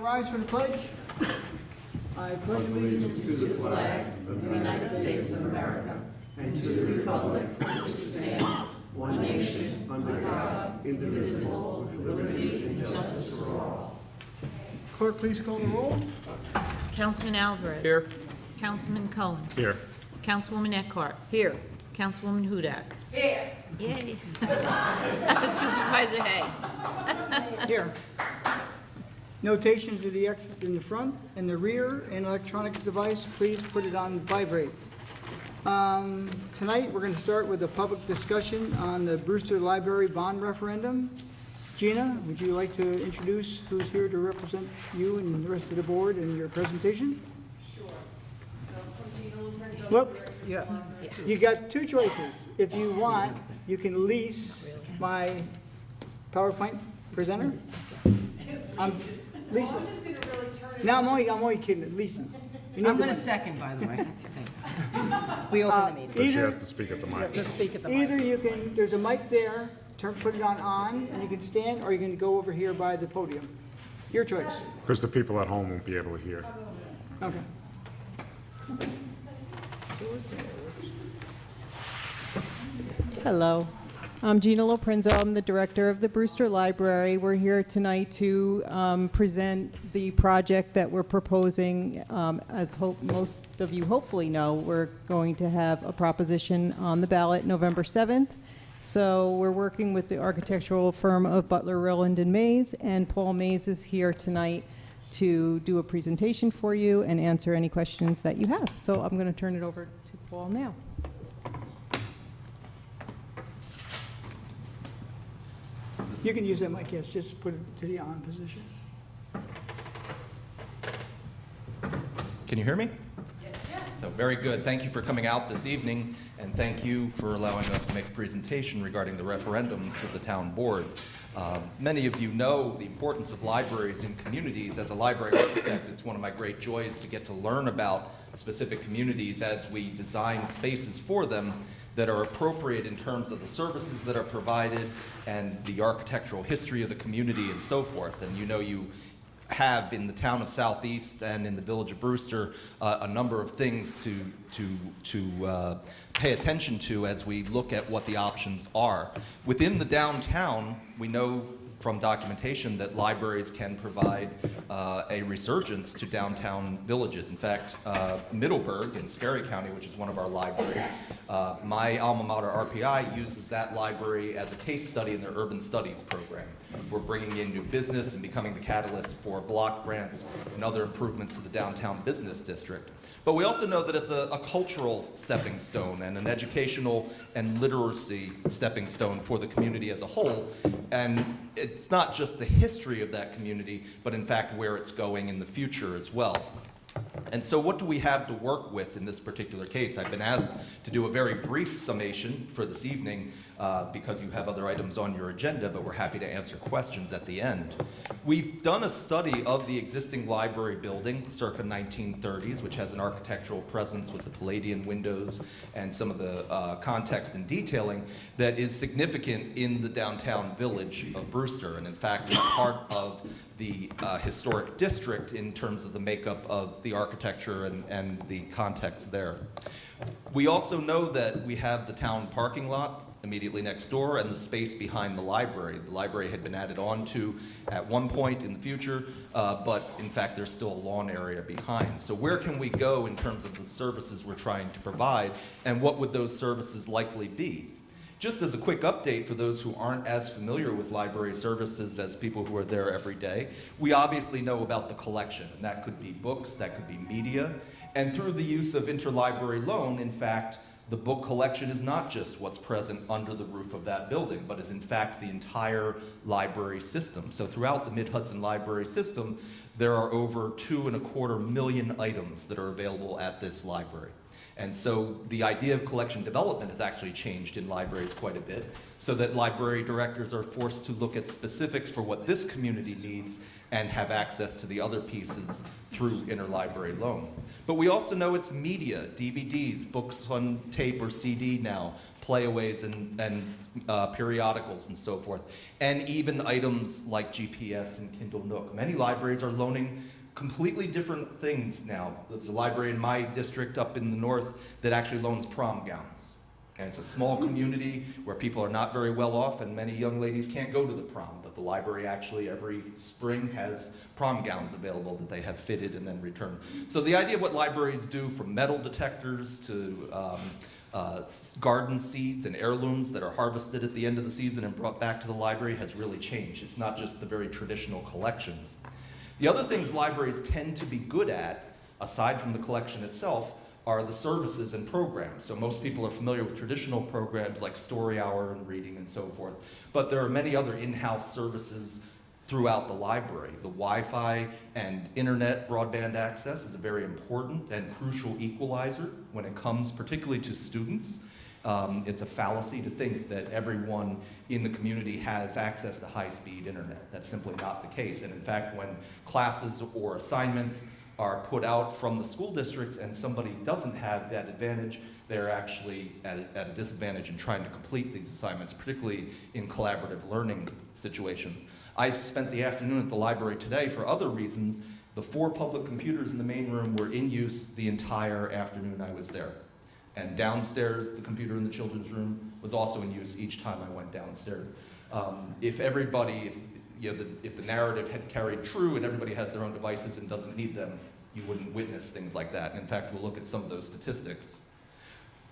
rise for the pledge. I pledge allegiance to the flag of the United States of America and to the republic for which it stands, one nation, under God, indivisible, with liberty and justice for all. Clerk, please call the roll. Councilman Alvarez. Here. Councilman Cohen. Here. Councilwoman Eckhart. Here. Councilwoman Hudak. Here. Yay. Supervisor Hay. Here. Notations of the exits in the front and the rear and electronic device, please put it on vibrate. Tonight, we're going to start with a public discussion on the Brewster Library bond referendum. Gina, would you like to introduce who's here to represent you and the rest of the board in your presentation? Sure. So from Gina Lopez Well, over you got two choices. If you want, you can lease my PowerPoint presenter. I'm leasing. I'm just gonna really turn it. No, I'm only kidding, leasing. You need I'm going the to money. second, by the way. We open the meeting. But she Either, has to speak at the mic. Just speak at the mic. either you can, there's a mic there, put it on, and you can stand, or you can go over here by the podium. Your choice. Because the people at home won't be able to hear. Okay. Hello, I'm Gina Loprenzo. I'm the director of the Brewster Library. We're here tonight to present the project that we're proposing. As most of you hopefully know, we're going to have a proposition on the ballot November 7th. So we're working with the architectural firm of Butler, Rowland & Mays, and Paul Mays is here tonight to do a presentation for you and answer any questions that you have. So I'm going to turn it over to Paul now. You can use that mic, yes, just put it to the on position. Can you hear me? Yes. So very good. Thank you for coming out this evening, and thank you for allowing us to make a presentation regarding the referendum to the town board. Many of you know the importance of libraries in communities. As a library architect, it's one of my great joys to get to learn about specific communities as we design spaces for them that are appropriate in terms of the services that are provided and the architectural history of the community and so forth. And you know, you have in the town of Southeast and in the village of Brewster a number of things to pay attention to as we look at what the options are. Within the downtown, we know from documentation that libraries can provide a resurgence to downtown villages. In fact, Middleburg in Sperry County, which is one of our libraries, my alma mater, RPI, uses that library as a case study in their urban studies program. We're bringing in new business and becoming the catalyst for block grants and other improvements to the downtown business district. But we also know that it's a cultural stepping stone and an educational and literacy stepping stone for the community as a whole. And it's not just the history of that community, but in fact where it's going in the future as well. And so what do we have to work with in this particular case? I've been asked to do a very brief summation for this evening because you have other items on your agenda, but we're happy to answer questions at the end. We've done a study of the existing library building circa 1930s, which has an architectural presence with the Palladian windows and some of the context and detailing that is significant in the downtown village of Brewster, and in fact is part of the historic district in terms of the makeup of the architecture and the context there. We also know that we have the town parking lot immediately next door and the space behind the library. The library had been added on to at one point in the future, but in fact there's still a lawn area behind. So where can we go in terms of the services we're trying to provide, and what would those services likely be? Just as a quick update for those who aren't as familiar with library services as people who are there every day, we obviously know about the collection, and that could be books, that could be media, and through the use of interlibrary loan, in fact, the book collection is not just what's present under the roof of that building, but is in fact the entire library system. So throughout the Mid-Hudson library system, there are over 2.25 million items that are available at this library. And so the idea of collection development has actually changed in libraries quite a bit, so that library directors are forced to look at specifics for what this community needs and have access to the other pieces through interlibrary loan. But we also know it's media, DVDs, books on tape or CD now, playaways and periodicals and so forth, and even items like GPS and Kindle Nook. Many libraries are loaning completely different things now. There's a library in my district up in the north that actually loans prom gowns. And it's a small community where people are not very well off and many young ladies can't go to the prom, but the library actually every spring has prom gowns available that they have fitted and then returned. So the idea of what libraries do, from metal detectors to garden seeds and heirlooms that are harvested at the end of the season and brought back to the library, has really changed. It's not just the very traditional collections. The other things libraries tend to be good at, aside from the collection itself, are the services and programs. So most people are familiar with traditional programs like Story Hour and reading and so forth, but there are many other in-house services throughout the library. The Wi-Fi and internet broadband access is a very important and crucial equalizer when it comes particularly to students. It's a fallacy to think that everyone in the community has access to high-speed internet. That's simply not the case. And in fact, when classes or assignments are put out from the school districts and somebody doesn't have that advantage, they're actually at a disadvantage in trying to complete these assignments, particularly in collaborative learning situations. I spent the afternoon at the library today for other reasons. The 4 public computers in the main room were in use the entire afternoon I was there. And downstairs, the computer in the children's room was also in use each time I went downstairs. If the narrative had carried true and everybody has their own devices and doesn't need them, you wouldn't witness things like that. In fact, we'll look at some of those statistics.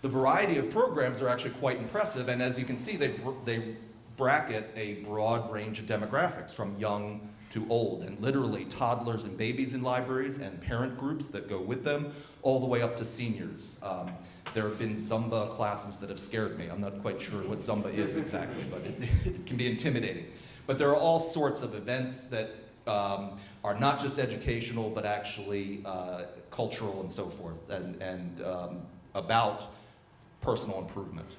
The variety of programs are actually quite impressive, and as you can see, they bracket a broad range of demographics, from young to old, and literally toddlers and babies in libraries and parent groups that go with them, all the way up to seniors. There have been Zumba classes that have scared me. I'm not quite sure what Zumba is exactly, but it can be intimidating. But there are all sorts of events that are not just educational, but actually cultural and so forth, and about personal improvement.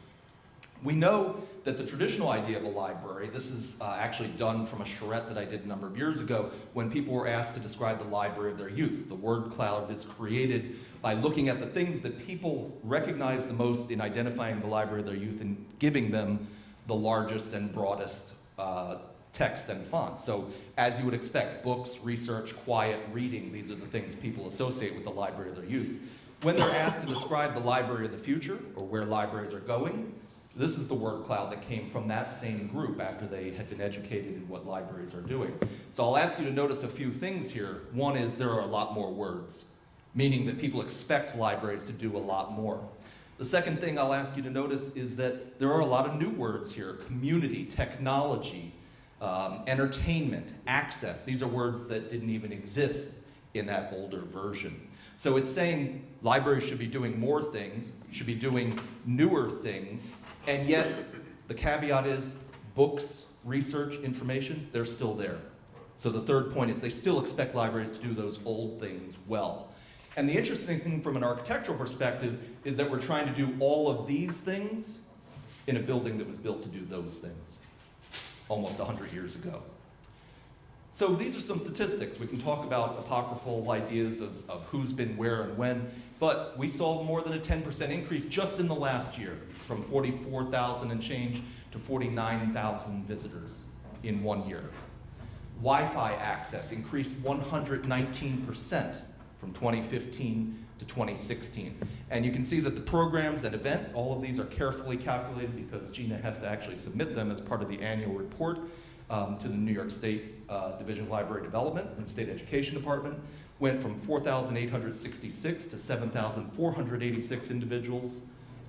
We know that the traditional idea of a library, this is actually done from a charrette that I did a number of years ago when people were asked to describe the library of their youth. The word cloud is created by looking at the things that people recognize the most in identifying the library of their youth and giving them the largest and broadest text and font. So as you would expect, books, research, quiet, reading, these are the things people associate with the library of their youth. When they're asked to describe the library of the future, or where libraries are going, this is the word cloud that came from that same group after they had been educated in what libraries are doing. So I'll ask you to notice a few things here. One is there are a lot more words, meaning that people expect libraries to do a lot more. The second thing I'll ask you to notice is that there are a lot of new words here: community, technology, entertainment, access. These are words that didn't even exist in that older version. So it's saying libraries should be doing more things, should be doing newer things, and yet the caveat is books, research, information, they're still there. So the third point is they still expect libraries to do those old things well. And the interesting thing from an architectural perspective is that we're trying to do all of these things in a building that was built to do those things almost 100 years ago. So these are some statistics. We can talk about apocryphal ideas of who's been where and when, but we saw more than a 10% increase just in the last year, from 44,000 and change to 49,000 visitors in 1 year. Wi-Fi access increased 119% from 2015 to 2016. And you can see that the programs and events, all of these are carefully calculated because Gina has to actually submit them as part of the annual report to the New York State Division of Library Development and State Education Department. Went from 4,866 to 7,486 individuals,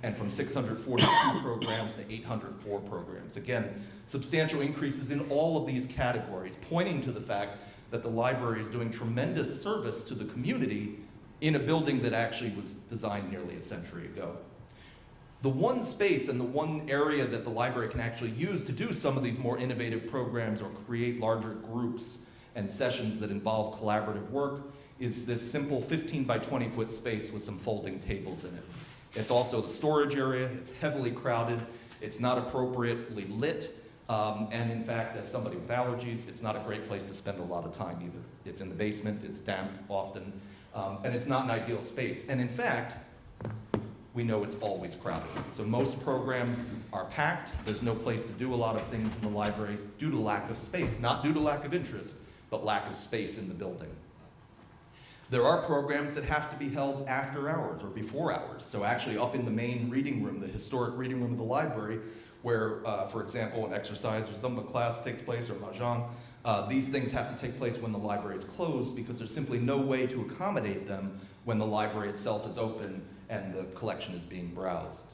and from 642 programs to 804 programs. Again, substantial increases in all of these categories, pointing to the fact that the library is doing tremendous service to the community in a building that actually was designed nearly a century ago. The one space and the one area that the library can actually use to do some of these more innovative programs or create larger groups and sessions that involve collaborative work is this simple 15 by 20 foot space with some folding tables in it. It's also the storage area. It's heavily crowded. It's not appropriately lit. And in fact, as somebody with allergies, it's not a great place to spend a lot of time either. It's in the basement, it's damp often, and it's not an ideal space. And in fact, we know it's always crowded. So most programs are packed. There's no place to do a lot of things in the libraries due to lack of space, not due to lack of interest, but lack of space in the building. There are programs that have to be held after hours or before hours. So actually up in the main reading room, the historic reading room of the library, where, for example, an exercise or Zumba class takes place or Mahjong, these things have to take place when the library is closed because there's simply no way to accommodate them when the library itself is open and the collection is being browsed.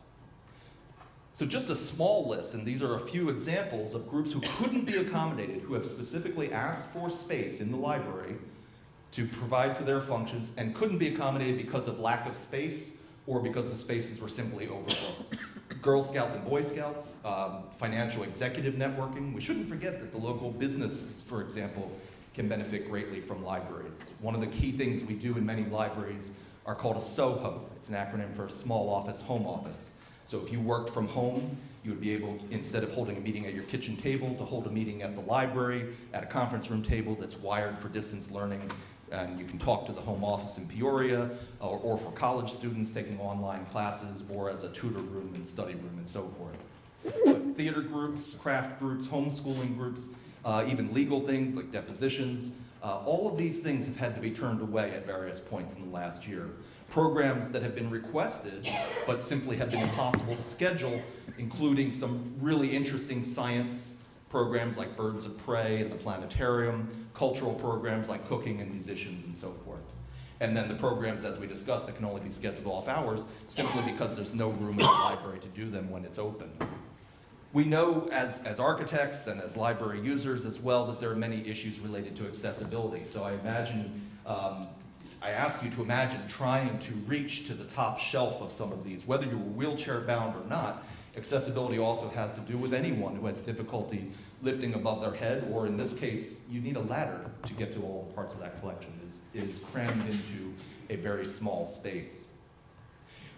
So just a small list, and these are a few examples of groups who couldn't be accommodated, who have specifically asked for space in the library to provide for their functions and couldn't be accommodated because of lack of space or because the spaces were simply overbooked. Girl Scouts and Boy Scouts, financial executive networking. We shouldn't forget that the local business, for example, can benefit greatly from libraries. One of the key things we do in many libraries are called a SOHO. It's an acronym for Small Office, Home Office. So if you worked from home, you would be able, instead of holding a meeting at your kitchen table, to hold a meeting at the library, at a conference room table that's wired for distance learning. And you can talk to the home office in Peoria, or for college students taking online classes, or as a tutor room and study room and so forth. But theater groups, craft groups, homeschooling groups, even legal things like depositions, all of these things have had to be turned away at various points in the last year. Programs that have been requested, but simply have been impossible to schedule, including some really interesting science programs like Birds of Prey and the Planetarium, cultural programs like cooking and musicians and so forth. And then the programs, as we discussed, that can only be scheduled off hours simply because there's no room in the library to do them when it's open. We know as architects and as library users as well that there are many issues related to accessibility. So I imagine, I ask you to imagine trying to reach to the top shelf of some of these, whether you're wheelchair bound or not. Accessibility also has to do with anyone who has difficulty lifting above their head, or in this case, you need a ladder to get to all the parts of that collection. It is crammed into a very small space.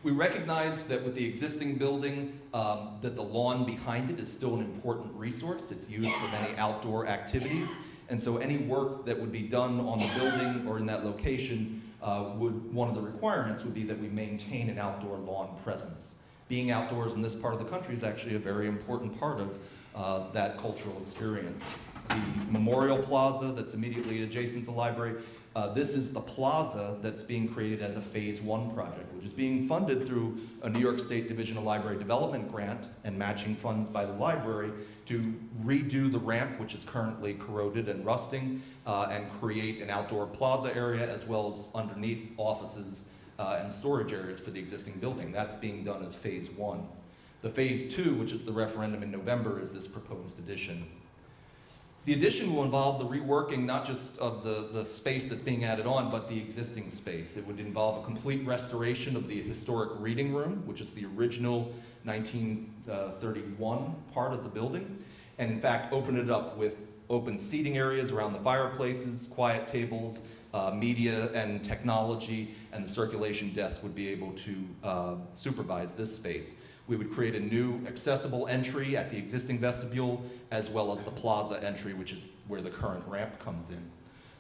We recognize that with the existing building, that the lawn behind it is still an important resource. It's used for many outdoor activities, and so any work that would be done on the building or in that location, one of the requirements would be that we maintain an outdoor lawn presence. Being outdoors in this part of the country is actually a very important part of that cultural experience. The Memorial Plaza that's immediately adjacent to the library, this is the plaza that's being created as a Phase 1 project, which is being funded through a New York State Division of Library Development grant and matching funds by the library to redo the ramp, which is currently corroded and rusting, and create an outdoor plaza area as well as underneath offices and storage areas for the existing building. That's being done as Phase 1. The Phase 2, which is the referendum in November, is this proposed addition. The addition will involve the reworking not just of the space that's being added on, but the existing space. It would involve a complete restoration of the historic reading room, which is the original 1931 part of the building, and in fact open it up with open seating areas around the fireplaces, quiet tables, media and technology, and the circulation desk would be able to supervise this space. We would create a new accessible entry at the existing vestibule, as well as the plaza entry, which is where the current ramp comes in.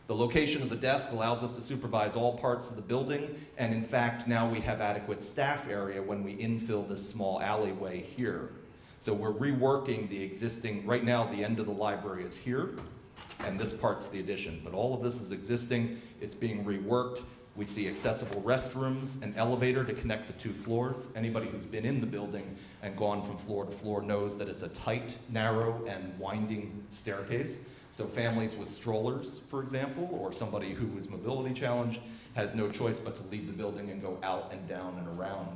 The location of the desk allows us to supervise all parts of the building, and in fact, now we have adequate staff area when we infill this small alleyway here. So we're reworking the existing, right now the end of the library is here, and this part's the addition. But all of this is existing, it's being reworked. We see accessible restrooms, an elevator to connect the 2 floors. Anybody who's been in the building and gone from floor to floor knows that it's a tight, narrow, and winding staircase. So families with strollers, for example, or somebody who is mobility challenged has no choice but to leave the building and go out and down and around.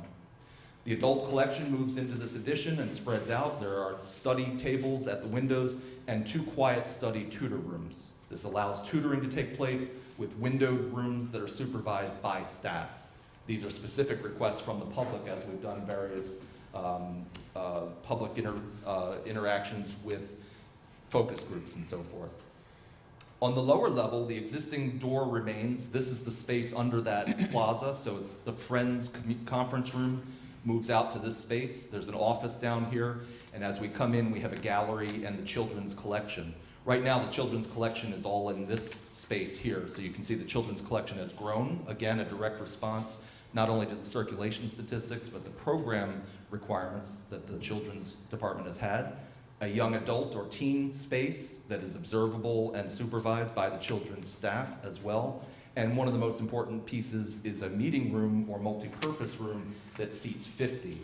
The adult collection moves into this addition and spreads out. There are study tables at the windows and 2 quiet study tutor rooms. This allows tutoring to take place with windowed rooms that are supervised by staff. These are specific requests from the public as we've done various public interactions with focus groups and so forth. On the lower level, the existing door remains. This is the space under that plaza, so it's the Friends conference room moves out to this space. There's an office down here, and as we come in, we have a gallery and the children's collection. Right now, the children's collection is all in this space here, so you can see the children's collection has grown. Again, a direct response not only to the circulation statistics, but the program requirements that the children's department has had. A young adult or teen space that is observable and supervised by the children's staff as well. And one of the most important pieces is a meeting room or multi-purpose room that seats 50.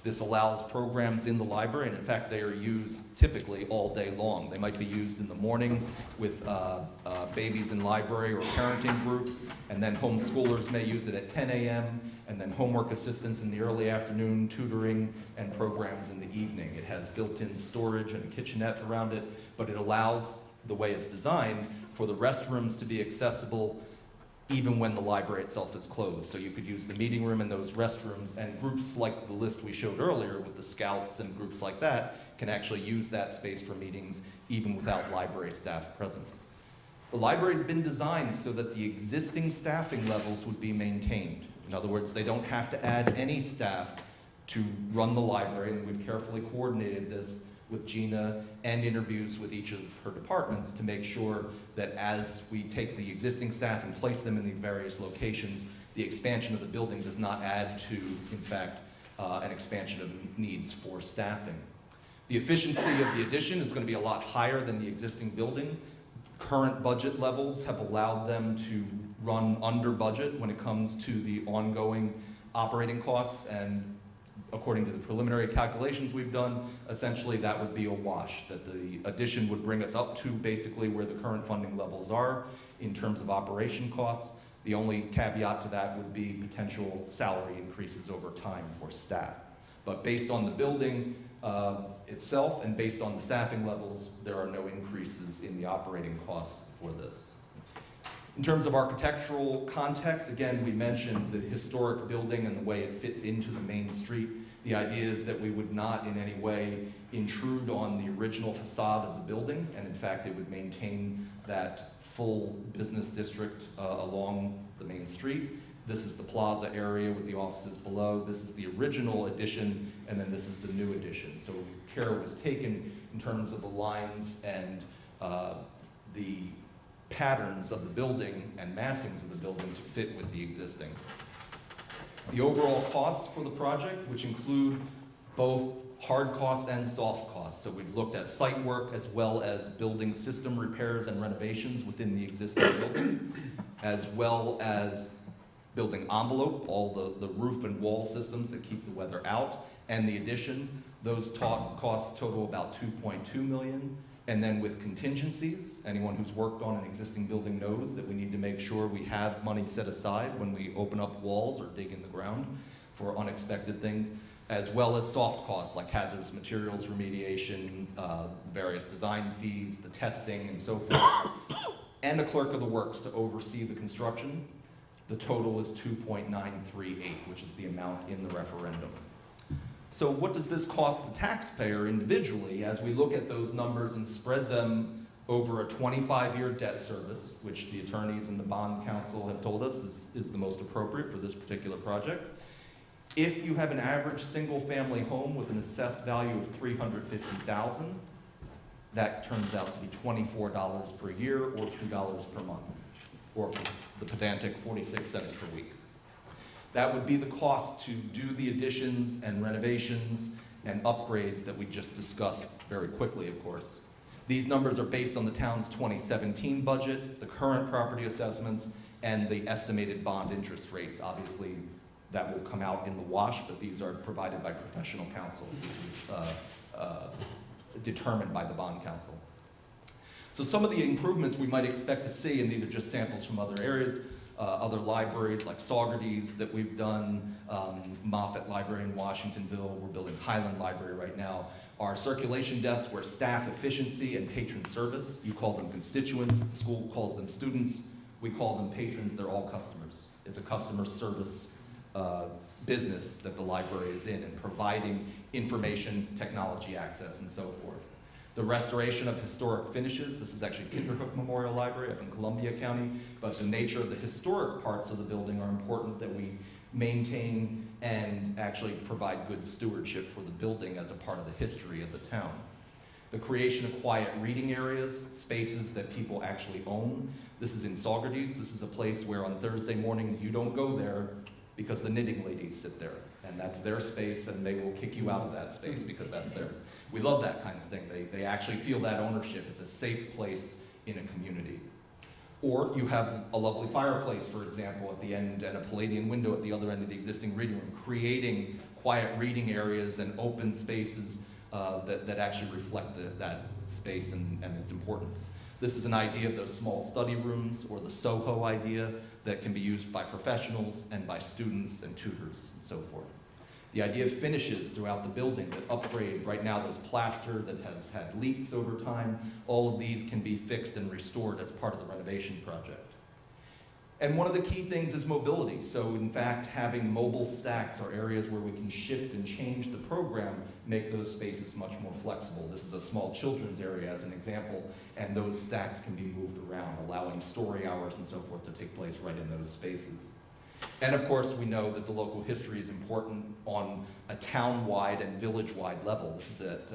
This allows programs in the library, and in fact, they are used typically all day long. They might be used in the morning with babies in library or parenting group, and then homeschoolers may use it at 10 a.m., and then homework assistance in the early afternoon, tutoring, and programs in the evening. It has built-in storage and a kitchenette around it, but it allows, the way it's designed, for the restrooms to be accessible even when the library itself is closed. So you could use the meeting room and those restrooms, and groups like the list we showed earlier with the scouts and groups like that can actually use that space for meetings even without library staff present. The library's been designed so that the existing staffing levels would be maintained. In other words, they don't have to add any staff to run the library, and we've carefully coordinated this with Gina and interviews with each of her departments to make sure that as we take the existing staff and place them in these various locations, the expansion of the building does not add to, in fact, an expansion of needs for staffing. The efficiency of the addition is going to be a lot higher than the existing building. Current budget levels have allowed them to run under budget when it comes to the ongoing operating costs, and according to the preliminary calculations we've done, essentially that would be a wash, that the addition would bring us up to basically where the current funding levels are in terms of operation costs. The only caveat to that would be potential salary increases over time for staff. But based on the building itself and based on the staffing levels, there are no increases in the operating costs for this. In terms of architectural context, again, we mentioned the historic building and the way it fits into the main street. The idea is that we would not in any way intrude on the original facade of the building, and in fact, it would maintain that full business district along the main street. This is the plaza area with the offices below. This is the original addition, and then this is the new addition. So care was taken in terms of the lines and the patterns of the building and massings of the building to fit with the existing. The overall costs for the project, which include both hard costs and soft costs. So we've looked at site work as well as building system repairs and renovations within the existing building, as well as building envelope, all the roof and wall systems that keep the weather out, and the addition. Those costs total about $2.2 million. And then with contingencies, anyone who's worked on an existing building knows that we need to make sure we have money set aside when we open up walls or dig in the ground for unexpected things, as well as soft costs like hazardous materials remediation, various design fees, the testing, and so forth, and a clerk of the works to oversee the construction. The total is 2.938, which is the amount in the referendum. So what does this cost the taxpayer individually as we look at those numbers and spread them over a 25-year debt service, which the attorneys and the bond counsel have told us is the most appropriate for this particular project? If you have an average single-family home with an assessed value of $350,000, that turns out to be $24 per year or $2 per month, or for the pedantic 46 cents per week. That would be the cost to do the additions and renovations and upgrades that we just discussed very quickly, of course. These numbers are based on the town's 2017 budget, the current property assessments, and the estimated bond interest rates. Obviously, that will come out in the wash, but these are provided by professional counsel. This is determined by the bond counsel. So some of the improvements we might expect to see, and these are just samples from other areas, other libraries like Saugerties that we've done, Moffett Library in Washingtonville, we're building Highland Library right now, are circulation desks where staff efficiency and patron service, you call them constituents, the school calls them students, we call them patrons, they're all customers. It's a customer service business that the library is in, and providing information, technology access, and so forth. The restoration of historic finishes, this is actually Kinderhook Memorial Library up in Columbia County, but the nature of the historic parts of the building are important that we maintain and actually provide good stewardship for the building as a part of the history of the town. The creation of quiet reading areas, spaces that people actually own. This is in Saugerties. This is a place where on Thursday mornings you don't go there because the knitting ladies sit there, and that's their space, and they will kick you out of that space because that's theirs. We love that kind of thing. They actually feel that ownership. It's a safe place in a community. Or you have a lovely fireplace, for example, at the end, and a Palladian window at the other end of the existing reading room, creating quiet reading areas and open spaces that actually reflect that space and its importance. This is an idea of those small study rooms, or the Soho idea, that can be used by professionals and by students and tutors and so forth. The idea of finishes throughout the building that upgrade. Right now there's plaster that has had leaks over time. All of these can be fixed and restored as part of the renovation project. And one of the key things is mobility. So in fact, having mobile stacks, or areas where we can shift and change the program, make those spaces much more flexible. This is a small children's area as an example, and those stacks can be moved around, allowing story hours and so forth to take place right in those spaces. And of course, we know that the local history is important on a town-wide and village-wide level. This is at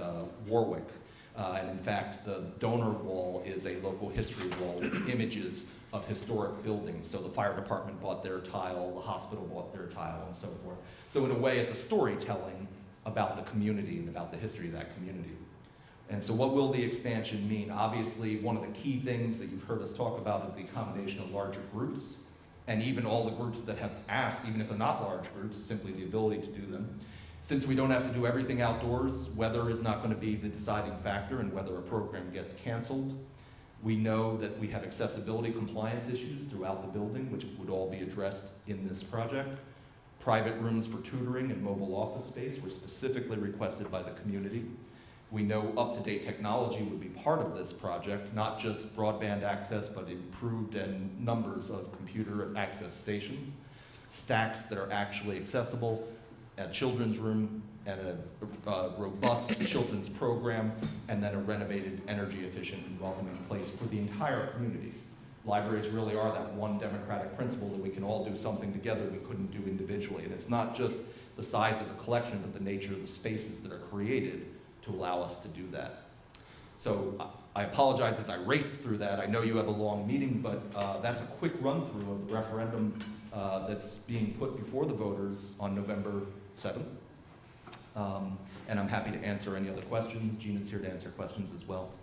Warwick. And in fact, the donor wall is a local history wall with images of historic buildings. So the fire department bought their tile, the hospital bought their tile, and so forth. So in a way, it's a storytelling about the community and about the history of that community. And so what will the expansion mean? Obviously, one of the key things that you've heard us talk about is the accommodation of larger groups. And even all the groups that have asked, even if they're not large groups, simply the ability to do them. Since we don't have to do everything outdoors, weather is not going to be the deciding factor in whether a program gets canceled. We know that we have accessibility compliance issues throughout the building, which would all be addressed in this project. Private rooms for tutoring and mobile office space were specifically requested by the community. We know up-to-date technology would be part of this project, not just broadband access, but improved numbers of computer access stations, stacks that are actually accessible, a children's room, and a robust children's program, and then a renovated, energy-efficient, and welcoming place for the entire community. Libraries really are that one democratic principle that we can all do something together we couldn't do individually. And it's not just the size of the collection, but the nature of the spaces that are created to allow us to do that. So I apologize as I raced through that. I know you have a long meeting, but that's a quick run-through of the referendum that's being put before the voters on November 7th. And I'm happy to answer any other questions. Gina's here to answer questions as well.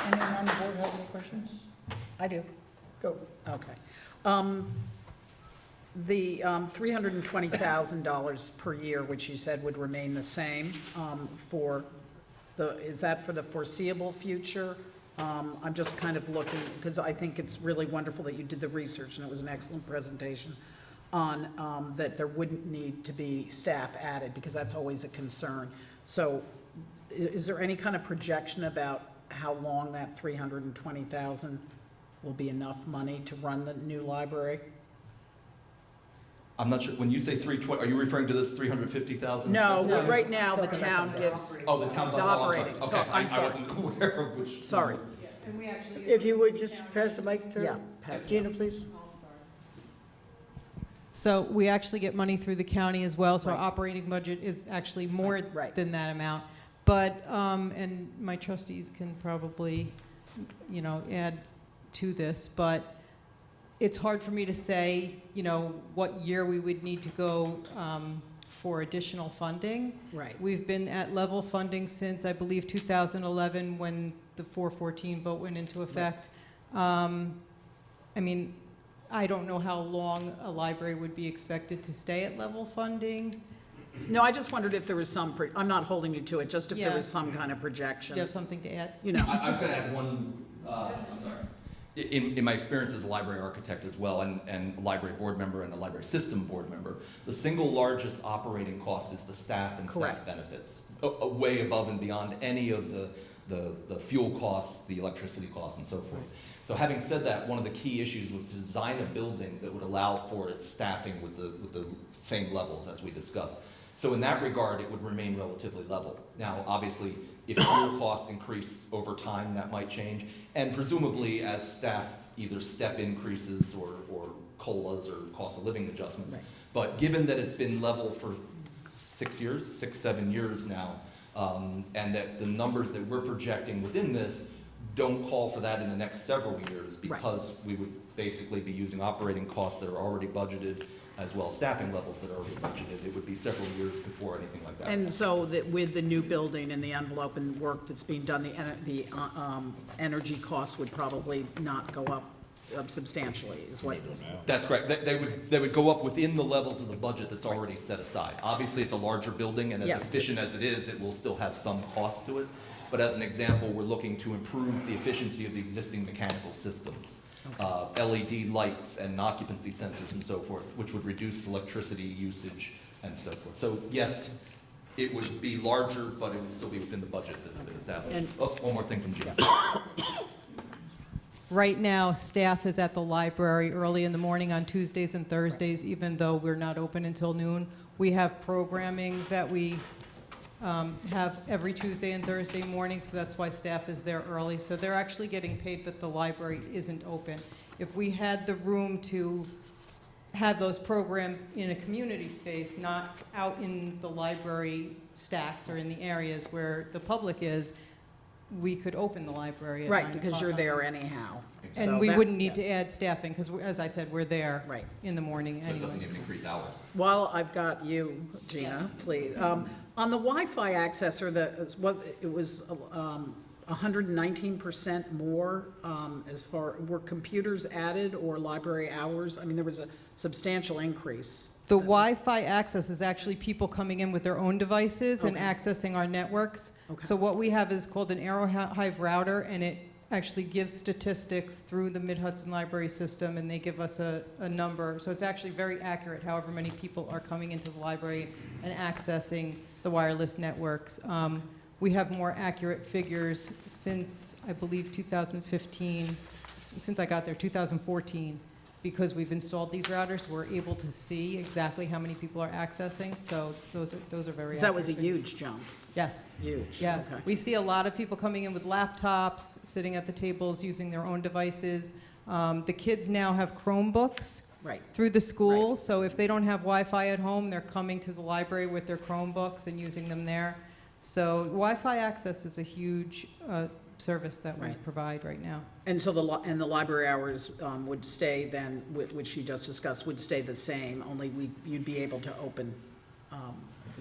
Anyone on the board have any questions? I do. Go. Okay. The $320,000 per year, which you said would remain the same, is that for the foreseeable future? I'm just kind of looking, because I think it's really wonderful that you did the research, and it was an excellent presentation on that there wouldn't need to be staff added, because that's always a concern. So is there any kind of projection about how long that $320,000 will be enough money to run the new library? I'm not sure, when you say 320, are you referring to this 350,000? No, No. right now, the Talking about town something. gives, Oh, the town The budget, operating. Oh, So, I'm sorry. I'm Okay, I sorry. wasn't aware of which. sorry, And we actually. If you would just pass the mic yeah. to Gina, please. Oh, I'm sorry. So we actually get money through the county as well, so our Right. operating budget is actually more Right. than that amount. But, and my trustees can probably, add to this, but it's hard for me to say, what year we would need to go for additional funding. Right. We've been at level funding since, I believe, 2011, when the 414 vote went into effect. I don't know how long a library would be expected to stay at level funding. No, I just wondered if there was some, I'm not holding you to it, just if there Yeah. was some kind of Do projection, you have something to add? you know. I was going to add one, I'm sorry. In my experience as a library architect as well, and a library board member and a library system board member, the single largest operating cost is the staff and staff Correct. benefits, way above and beyond any of the fuel costs, the electricity costs, and so forth. So having said that, one of the key issues was to design a building that would allow for its staffing with the same levels as we discussed. So in that regard, it would remain relatively level. Now, obviously, if fuel costs increase over time, that might change. And presumably, as staff either step increases or COLAs or cost of living adjustments. Right. But given that it's been level for 7 years now, and that the numbers that we're projecting within this don't call for that in the next several years, because we would basically be using operating costs that are already budgeted, as well as staffing levels that are already budgeted. It would be several years before anything like that. And so that with the new building and the envelope and work that's being done, the energy costs would probably not go up substantially, is what? That's correct. They would go up within the levels of the budget that's already set aside. Obviously, it's a larger building, and as Yes. efficient as it is, it will still have some cost to it. But as an example, we're looking to improve the efficiency of the existing mechanical systems. LED lights and occupancy sensors and so forth, which would reduce electricity usage and so forth. So yes, it would be larger, but it would still be within the budget that's been established. And- Oh, one more thing from Jim. Right now, staff is at the library early in the morning on Tuesdays and Thursdays, even though we're not open until noon. We have programming that we have every Tuesday and Thursday morning, so that's why staff is there early. So they're actually getting paid, but the library isn't open. If we had the room to have those programs in a community space, not out in the library stacks or in the areas where the public is, we could open the library at 9 Right, because o'clock you're on there those. anyhow. And So we that- wouldn't need to yes. add staffing, because as I said, we're there Right. in the morning So it doesn't anyway. even increase hours. While I've got you, Gina, please, on the Wi-Fi access, or it was 119% more as far, were computers added or library hours? I mean, there was a substantial increase. The Wi-Fi access is actually people coming in with their own devices and Okay. accessing our networks. Okay. So what we have is called an Arrowhive router, and it actually gives statistics through the Mid-Hudson Library System, and they give us a number. So it's actually very accurate, however many people are coming into the library and accessing the wireless networks. We have more accurate figures since, I believe, 2015, since I got there, 2014, because we've installed these routers, we're able to see exactly how many people are accessing, so those are very accurate. So that was a figures. huge jump, Yes. huge. Yeah, Okay. we see a lot of people coming in with laptops, sitting at the tables, using their own devices. The kids now have Chromebooks Right. through the school, so if they don't have Wi-Fi at home, they're coming to the library with their Chromebooks and using them there. So Wi-Fi access is a huge service that we Right. provide right now. And so the library hours would stay then, which you just discussed, would stay the same, only you'd be able to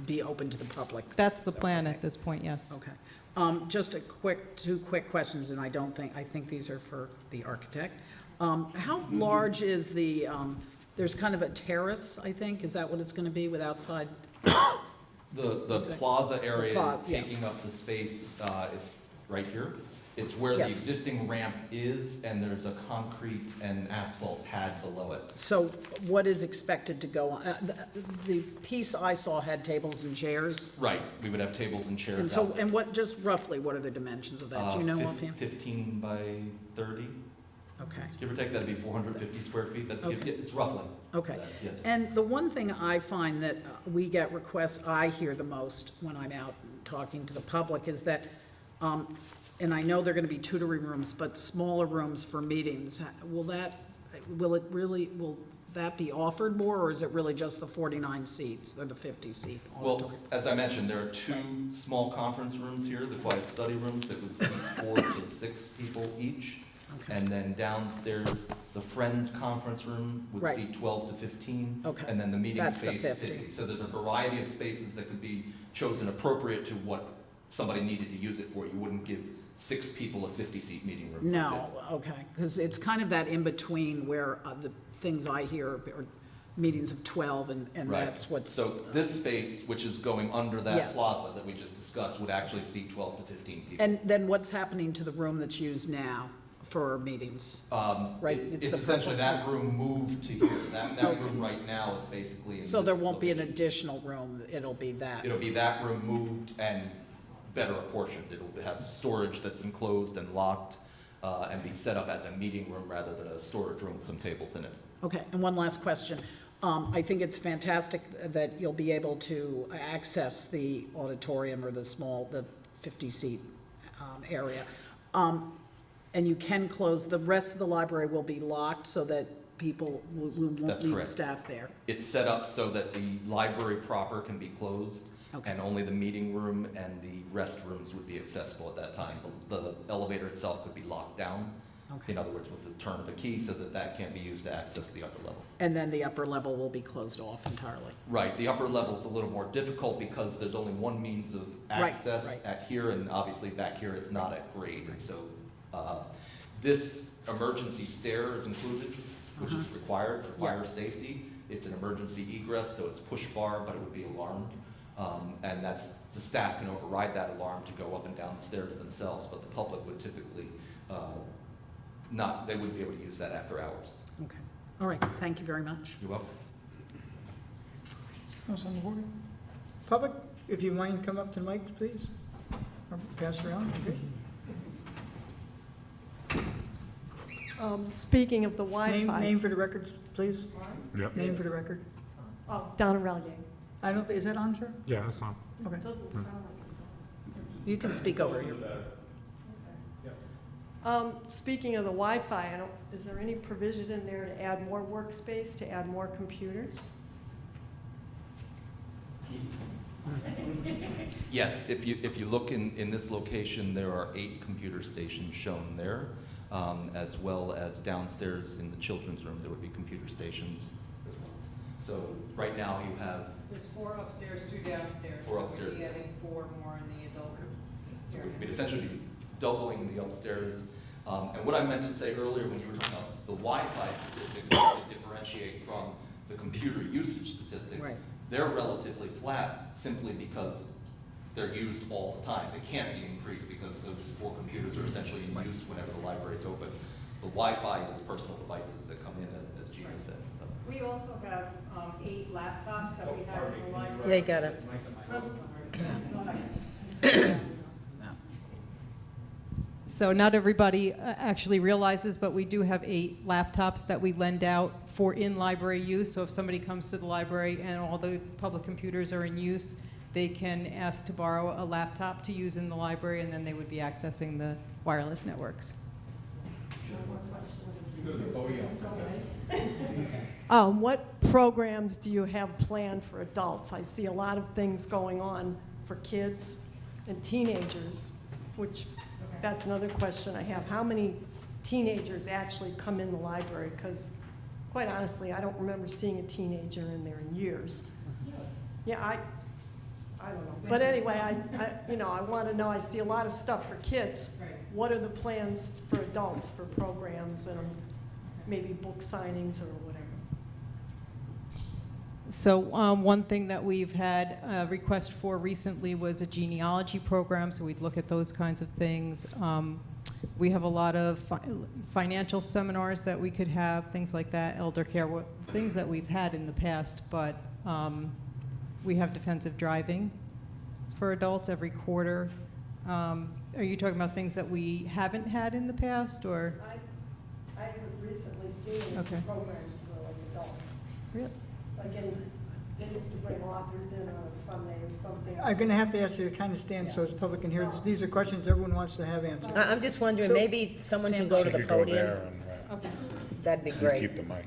be open to the public. That's the So, plan okay. at this point, yes. Okay. Just two quick questions, and I think these are for the architect. How large is there's kind of a terrace, I think, is that what it's going to be with outside? The Is it- plaza area is plaza, yes. taking up the space, it's right here. It's where the Yes. existing ramp is, and there's a concrete and asphalt pad below it. So what is expected to go on? The piece I saw had tables and chairs. Right, we would have tables and chairs And out so, there. and what, just roughly, what are the dimensions of that? Do you know offhand? 15 by 30, Okay. give or take, that'd be 450 square feet, Okay. it's roughly. Okay. that, yes. And the one thing I find that we get requests, I hear the most when I'm out talking to the public, is that, and I know they're going to be tutoring rooms, but smaller rooms for meetings. Will that be offered more, or is it really just the 49 seats, or the 50 seat Well, auditorium? as I mentioned, there are two small conference rooms here, the quiet study rooms, that would seat 4 to 6 people each. Okay. And then downstairs, the Friends Conference Room would Right. seat 12 to 15. Okay. And then the meeting That's the space, 50. 50. So there's a variety of spaces that could be chosen appropriate to what somebody needed to use it for. You wouldn't give 6 people a 50-seat meeting room, for No, example. okay, because it's kind of that in-between where the things I hear are meetings of 12, and Right. that's what's. So this space, which is going under that Yes. plaza that we just discussed, would actually seat 12 to 15 people. And then what's happening to the room that's used now for meetings? Right, it's It's the essentially purple- that room moved to here. That room right now is basically in So there this won't be an location. additional room, it'll be that? It'll be that room moved and better apportioned. It'll have storage that's enclosed and locked, and be set up as a meeting room rather than a storage room with some tables in it. Okay, and one last question. I think it's fantastic that you'll be able to access the auditorium or the 50-seat area. And you can close, the rest of the library will be locked so that people won't That's leave correct. staff there. It's set up so that the library proper can be closed, Okay. and only the meeting room and the restrooms would be accessible at that time. The elevator itself could be locked down, Okay. in other words, with the turn of a key, so that that can't be used to access the upper level. And then the upper level will be closed off entirely. Right, the upper level's a little more difficult because there's only one means of Right, access right. at here, and obviously back here it's not at grade, and so, this emergency stair is included, which is required for fire safety. It's an emergency egress, so it's push bar, but it would be alarmed. And that's, the staff can override that alarm to go up and down the stairs themselves, but the public would typically they wouldn't be able to use that after hours. Okay. All right, thank you very much. You're welcome. Else on the board? Public, if you mind, come up to the mic, please. Or pass it around. Okay. Speaking of the Wi-Fi. Name for the record, please. Yep. Name for the record. Oh, Donna Relier. I don't, is that on, sir? Yeah, that's on. Okay. Doesn't sound like it's You can speak over here. on. Speaking of the Wi-Fi, is there any provision in there to add more workspace, to add more computers? Yes, if you look in this location, there are 8 computer stations shown there, as well as downstairs in the children's room, there would be computer stations as well. So right now you have, There's 4 upstairs, 2 downstairs. 4 So upstairs. we'll be adding 4 more in the adult rooms. so we'd essentially be doubling the upstairs. And what I meant to say earlier when you were talking about the Wi-Fi statistics, that they differentiate from the computer usage statistics. Right. They're relatively flat simply because they're used all the time. They can't be increased because those 4 computers are essentially in use whenever the library is open. The Wi-Fi is personal devices that come in, as Gina said. We also have 8 laptops that we have in the library. Yeah, you got it. I'm sorry. So not everybody actually realizes, but we do have 8 laptops that we lend out for in-library use. So if somebody comes to the library and all the public computers are in use, they can ask to borrow a laptop to use in the library, and then they would be accessing the wireless networks. What programs do you have planned for adults? I see a lot of things going on for kids and teenagers, which that's another question I have. How many teenagers actually come in the library? Because quite honestly, I don't remember seeing a teenager in there in years. Yeah, I don't know. But anyway, I want to know, I see a lot of stuff for kids. Right. What are the plans for adults, for programs and maybe book signings or whatever? So one thing that we've had a request for recently was a genealogy program, so we'd look at those kinds of things. We have a lot of financial seminars that we could have, things like that, elder care, things that we've had in the past, but we have defensive driving for adults every quarter. Are you talking about things that we haven't had in the past, or? I have recently seen Okay. programs for like adults. Really? Like they used to bring authors in on a Sunday or something. I'm going to have to ask you to kind of stand so the public can hear. These are questions everyone wants to have answered. I'm just wondering, So- maybe someone can go to the You could go podium? there and That'd be you great. keep the mic.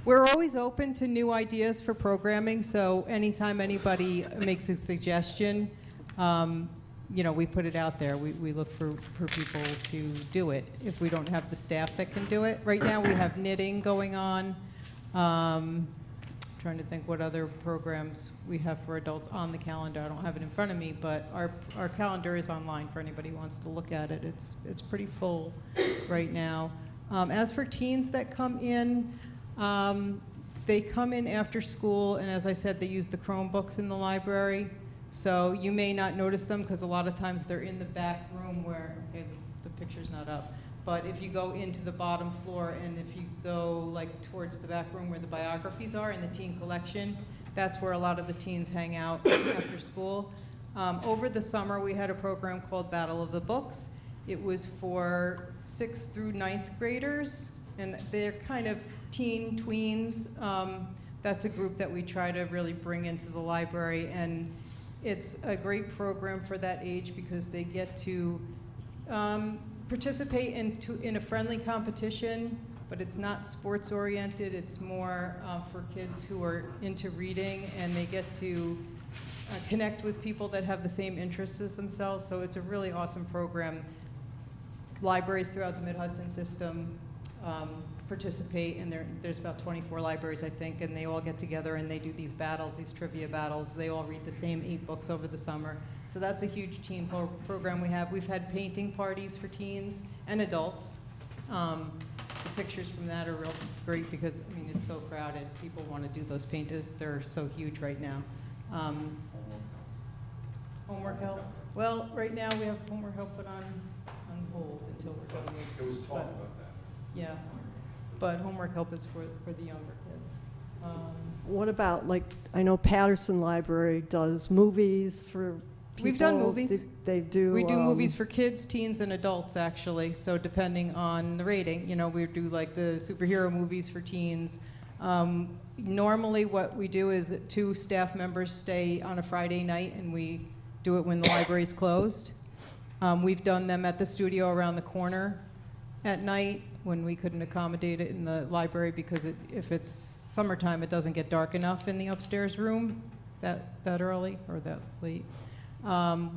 We're always open to new ideas for programming, so anytime anybody makes a suggestion, we put it out there. We look for people to do it if we don't have the staff that can do it. Right now, we have knitting going on. Trying to think what other programs we have for adults on the calendar. I don't have it in front of me, but our calendar is online for anybody who wants to look at it. It's pretty full right now. As for teens that come in, they come in after school, and as I said, they use the Chromebooks in the library. So you may not notice them because a lot of times they're in the back room where, okay, the picture's not up. But if you go into the bottom floor and if you go like towards the back room where the biographies are in the teen collection, that's where a lot of the teens hang out after school. Over the summer, we had a program called Battle of the Books. It was for 6th through 9th graders, and they're kind of teen tweens. that's a group that we try to really bring into the library, and it's a great program for that age because they get to participate in a friendly competition, but it's not sports oriented. It's more for kids who are into reading, and they get to connect with people that have the same interests as themselves. So it's a really awesome program. Libraries throughout the Mid-Hudson system participate, and there's about 24 libraries, I think, and they all get together and they do these battles, these trivia battles. They all read the same 8 books over the summer. So that's a huge teen program we have. We've had painting parties for teens and adults. The pictures from that are real great because, I mean, it's so crowded. People want to do those paintings. They're so huge right now. Homework help? Well, right now we have homework help put on hold until we're done with. There was talk about that. Yeah, but homework help is for the younger kids. What about, like, I know Patterson Library does movies for people. We've done movies. They do. We do movies for kids, teens, and adults, actually. So depending on the rating, you know, we do like the superhero movies for teens. Normally what we do is 2 staff members stay on a Friday night, and we do it when the library's closed. We've done them at the studio around the corner at night when we couldn't accommodate it in the library because if it's summertime, it doesn't get dark enough in the upstairs room that early or that late.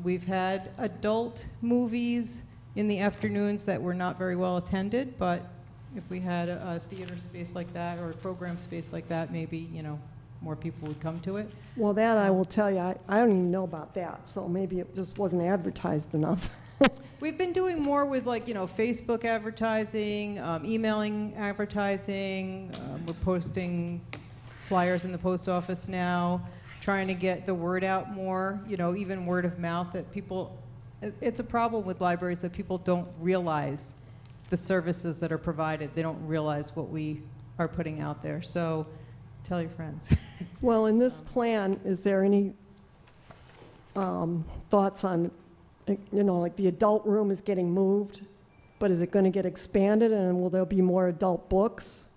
We've had adult movies in the afternoons that were not very well attended, but if we had a theater space like that or a program space like that, maybe, you know, more people would come to it. Well, that I will tell you, I don't even know about that, so maybe it just wasn't advertised enough. We've been doing more with, like, you know, Facebook advertising, emailing advertising. We're posting flyers in the post office now, trying to get the word out more, you know, even word of mouth that people, it's a problem with libraries that people don't realize the services that are provided. They don't realize what we are putting out there. So tell your friends. Well, in this plan, is there any thoughts on, you know, like the adult room is getting moved, but is it going to get expanded, and will there be more adult books?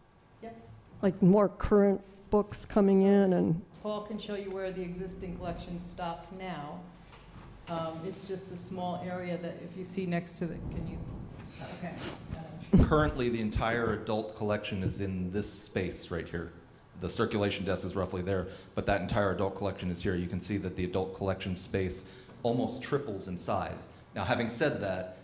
Yep. Like more current books coming in and? Paul can show you where the existing collection stops now. It's just a small area that if you see next to the, can you, okay. Currently, the entire adult collection is in this space right here. The circulation desk is roughly there, but that entire adult collection is here. You can see that the adult collection space almost triples in size. Now, having said that,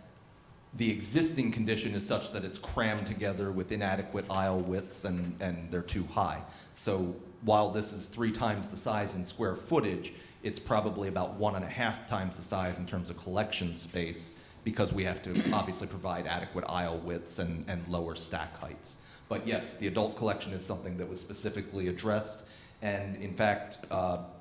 the existing condition is such that it's crammed together with inadequate aisle widths and they're too high. So while this is 3 times the size in square footage, it's probably about 1.5 times the size in terms of collection space because we have to obviously provide adequate aisle widths and lower stack heights. But yes, the adult collection is something that was specifically addressed and in fact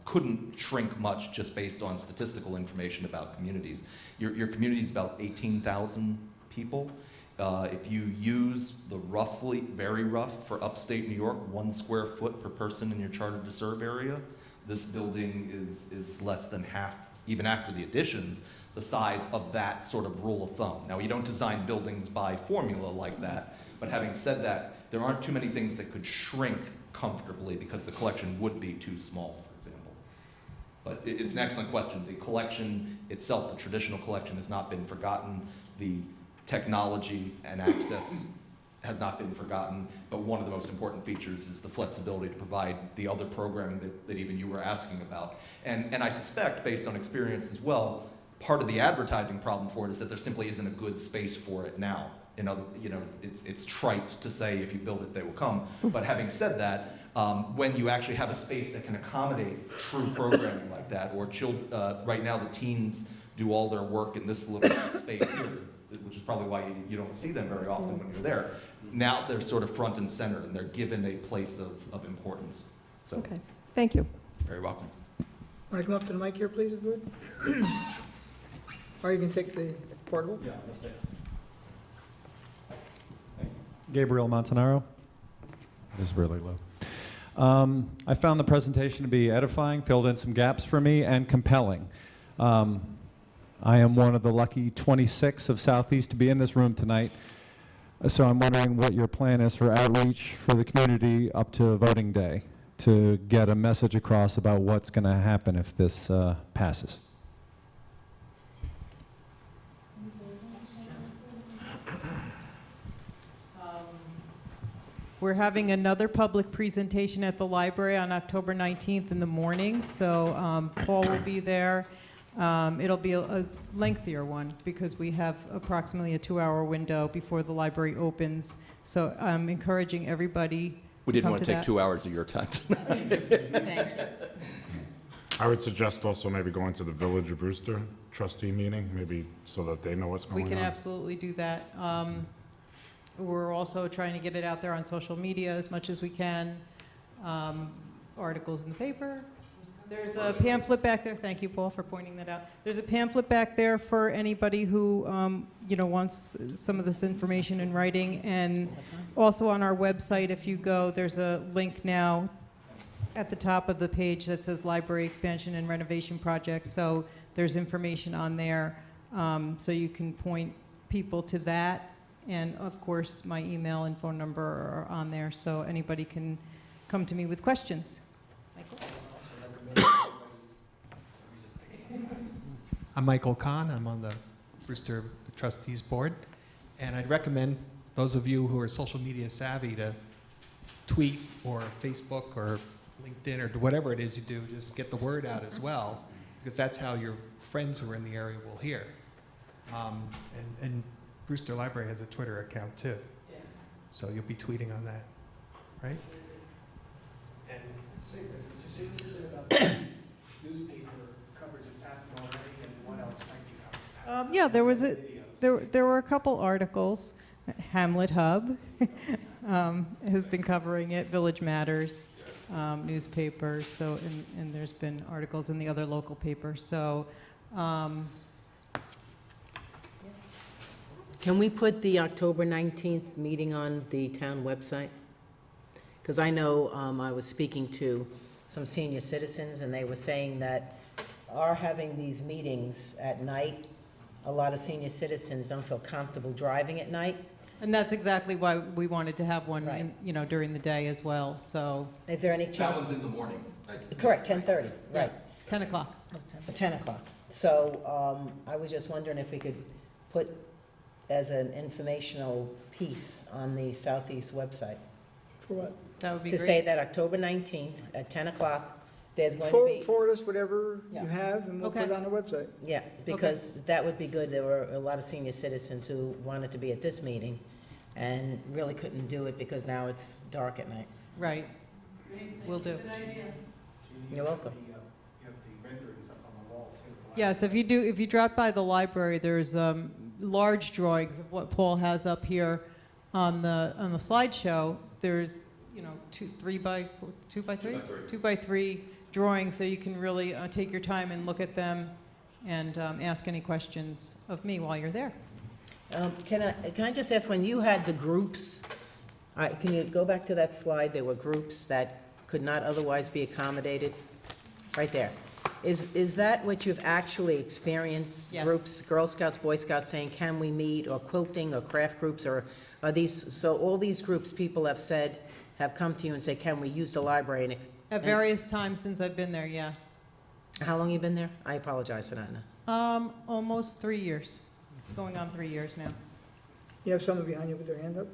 couldn't shrink much just based on statistical information about communities. Your community is about 18,000 people. If you use the roughly, very rough for upstate New York, 1 square foot per person in your chartered to serve area, this building is less than half, even after the additions, the size of that sort of rule of thumb. Now, you don't design buildings by formula like that, but having said that, there aren't too many things that could shrink comfortably because the collection would be too small, for example. But it's an excellent question. The collection itself, the traditional collection, has not been forgotten. The technology and access has not been forgotten, but one of the most important features is the flexibility to provide the other programming that even you were asking about. And I suspect, based on experience as well, part of the advertising problem for it is that there simply isn't a good space for it now. You know, it's trite to say if you build it, they will come. But having said that, when you actually have a space that can accommodate true programming like that, or right now the teens do all their work in this little space here, which is probably why you don't see them very often when you're there. Now they're sort of front and center, and they're given a place of importance. So, Okay, thank you. very welcome. Want to come up to the mic here, please, if you would? Or you can take the portable. Yeah, Gabriel Montanaro. This is really low. I found the presentation to be edifying, filled in some gaps for me, and compelling. I am one of the lucky 26 of Southeast to be in this room tonight, so I'm wondering what your plan is for outreach for the community up to voting day to get a message across about what's going to happen if this passes. We're having another public presentation at the library on October 19th in the morning, so Paul will be there. It'll be a lengthier one because we have approximately a 2-hour window before the library opens. So I'm encouraging everybody We to didn't come want to take that. 2 hours of your time tonight. Thank you. I would suggest also maybe going to the Village of Brewster trustee meeting, maybe so that they know what's We going can on. absolutely do that. We're also trying to get it out there on social media as much as we can. Articles in the paper. There's a pamphlet back there. Thank you, Paul, for pointing that out. There's a pamphlet back there for anybody who, wants some of this information in writing. And also on our website, if you go, there's a link now at the top of the page that says Library Expansion and Renovation Project. So there's information on there, so you can point people to that. And of course, my email and phone number are on there, so anybody can come to me with questions. I'm Michael Kahn. I'm on the Brewster Trustees Board. And I'd recommend those of you who are social media savvy to tweet or Facebook or LinkedIn or whatever it is you do, just get the word out as well, because that's how your friends who are in the area will hear. And Brewster Library has a Twitter account too. Yes. So you'll be tweeting on that, right? And did you say anything about the newspaper coverage that's happened already, and what else might be covered? Yeah, there were a couple articles. Hamlet Hub has been covering it. Village Matters newspaper. So and there's been articles in the other local papers. So. Can we put the October 19th meeting on the town website? Because I know I was speaking to some senior citizens, and they were saying that our having these meetings at night, a lot of senior citizens don't feel comfortable driving at night. And that's exactly why we wanted to have one, Right. during the day as well. So Is there any That chance? one's in the morning. Correct, 10:30, right. 10 o'clock. 10 o'clock. So I was just wondering if we could put as an informational piece on the Southeast website. For what? That would be To great. say that October 19th at 10 o'clock, there's going to be, Forward us whatever Yeah. you have, and we'll Okay. put it on the website. yeah, because that would be good. There were a lot of senior citizens who wanted to be at this meeting and really couldn't do it because now it's dark at night. Right. Will do. You're welcome. You have the renderings up on the wall too. Yes, if you drop by the library, there's large drawings of what Paul has up here on the slideshow. There's 2 by 3 drawings, so you can really take your time and look at them and ask any questions of me while you're there. Can I just ask, when you had the groups, can you go back to that slide? There were groups that could not otherwise be accommodated, right there. Is that what you've actually experienced? Yes. Groups, Girl Scouts, Boy Scouts saying, can we meet, or quilting, or craft groups, or are these, so all these groups, people have said, have come to you and say, can we use the library? And At various times since I've been there, yeah. how long you been there? I apologize for that. Almost 3 years. It's going on 3 years now. You have someone behind you with their hand up?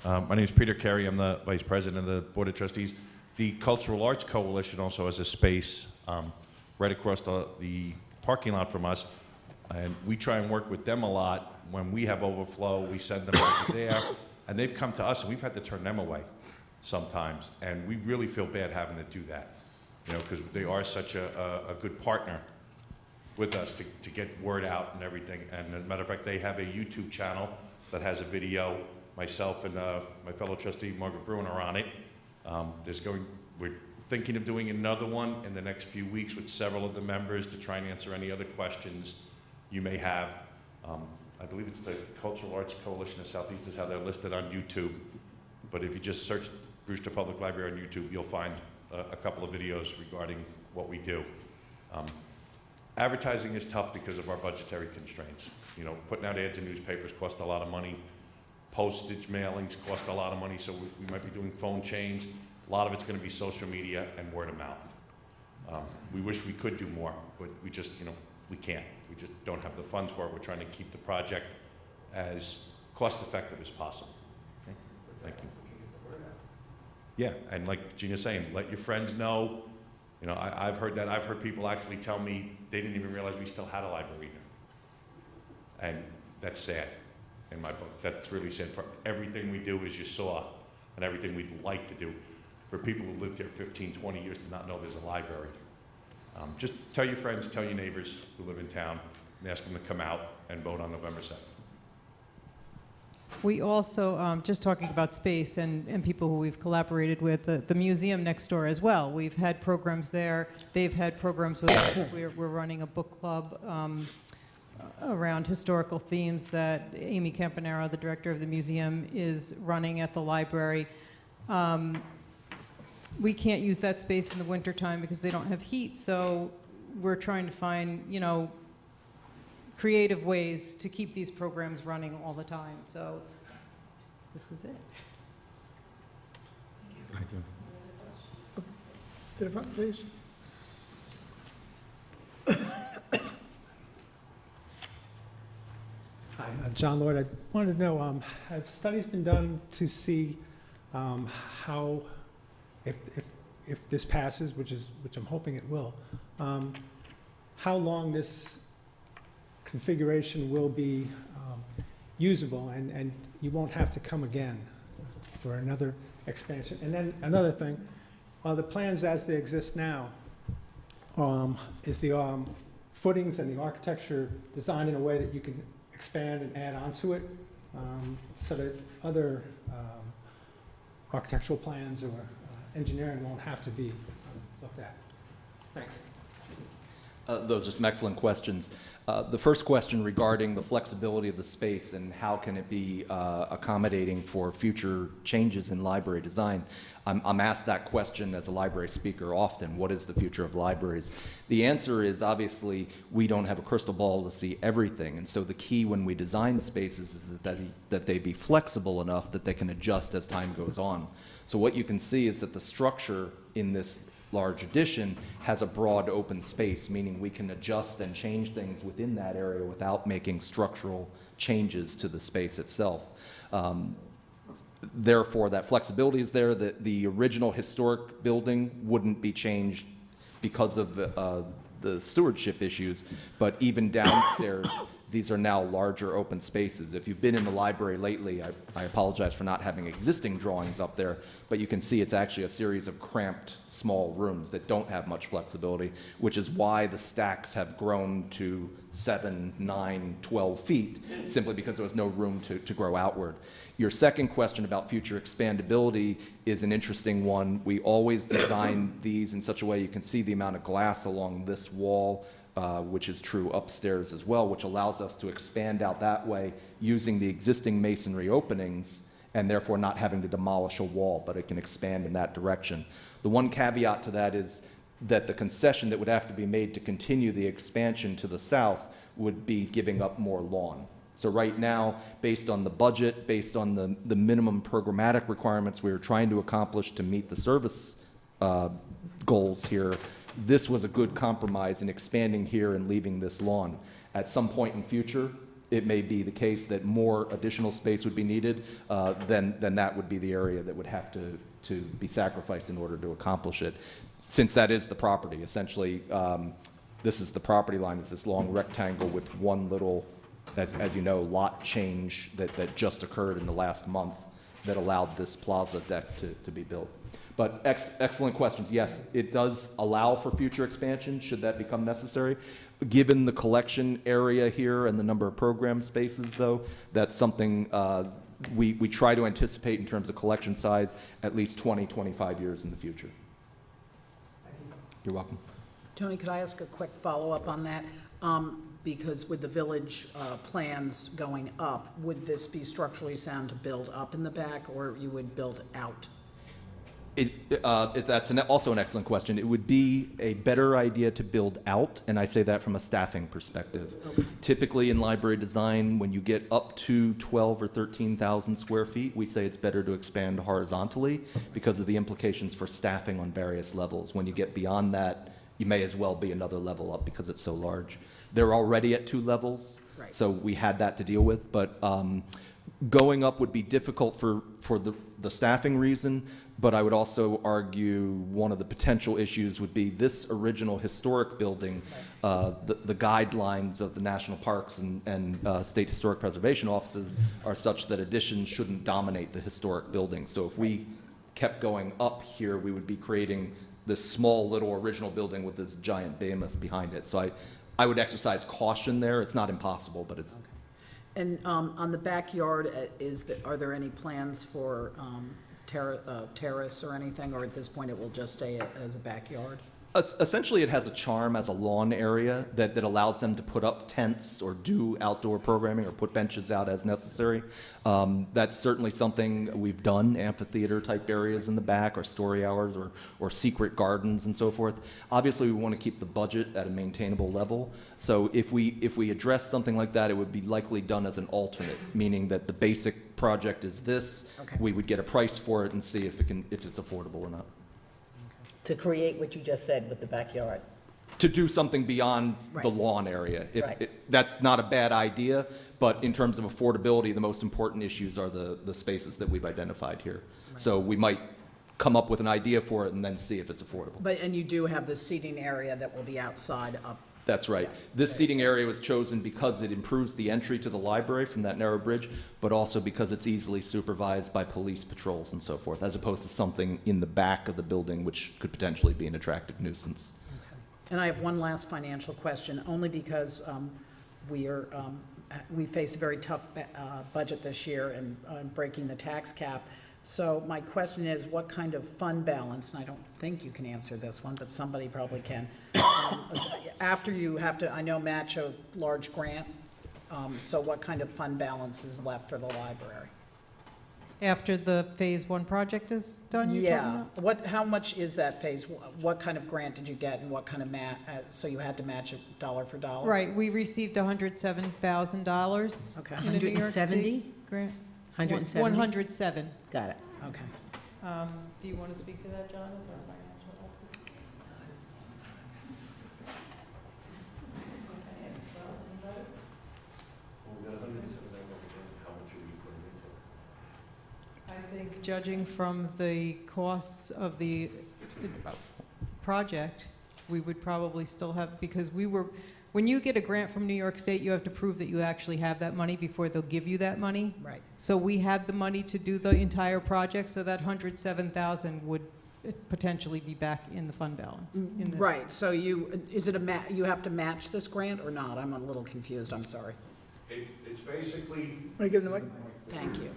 My name is Peter Carey. I'm the Vice President of the Board of Trustees. The Cultural Arts Coalition also has a space right across the parking lot from us, and we try and work with them a lot. When we have overflow, we send them over there, and they've come to us, and we've had to turn them away sometimes, and we really feel bad having to do that, because they are such a good partner with us to get word out and everything. And as a matter of fact, they have a YouTube channel that has a video. Myself and my fellow trustee, Margaret Bruin, are on it. We're thinking of doing another one in the next few weeks with several of the members to try and answer any other questions you may have. I believe it's the Cultural Arts Coalition of Southeast is how they're listed on YouTube. But if you just search Brewster Public Library on YouTube, you'll find a couple of videos regarding what we do. Advertising is tough because of our budgetary constraints. Putting out ads in newspapers costs a lot of money. Postage, mailings cost a lot of money, so we might be doing phone chains. A lot of it's going to be social media and word of mouth. We wish we could do more, but we just, we can't. We just don't have the funds for it. We're trying to keep the project as cost-effective as possible. Okay? Thank you. Yeah, and like Gina's saying, let your friends know. I've heard that. I've heard people actually tell me they didn't even realize we still had a library here. And that's sad in my book. That's really sad. For everything we do, as you saw, and everything we'd like to do, for people who lived here 15, 20 years to not know there's a library. Just tell your friends, tell your neighbors who live in town, and ask them to come out and vote on November 7th. We also, just talking about space and people who we've collaborated with, the museum next door as well. We've had programs there. They've had programs with us. We're running a book club around historical themes that Amy Campanaro, the director of the museum, is running at the library. We can't use that space in the wintertime because they don't have heat, so we're trying to find, creative ways to keep these programs running all the time. So this is it. Thank you. To the front, please. Hi, John Lord. I wanted to know, have studies been done to see how, if this passes, which I'm hoping it will, how long this configuration will be usable, and you won't have to come again for another expansion. And then another thing, the plans as they exist now, is the footings and the architecture designed in a way that you can expand and add onto it, so that other architectural plans or engineering won't have to be looked at? Thanks. Those are some excellent questions. The first question regarding the flexibility of the space and how can it be accommodating for future changes in library design. I'm asked that question as a library speaker often. What is the future of libraries? The answer is obviously we don't have a crystal ball to see everything, and so the key when we design spaces is that they be flexible enough that they can adjust as time goes on. So what you can see is that the structure in this large addition has a broad open space, meaning we can adjust and change things within that area without making structural changes to the space itself. Therefore, that flexibility is there. The original historic building wouldn't be changed because of the stewardship issues, but even downstairs, these are now larger open spaces. If you've been in the library lately, I apologize for not having existing drawings up there, but you can see it's actually a series of cramped small rooms that don't have much flexibility, which is why the stacks have grown to 7, 9, 12 feet, simply because there was no room to grow outward. Your second question about future expandability is an interesting one. We always design these in such a way you can see the amount of glass along this wall, which is true upstairs as well, which allows us to expand out that way using the existing masonry openings and therefore not having to demolish a wall, but it can expand in that direction. The one caveat to that is that the concession that would have to be made to continue the expansion to the south would be giving up more lawn. So right now, based on the budget, based on the minimum programmatic requirements we were trying to accomplish to meet the service goals here, this was a good compromise in expanding here and leaving this lawn. At some point in future, it may be the case that more additional space would be needed, then that would be the area that would have to be sacrificed in order to accomplish it. Since that is the property, essentially, this is the property line, it's this long rectangle with one little, as you know, lot change that just occurred in the last month that allowed this plaza deck to be built. But excellent questions. Yes, it does allow for future expansion should that become necessary. Given the collection area here and the number of program spaces, though, that's something we try to anticipate in terms of collection size at least 20, 25 years in the future. You're welcome. Tony, could I ask a quick follow-up on that? Because with the village plans going up, would this be structurally sound to build up in the back, or you would build out? That's also an excellent question. It would be a better idea to build out, and I say that from a staffing perspective. Typically in library design, when you get up to 12 or 13,000 square feet, we say it's better to expand horizontally because of the implications for staffing on various levels. When you get beyond that, you may as well be another level up because it's so large. They're already at 2 levels, Right. so we had that to deal with, but going up would be difficult for the staffing reason, but I would also argue one of the potential issues would be this original historic building, the guidelines of the national parks and state historic preservation offices are such that additions shouldn't dominate the historic building. So if we kept going up here, we would be creating this small little original building with this giant behemoth behind it. So I would exercise caution there. It's not impossible, but it's... And on the backyard, are there any plans for terrace or anything, or at this point it will just stay as a backyard? Essentially, it has a charm as a lawn area that allows them to put up tents or do outdoor programming or put benches out as necessary. That's certainly something we've done, amphitheater-type areas in the back, or story hours, or secret gardens and so forth. Obviously, we want to keep the budget at a maintainable level. So if we address something like that, it would be likely done as an alternate, meaning that the basic project is this. Okay. We would get a price for it and see if it's affordable or not. To create what you just said with the backyard. To do something beyond Right. the lawn area. Right. That's not a bad idea, but in terms of affordability, the most important issues are the spaces that we've identified here. So we might come up with an idea for it and then see if it's affordable. And you do have the seating area that will be outside up. That's right. This seating area was chosen because it improves the entry to the library from that narrow bridge, but also because it's easily supervised by police patrols and so forth, as opposed to something in the back of the building, which could potentially be an attractive nuisance. And I have one last financial question, only because we face a very tough budget this year and breaking the tax cap. So my question is, what kind of fund balance, and I don't think you can answer this one, but somebody probably can, after you have to, I know, match a large grant, so what kind of fund balance is left for the library? After the Phase 1 project is done, you're talking Yeah, about? how much is that phase? What kind of grant did you get, and what kind of so you had to match it dollar for dollar? Right, we received $107,000 Okay. in a New York 170? State grant. 170? 107. Got it. Okay. Do you want to speak to that, John, as our financial officer? I think judging from the costs of the project, we would probably still have, because when you get a grant from New York State, you have to prove that you actually have that money before they'll give you that money. Right. So we had the money to do the entire project, so that 107,000 would potentially be back in the fund balance. in the- Right, so you have to match this grant or not? I'm a little confused, I'm sorry. It's basically, Want to give them the mic? Thank you.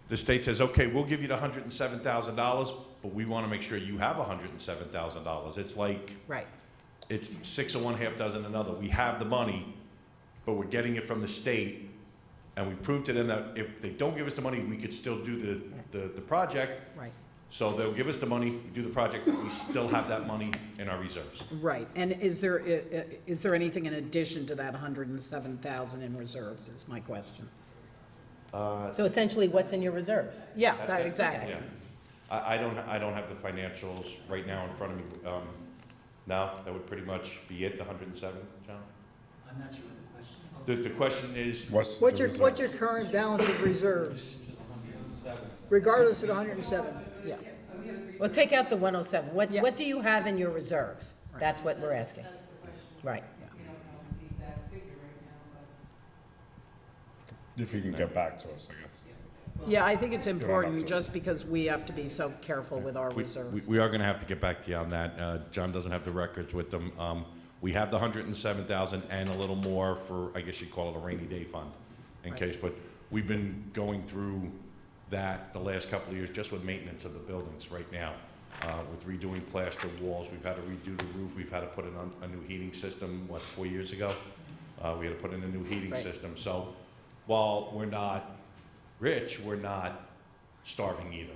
the state says, okay, we'll give you the $107,000, but we want to make sure you have $107,000. It's like, Right, it's 6 of one, half dozen another. We have the money, but we're getting it from the state, and we proved to them that if they don't give us the money, we could still do the project. right, So they'll give us the money, we do the project, but we still have that money in our reserves. right. And is there anything in addition to that 107,000 in reserves, is my question? So essentially, what's in your reserves? Yeah, exactly. Yeah. I don't have the financials right now in front of me. No, that would pretty much be it, the 107, John? I'm not sure what the question is. The question is, What's your current balance of reserves? Regardless of the 107? Yeah. Well, take out the 107. Yeah. What do you have in your reserves? That's what we're asking. Right. If you can get back to us, I guess. Yeah, I think it's have important, to. just because we have to be so careful with our we reserves. are going to have to get back to you on that. John doesn't have the records with them. We have the 107,000 and a little more for, I guess you'd call it a rainy day fund in case, but we've been going through that the last couple of years just with maintenance of the buildings right now. With redoing plaster walls, we've had to redo the roof, we've had to put in a new heating system, 4 years ago? We had to put in a new heating Right. system. So while we're not rich, we're not starving either.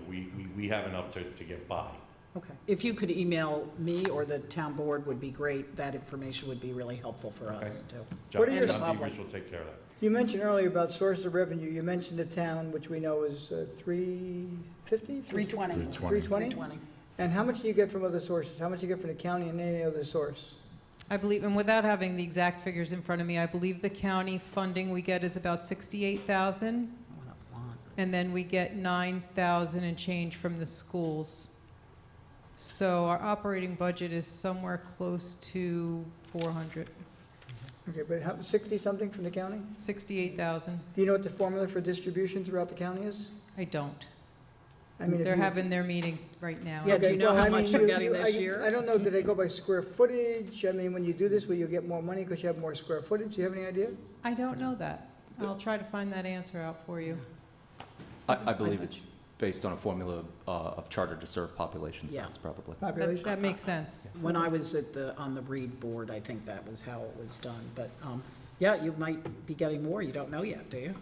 We have enough to get by. Okay. If you could email me or the town board would be great. That information would be really helpful for us too. What are John your- John public. Devers will take care of that. You mentioned earlier about source of revenue. You mentioned the town, which we know is 350? 320. 320? 320. And how much do you get from other sources? How much do you get from the county and any other source? I believe, and without having the exact figures in front of me, I believe the county funding we get is about 68,000. Went up a lot. And then we get 9,000 and change from the schools. So our operating budget is somewhere close to 400, Okay, but how, 60-something from the county? 68,000. Do you know what the formula for distribution throughout the county is? I don't. I mean, if They're you- having their meeting right now. Yeah, do you know well, how I mean, much you're getting this I year? don't know, do they go by square footage? I mean, when you do this, will you get more money because you have more square footage? Do you have any idea? I don't know that. I'll try to find that answer out for you. I believe it's based on a formula of charter to serve population Yeah. size, probably. Population? That makes sense. When I was on the Reed board, I think that was how it was done. But, yeah, you might be getting more. You don't know yet, do you?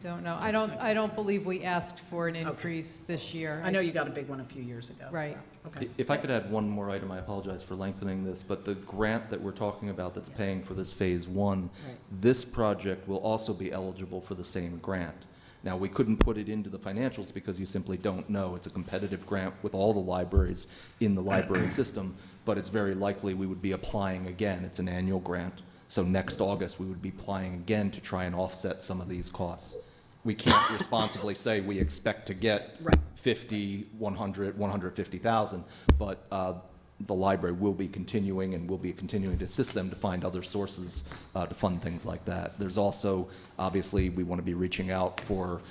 Don't know. I don't believe we asked for an increase this year. I know you got a big one a few years ago. so, Right. Okay. If I could add one more item, I apologize for lengthening this, but the grant that we're talking about that's paying for this Phase 1, Right. this project will also be eligible for the same grant. Now, we couldn't put it into the financials because you simply don't know. It's a competitive grant with all the libraries in the library system, but it's very likely we would be applying again. It's an annual grant, so next August, we would be applying again to try and offset some of these costs. We can't responsibly say we expect to get Right. 50, 100, 150,000, but the library will be continuing and will be continuing to assist them to find other sources to fund things like that. There's also, obviously, we want to be reaching out for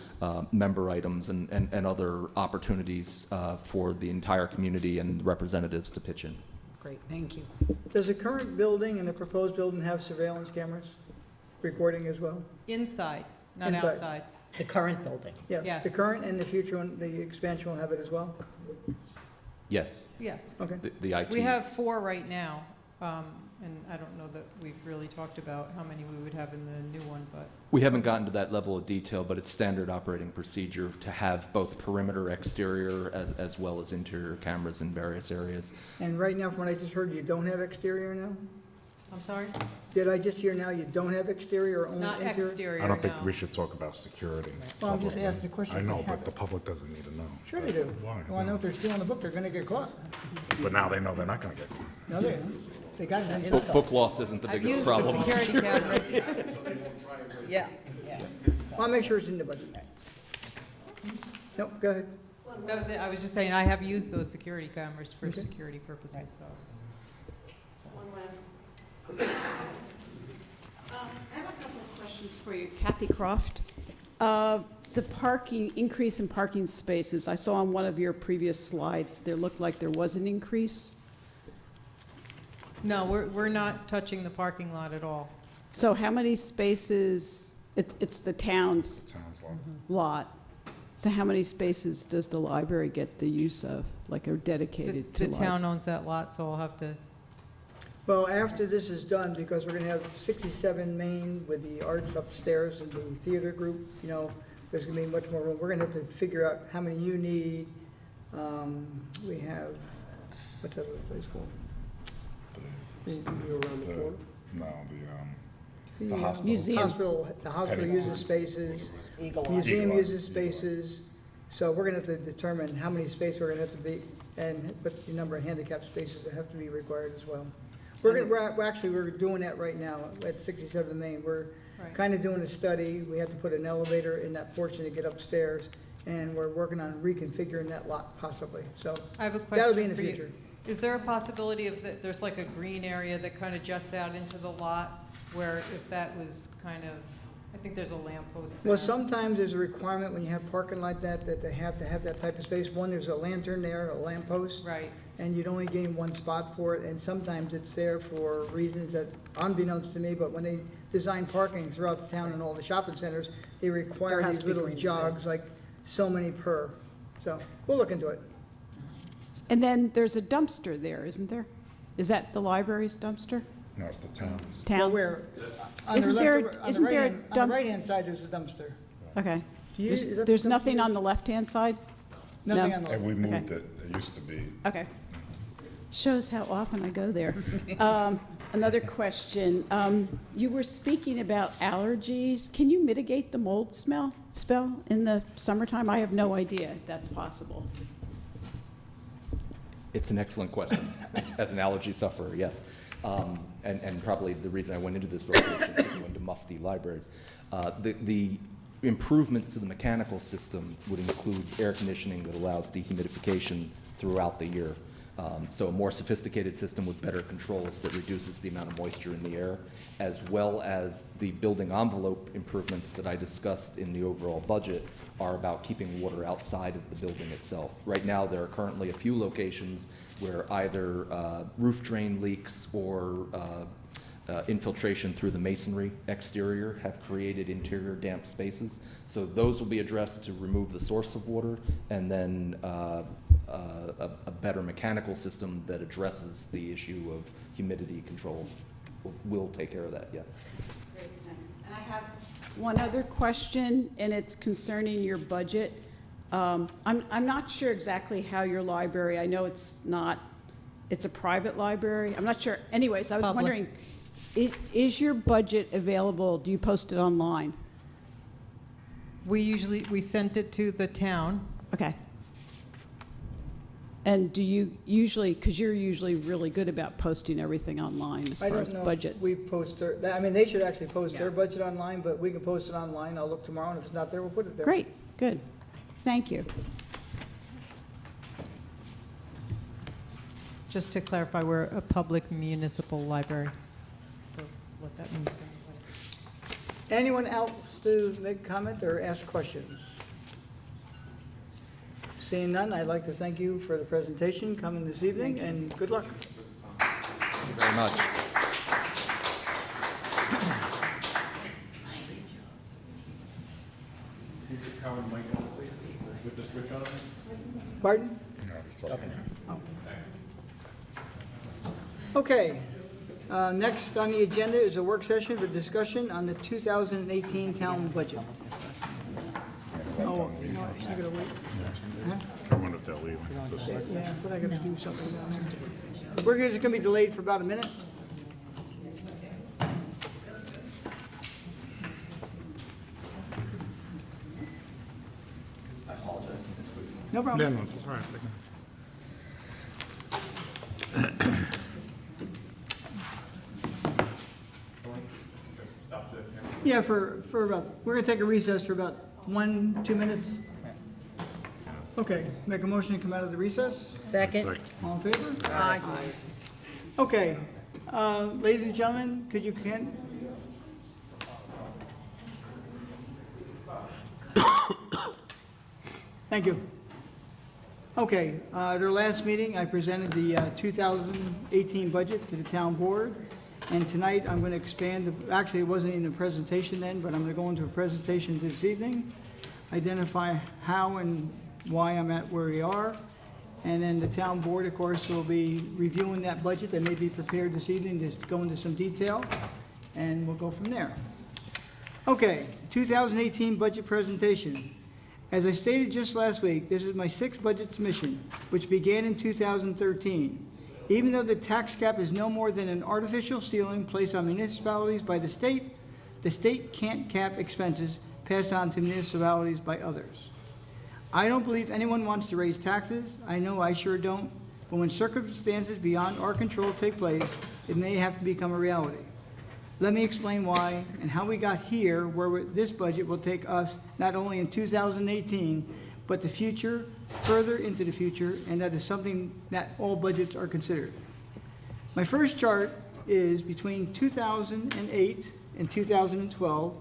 member items and other opportunities for the entire community and representatives to pitch in. Great, thank you. Does the current building and the proposed building have surveillance cameras recording as well? Inside, not Inside. outside. The current building. Yeah, the Yes. current and the future one, the expansion will have it as well? Yes, Yes. Okay. the IT. We have 4 right now, and I don't know that we've really talked about how many we would have in the new one, but We haven't gotten to that level of detail, but it's standard operating procedure to have both perimeter, exterior, as well as interior cameras in various areas. And right now, from what I just heard, you don't have exterior now? I'm sorry? Did I just hear now you don't have exterior or only Not interior? exterior, I don't think no. we should talk about security. Well, I'm just publicly. asking the question I if know, they have but the it. public doesn't need to know. Sure they do. Why? Well, I know if they're stealing the book, they're gonna get caught. But now they know they're not gonna get caught. No, they don't. They got it. Book loss isn't the I've biggest used problem. the security cameras. Yeah, yeah. I'll make sure it's in the budget. Nope, go ahead. That was it. I was just saying, I have used those security cameras for Okay. security purposes, so. One last. I have a couple of questions for you. Kathy Croft. The parking, increase in parking spaces, I saw on one of your previous slides, there looked like there was an increase. No, we're not touching the parking lot at all. So how many spaces, it's the town's Sounds like. lot. So how many spaces does the library get the use of, like are The dedicated to? the town owns that lot, so I'll have to, Well, after this is done, because we're gonna have 67 Main with the arts upstairs and the theater group, you know, there's gonna be much more room. We're gonna have to figure out how many you need. We have, what's that other place called? No, The hospital. Museum. The hospital uses spaces, Eagle Eye. museum Eagle Eye. uses spaces. So we're gonna have to determine how many spaces we're gonna have to be, and what the number of handicap spaces that have to be required as well. We're doing that right now at 67 Main. We're right. kind of doing a study. We have to put an elevator in that portion to get upstairs, and we're working on reconfiguring that lot possibly. So I have a that'll be in question the for you. future. Is there a possibility of that, there's like a green area that kind of juts out into the lot, where if that was kind of, I think there's a lamppost there. Well, sometimes there's a requirement when you have parking like that, that they have to have that type of space. One, there's a lantern there, a lamppost. Right. And you'd only gain one spot for it, and sometimes it's there for reasons that unbeknownst to me, but when they design parking throughout the town and all the shopping centers, they There require has these to be little green jogs, space. like so many per. So, we'll look into it. And then there's a dumpster there, isn't there? Is that the library's dumpster? no, it's the town's. Well, Town's? where? On the Isn't left- there- on the isn't there a right-hand- On the dump- right-hand side, there's a dumpster. Okay. is that There's the nothing on computers? the left-hand side? Nothing No. on the And we moved Okay. it. It used to be. Okay. Shows how often I go there. Another question. You were speaking about allergies. Can you mitigate the mold spell in the summertime? I have no idea if that's possible. It's an excellent question. As an allergy sufferer, yes. And probably the reason I went into this vocation to go into musty libraries. The improvements to the mechanical system would include air conditioning that allows dehumidification throughout the year. So a more sophisticated system with better controls that reduces the amount of moisture in the air, as well as the building envelope improvements that I discussed in the overall budget are about keeping water outside of the building itself. Right now, there are currently a few locations where either roof drain leaks or infiltration through the masonry exterior have created interior damp spaces. So those will be addressed to remove the source of water, and then a better mechanical system that addresses the issue of humidity control will take care of that, yes. Great, thanks. And I have one other question, and it's concerning your budget. I'm not sure exactly how your library, I know it's a private library. I'm not sure. Anyways, I was Public. wondering, is your budget available? Do you post it online? We sent it to the town. Okay. And do you usually, because you're usually really good about posting everything online as I far don't as know if budgets. we post I mean, they should actually post their Yeah. budget online, but we can post it online. I'll look tomorrow, and if it's not there, we'll put it there. Great, good. Thank you. Just to clarify, we're a public municipal library. So what that means to everybody. Anyone else to make comment or ask questions? Seeing none, I'd like to thank you for the presentation coming this evening, and good luck. Thank you very much. Pardon? Okay. Next on the agenda is a work session for discussion on the 2018 town budget. Oh, you know what, you gotta wait. Huh? I wonder if they're leaving. Just- Yeah, but I gotta do something down there. We're just gonna be delayed for about a minute. No Yeah, problem. no, it's all right. Yeah, for about, we're gonna take a recess for about 1-2 minutes. Okay, make a motion to come out of the recess. Second? Sec- All in favor? Aye. Okay, ladies and gentlemen, could you Thank you. Okay, at our last meeting, I presented the 2018 budget to the town board, and tonight I'm going to expand, actually, it wasn't even a presentation then, but I'm going to go into a presentation this evening, identify how and why I'm at where we are, and then the town board, of course, will be reviewing that budget that may be prepared this evening to go into some detail, and we'll go from there. Okay, 2018 budget presentation. As I stated just last week, this is my sixth budget submission, which began in 2013. Even though the tax cap is no more than an artificial ceiling placed on municipalities by the state can't cap expenses passed on to municipalities by others. I don't believe anyone wants to raise taxes. I know I sure don't. But when circumstances beyond our control take place, it may have to become a reality. Let me explain why and how we got here, where this budget will take us not only in 2018, but the future, further into the future, and that is something that all budgets are considered. My first chart is between 2008 and 2012.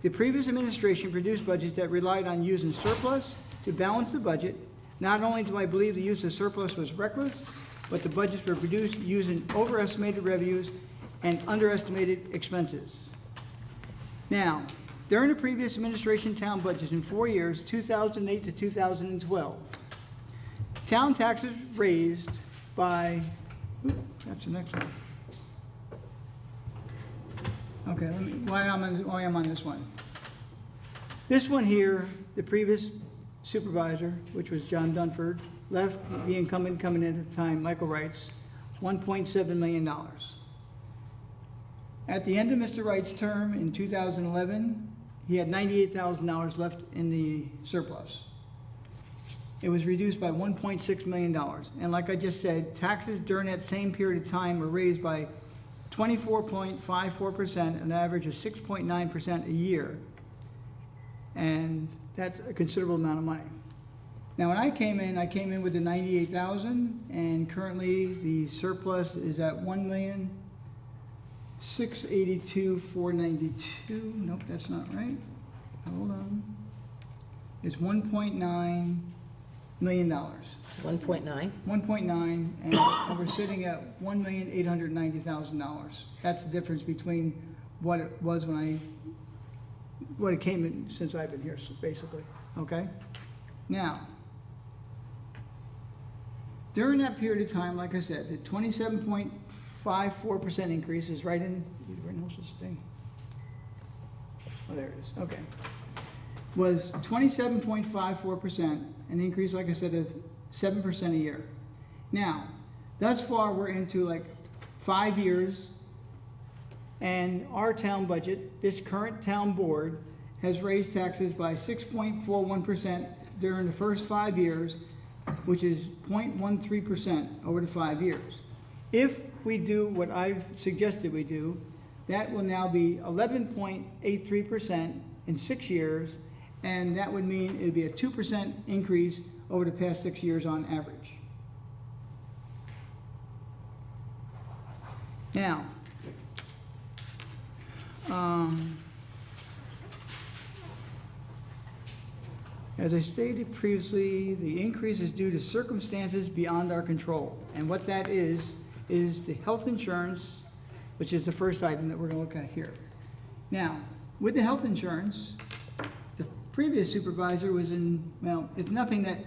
The previous administration produced budgets that relied on using surplus to balance the budget. Not only do I believe the use of surplus was reckless, but the budgets were produced using overestimated revenues and underestimated expenses. Now, during the previous administration town budgets in 4 years, 2008 to 2012, town taxes raised by, that's the next one. Okay, why am I on this one? This one here, the previous supervisor, which was John Dunford, left the incumbent coming in at the time, Michael Wright's, $1.7 million. At the end of Mr. Wright's term in 2011, he had $98,000 left in the surplus. It was reduced by $1.6 million. And like I just said, taxes during that same period of time were raised by 24.54%, an average of 6.9% a year. And that's a considerable amount of money. Now, when I came in with the 98,000, and currently the surplus is at 1,682,492. Nope, that's not right. Hold on. It's $1.9 million. 1.9? 1.9, and we're sitting at $1,890,000. That's the difference between what it was what it came in since I've been here, so basically, okay? Now, during that period of time, like I said, the 27.54% increase is right in, where the hell's this thing? Oh, there it is, okay. Was 27.54%, an increase, like I said, of 7% a year. Now, thus far, we're into like 5 years, and our town budget, this current town board, has raised taxes by 6.41% during the first 5 years, which is 0.13% over the 5 years. If we do what I've suggested we do, that will now be 11.83% in 6 years, and that would mean it would be a 2% increase over the past 6 years on average. Now, as I stated previously, the increase is due to circumstances beyond our control. And what that is the health insurance, which is the first item that we're going to look at here. Now, with the health insurance, the previous supervisor was well, it's nothing that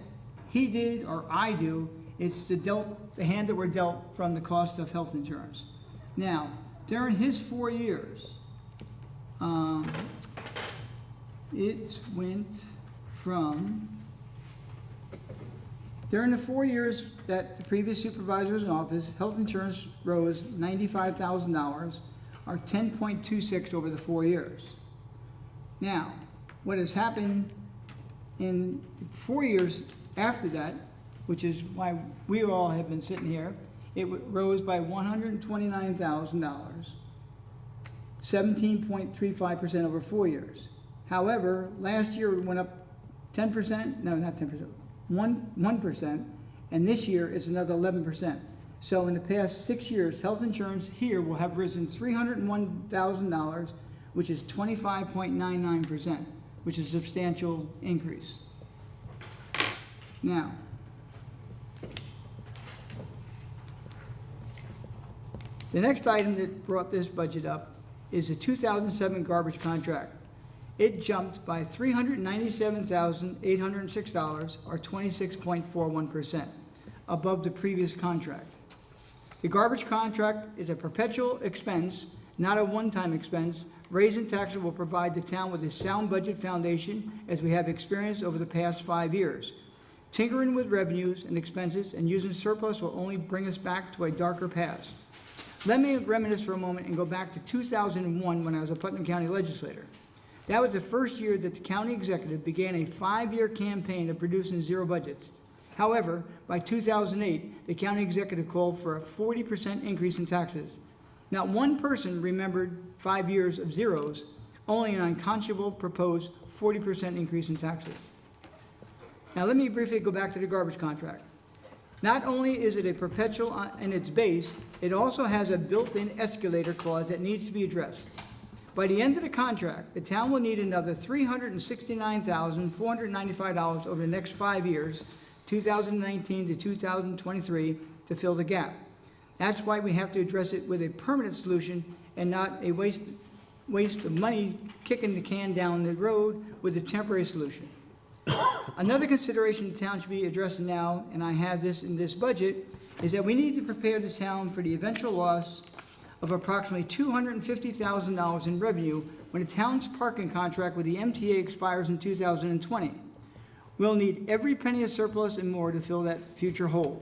he did or I do, it's the hand that we're dealt from the cost of health insurance. Now, during his 4 years, it went from, during the 4 years that the previous supervisor was in office, health insurance rose $95,000, or 10.26 over the 4 years. Now, what has happened in 4 years after that, which is why we all have been sitting here, it rose by $129,000, 17.35% over 4 years. However, last year it went up 10%, no, not 10%, 1%, and this year it's another 11%. So in the past 6 years, health insurance here will have risen $301,000, which is 25.99%, which is a substantial increase. Now, the next item that brought this budget up is the 2007 garbage contract. It jumped by $397,806, or 26.41%, above the previous contract. The garbage contract is a perpetual expense, not a one-time expense. Raising taxes will provide the town with a sound budget foundation, as we have experienced over the past 5 years. Tinkering with revenues and expenses and using surplus will only bring us back to a darker past. Let me reminisce for a moment and go back to 2001 when I was a Putnam County legislator. That was the first year that the county executive began a 5-year campaign of producing zero budgets. However, by 2008, the county executive called for a 40% increase in taxes. Not one person remembered 5 years of zeros, only an unconscionable proposed 40% increase in taxes. Now let me briefly go back to the garbage contract. Not only is it a perpetual in its base, it also has a built-in escalator clause that needs to be addressed. By the end of the contract, the town will need another $369,495 over the next 5 years, 2019 to 2023, to fill the gap. That's why we have to address it with a permanent solution and not a waste of money kicking the can down the road with a temporary solution. Another consideration the town should be addressing now, and I have this in this budget, is that we need to prepare the town for the eventual loss of approximately $250,000 in revenue when the town's parking contract with the MTA expires in 2020. We'll need every penny of surplus and more to fill that future hole.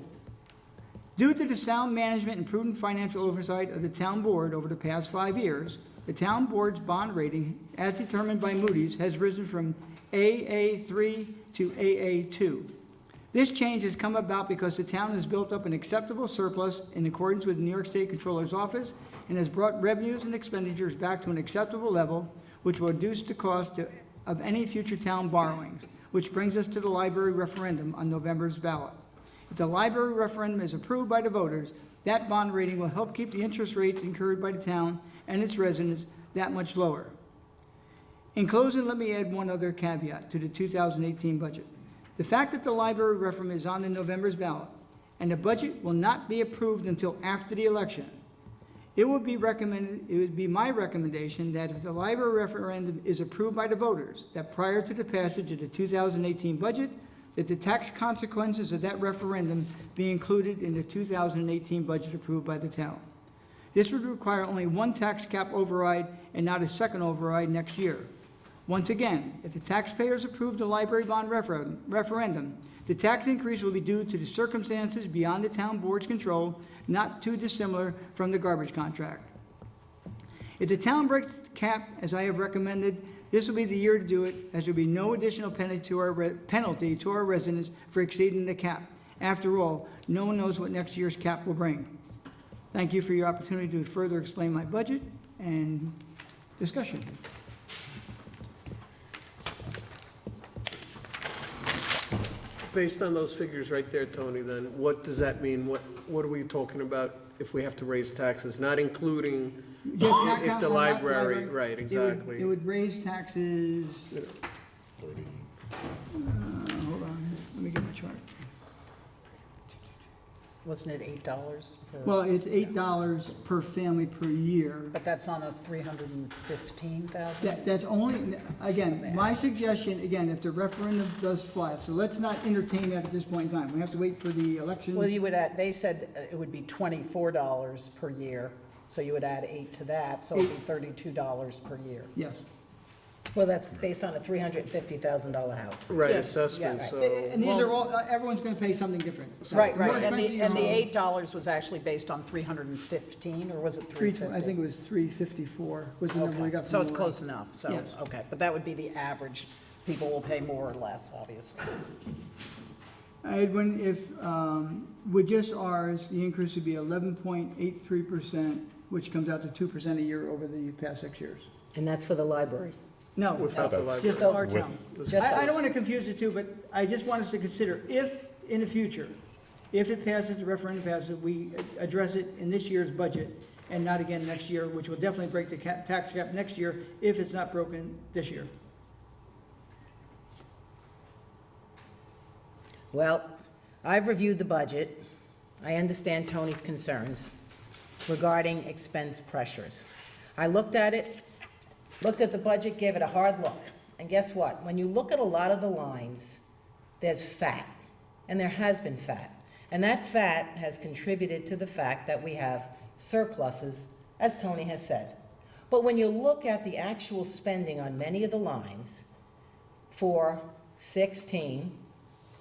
Due to the sound management and prudent financial oversight of the town board over the past 5 years, the town board's bond rating, as determined by Moody's, has risen from AA3 to AA2. This change has come about because the town has built up an acceptable surplus in accordance with the New York State Controller's Office and has brought revenues and expenditures back to an acceptable level, which will reduce the cost of any future town borrowings, which brings us to the library referendum on November's ballot. If the library referendum is approved by the voters, that bond rating will help keep the interest rates incurred by the town and its residents that much lower. In closing, let me add one other caveat to the 2018 budget. The fact that the library referendum is on the November's ballot and the budget will not be approved until after the election, it would be my recommendation that if the library referendum is approved by the voters, that prior to the passage of the 2018 budget, that the tax consequences of that referendum be included in the 2018 budget approved by the town. This would require only one tax cap override and not a second override next year. Once again, if the taxpayers approve the library bond referendum, the tax increase will be due to the circumstances beyond the town board's control, not too dissimilar from the garbage contract. If the town breaks the cap, as I have recommended, this will be the year to do it, as there will be no additional penalty to our residents for exceeding the cap. After all, no one knows what next year's cap will bring. Thank you for your opportunity to further explain my budget and discussion. Based on those figures right there, Tony, then, what does that mean? What are we talking about if we have to raise taxes, not including Not if count- the not library, right, It exactly. would raise taxes, hold on, let me get my chart. Wasn't it $8 per? Well, it's $8 per family per year. But that's on a 315,000? That's only, again, my suggestion, again, if the referendum does fly, so let's not entertain that at this point in time. We have to wait for the election. Well, you would add, they said it would be $24 per year, so you would add 8 to that, so it'd be $32 per year. Yes. Well, that's based on a $350,000 house. Right, Yes, assessment, yes. so. And these are all, everyone's gonna pay something different. So Right, more right, and expensive, the $8 was actually based on 315, or was it 350? I think it was 354 was the number we Okay, got from so it's the- close enough, so, Yes. okay, but that would be the average. People will pay more or less, obviously. Edwin, if, with just ours, the increase would be 11.83%, which comes out to 2% a year over the past 6 years. And that's for the library. No, Without the library. just our With- town. Just I us. don't want to confuse the two, but I just want us to consider, if, in the future, if it passes, the referendum passes, we address it in this year's budget and not again next year, which will definitely break the tax cap next year if it's not broken this year. Well, I've reviewed the budget. I understand Tony's concerns regarding expense pressures. I looked at it, looked at the budget, gave it a hard look. And guess what? When you look at a lot of the lines, there's fat, and there has been fat. And that fat has contributed to the fact that we have surpluses, as Tony has said. But when you look at the actual spending on many of the lines for 16,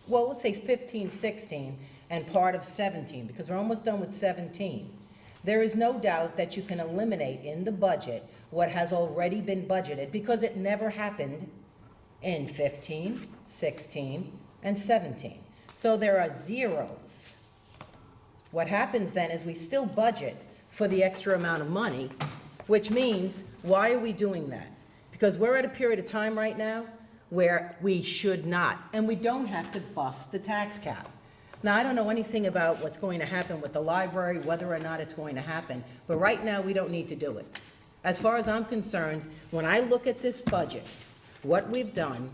well, let's say 15, 16, and part of 17, because we're almost done with 17. There is no doubt that you can eliminate in the budget what has already been budgeted, because it never happened in 15, 16, and 17. So there are zeros. What happens then is we still budget for the extra amount of money, which means, why are we doing that? Because we're at a period of time right now where we should not, and we don't have to bust the tax cap. Now, I don't know anything about what's going to happen with the library, whether or not it's going to happen, but right now, we don't need to do it. As far as I'm concerned, when I look at this budget, what we've done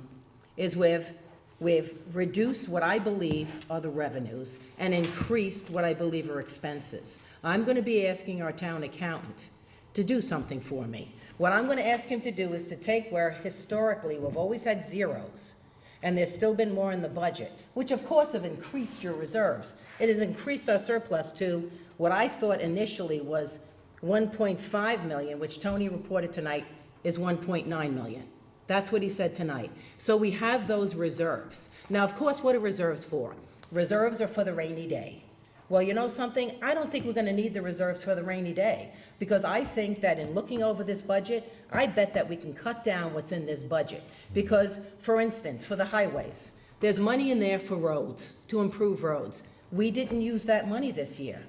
is we've reduced what I believe are the revenues and increased what I believe are expenses. I'm going to be asking our town accountant to do something for me. What I'm going to ask him to do is to take where historically we've always had zeros, and there's still been more in the budget, which of course have increased your reserves. It has increased our surplus to what I thought initially was 1.5 million, which Tony reported tonight is 1.9 million. That's what he said tonight. So we have those reserves. Now, of course, what are reserves for? Reserves are for the rainy day. Well, you know something? I don't think we're going to need the reserves for the rainy day, because I think that in looking over this budget, I bet that we can cut down what's in this budget. Because, for instance, for the highways, there's money in there for roads, to improve roads. We didn't use that money this year.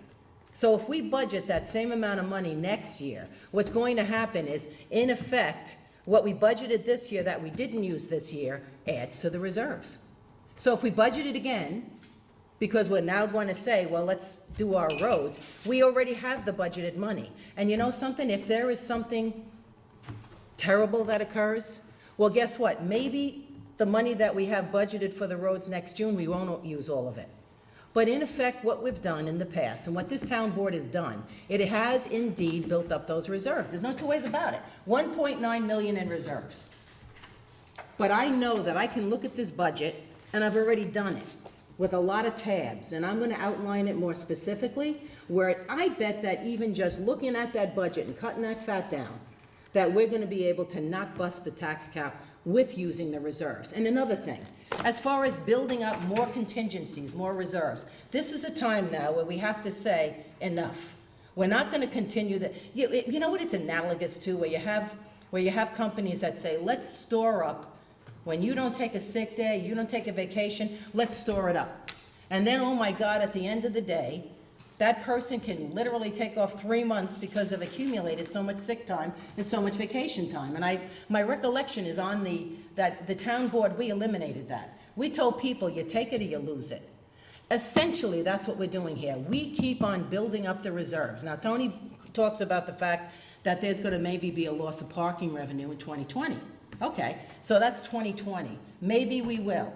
So if we budget that same amount of money next year, what's going to happen is, in effect, what we budgeted this year that we didn't use this year adds to the reserves. So if we budget it again, because we're now going to say, well, let's do our roads, we already have the budgeted money. And you know something? If there is something terrible that occurs, well, guess what? Maybe the money that we have budgeted for the roads next June, we won't use all of it. But in effect, what we've done in the past, and what this town board has done, it has indeed built up those reserves. There's no two ways about it. 1.9 million in reserves. But I know that I can look at this budget, and I've already done it with a lot of tabs, and I'm going to outline it more specifically, where I bet that even just looking at that budget and cutting that fat down, that we're going to be able to not bust the tax cap with using the reserves. And another thing, as far as building up more contingencies, more reserves, this is a time now where we have to say, enough. We're not going to continue that. You know what it's analogous to, where you have companies that say, let's store up. When you don't take a sick day, you don't take a vacation, let's store it up. And then, oh my God, at the end of the day, that person can literally take off 3 months because they've accumulated so much sick time and so much vacation time. And my recollection is on that the town board, we eliminated that. We told people, you take it or you lose it. Essentially, that's what we're doing here. We keep on building up the reserves. Now, Tony talks about the fact that there's going to maybe be a loss of parking revenue in 2020. Okay, so that's 2020. Maybe we will.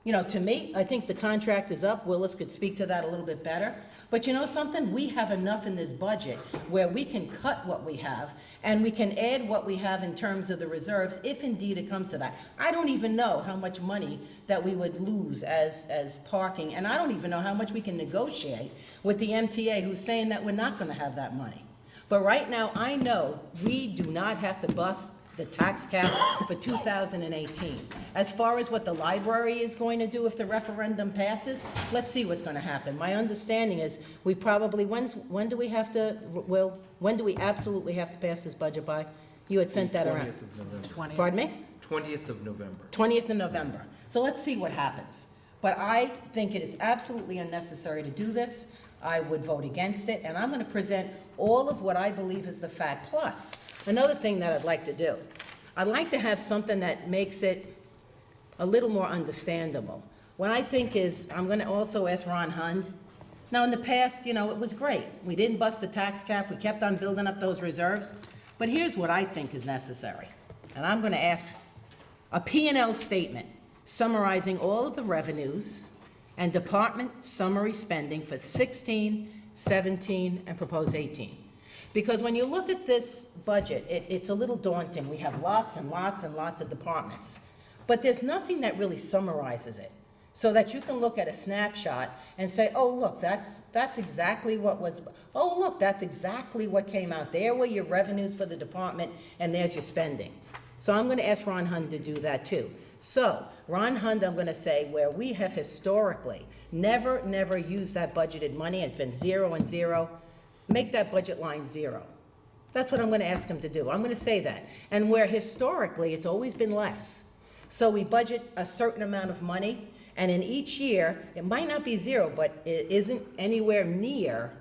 You know, to me, I think the contract is up. Willis could speak to that a little bit better. But you know something? We have enough in this budget where we can cut what we have, and we can add what we have in terms of the reserves, if indeed it comes to that. I don't even know how much money that we would lose as parking, and I don't even know how much we can negotiate with the MTA, who's saying that we're not going to have that money. But right now, I know we do not have to bust the tax cap for 2018. As far as what the library is going to do if the referendum passes, let's see what's going to happen. My understanding is we probably, when do we have to, Will, when do we absolutely have to pass this budget by? You had sent that around. 20th of November. Pardon me? 20th of November. 20th of November. So let's see what happens. But I think it is absolutely unnecessary to do this. I would vote against it, and I'm going to present all of what I believe is the fact. Plus, another thing that I'd like to do, I'd like to have something that makes it a little more understandable. What I think is, I'm going to also ask Ron Hund. Now, in the past, you know, it was great. We didn't bust the tax cap. We kept on building up those reserves. But here's what I think is necessary. And I'm going to ask a P&L statement summarizing all of the revenues and department summary spending for 16, 17, and proposed 18. Because when you look at this budget, it's a little daunting. We have lots and lots and lots of departments. But there's nothing that really summarizes it, so that you can look at a snapshot and say, oh, look, that's exactly what was, oh, look, that's exactly what came out. There were your revenues for the department, and there's your spending. So I'm going to ask Ron Hund to do that too. So, Ron Hund, I'm going to say, where we have historically never used that budgeted money, it's been 0 and 0, make that budget line 0. That's what I'm going to ask him to do. I'm going to say that. And where historically it's always been less. So we budget a certain amount of money, and in each year, it might not be 0, but it isn't anywhere near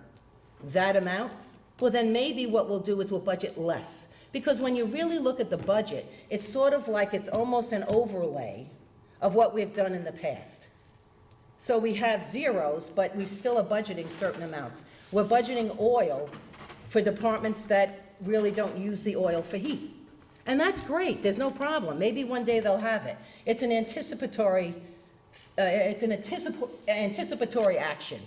that amount. Well, then maybe what we'll do is we'll budget less. Because when you really look at the budget, it's sort of like it's almost an overlay of what we've done in the past. So we have zeros, but we still are budgeting certain amounts. We're budgeting oil for departments that really don't use the oil for heat. And that's great, there's no problem. Maybe one day they'll have it. It's an anticipatory action.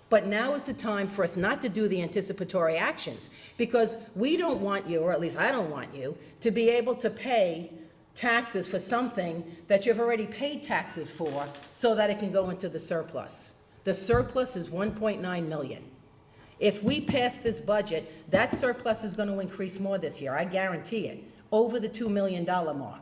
But now is the time for us not to do the anticipatory actions, because we don't want you, or at least I don't want you, to be able to pay taxes for something that you've already paid taxes for so that it can go into the surplus. The surplus is 1.9 million. If we pass this budget, that surplus is going to increase more this year, I guarantee it, over the $2 million mark.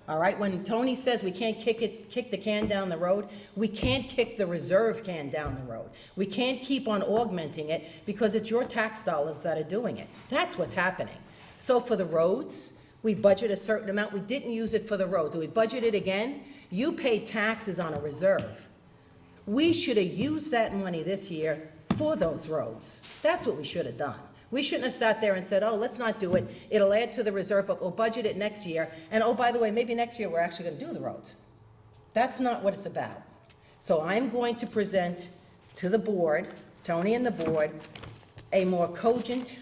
All right, when Tony says we can't kick the can down the road, we can't kick the reserve can down the road. We can't keep on augmenting it because it's your tax dollars that are doing it. That's what's happening. So for the roads, we budget a certain amount. We didn't use it for the roads. We budget it again. You paid taxes on a reserve. We should have used that money this year for those roads. That's what we should have done. We shouldn't have sat there and said, oh, let's not do it. It'll add to the reserve, but we'll budget it next year. And oh, by the way, maybe next year we're actually going to do the roads. That's not what it's about. So I'm going to present to the board, Tony and the board, a more cogent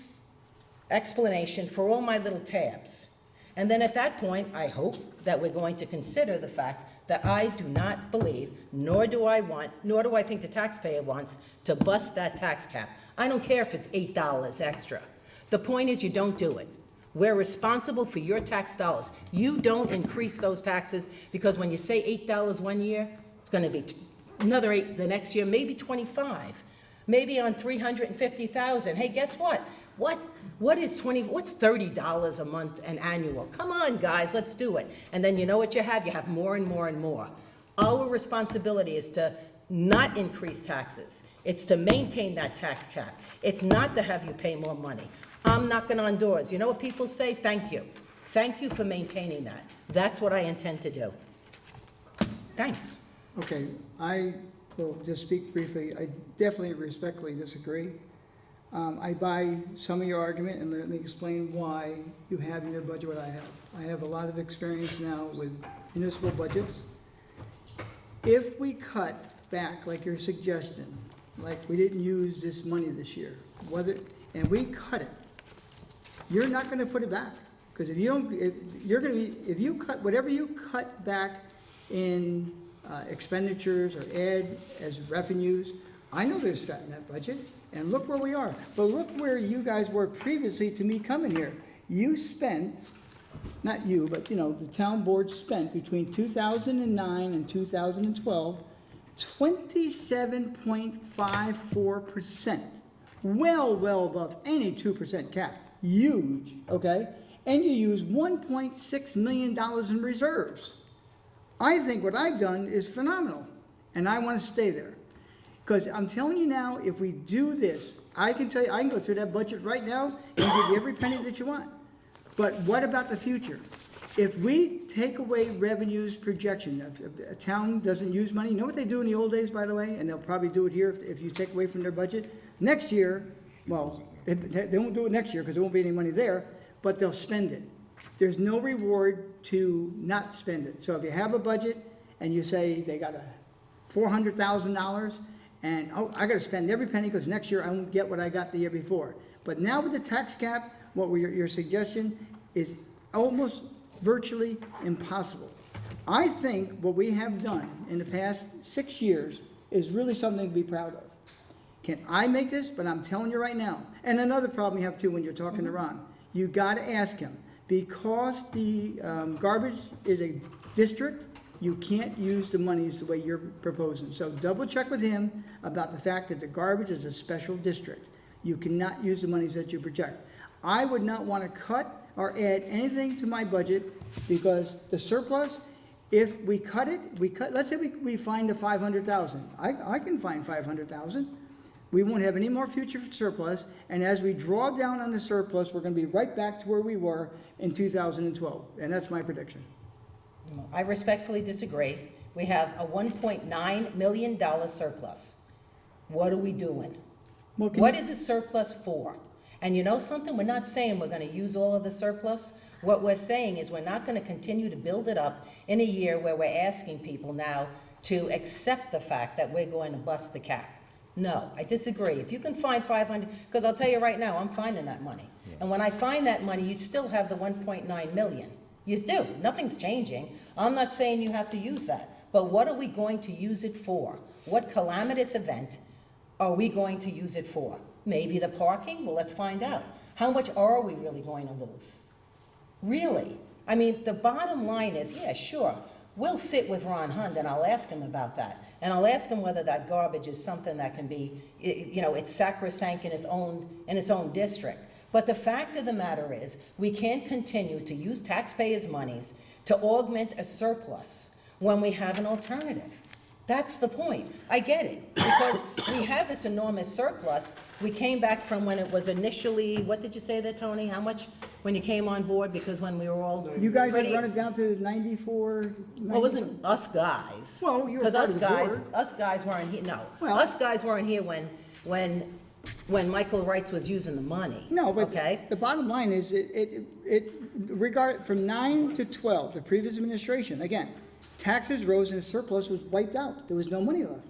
explanation for all my little tabs. And then at that point, I hope that we're going to consider the fact that I do not believe, nor do I think the taxpayer wants to bust that tax cap. I don't care if it's $8 extra. The point is you don't do it. We're responsible for your tax dollars. You don't increase those taxes because when you say $8 one year, it's going to be another 8 the next year, maybe 25, maybe on 350,000. Hey, guess what? What's $30 a month and annual? Come on, guys, let's do it. And then you know what you have? You have more and more and more. Our responsibility is to not increase taxes. It's to maintain that tax cap. It's not to have you pay more money. I'm knocking on doors. You know what people say? Thank you. Thank you for maintaining that. That's what I intend to do. Thanks. Okay, I will just speak briefly. I definitely respectfully disagree. I buy some of your argument, and let me explain why you have in your budget what I have. I have a lot of experience now with municipal budgets. If we cut back, like your suggestion, like we didn't use this money this year, and we cut it, you're not gonna put it back. Because if you cut, whatever you cut back in expenditures or add as revenues, I know there's fat in that budget, and look where we are. But look where you guys were previously to me coming here. You spent, not you, but the town board spent between 2009 and 2012, 27.54%. Well above any 2% cap. Huge, okay? And you use $1.6 million in reserves. I think what I've done is phenomenal, and I want to stay there. Because I'm telling you now, if we do this, I can tell you, I can go through that budget right now and give you every penny that you want. But what about the future? If we take away revenues projection, if a town doesn't use money, you know what they do in the old days, by the way? And they'll probably do it here if you take away from their budget. Next year, well, they won't do it next year because there won't be any money there, but they'll spend it. There's no reward to not spend it. So if you have a budget and you say they got $400,000, and I got to spend every penny because next year I won't get what I got the year before. But now with the tax cap, your suggestion is almost virtually impossible. I think what we have done in the past 6 years is really something to be proud of. Can I make this? But I'm telling you right now. And another problem you have too when you're talking to Ron, you got to ask him, because the garbage is a district, you can't use the monies the way you're proposing. So double check with him about the fact that the garbage is a special district. You cannot use the monies that you project. I would not want to cut or add anything to my budget because the surplus, if we cut it, let's say we find the 500,000. I can find 500,000. We won't have any more future surplus, and as we draw down on the surplus, we're going to be right back to where we were in 2012, and that's my prediction. I respectfully disagree. We have a $1.9 million surplus. What are we doing? What is a surplus for? And you know something? We're not saying we're going to use all of the surplus. What we're saying is we're not going to continue to build it up in a year where we're asking people now to accept the fact that we're going to bust the cap. No, I disagree. If you can find 500, because I'll tell you right now, I'm finding that money. Yeah. And when I find that money, you still have the 1.9 million. You do. Nothing's changing. I'm not saying you have to use that. But what are we going to use it for? What calamitous event are we going to use it for? Maybe the parking? Well, let's find out. How much are we really going to lose? Really? I mean, the bottom line is, yeah, sure, we'll sit with Ron Hund and I'll ask him about that. And I'll ask him whether that garbage is something that can be, you know, it's sacrosanct in its own district. But the fact of the matter is, we can't continue to use taxpayers' monies to augment a surplus when we have an alternative. That's the point. I get it, because we have this enormous surplus. We came back from when it was initially, what did you say there, Tony? How much when you came on board? Because when we were all You guys had pretty- run it down to 94? Well, it wasn't us guys. Well, you were Because part of the board. us guys weren't here, no. Well- Us guys weren't here when Michael Wrights was using the money. No, but Okay? the bottom line is, from 9 to 12, the previous administration, again, taxes rose and surplus was wiped out. There was no money left.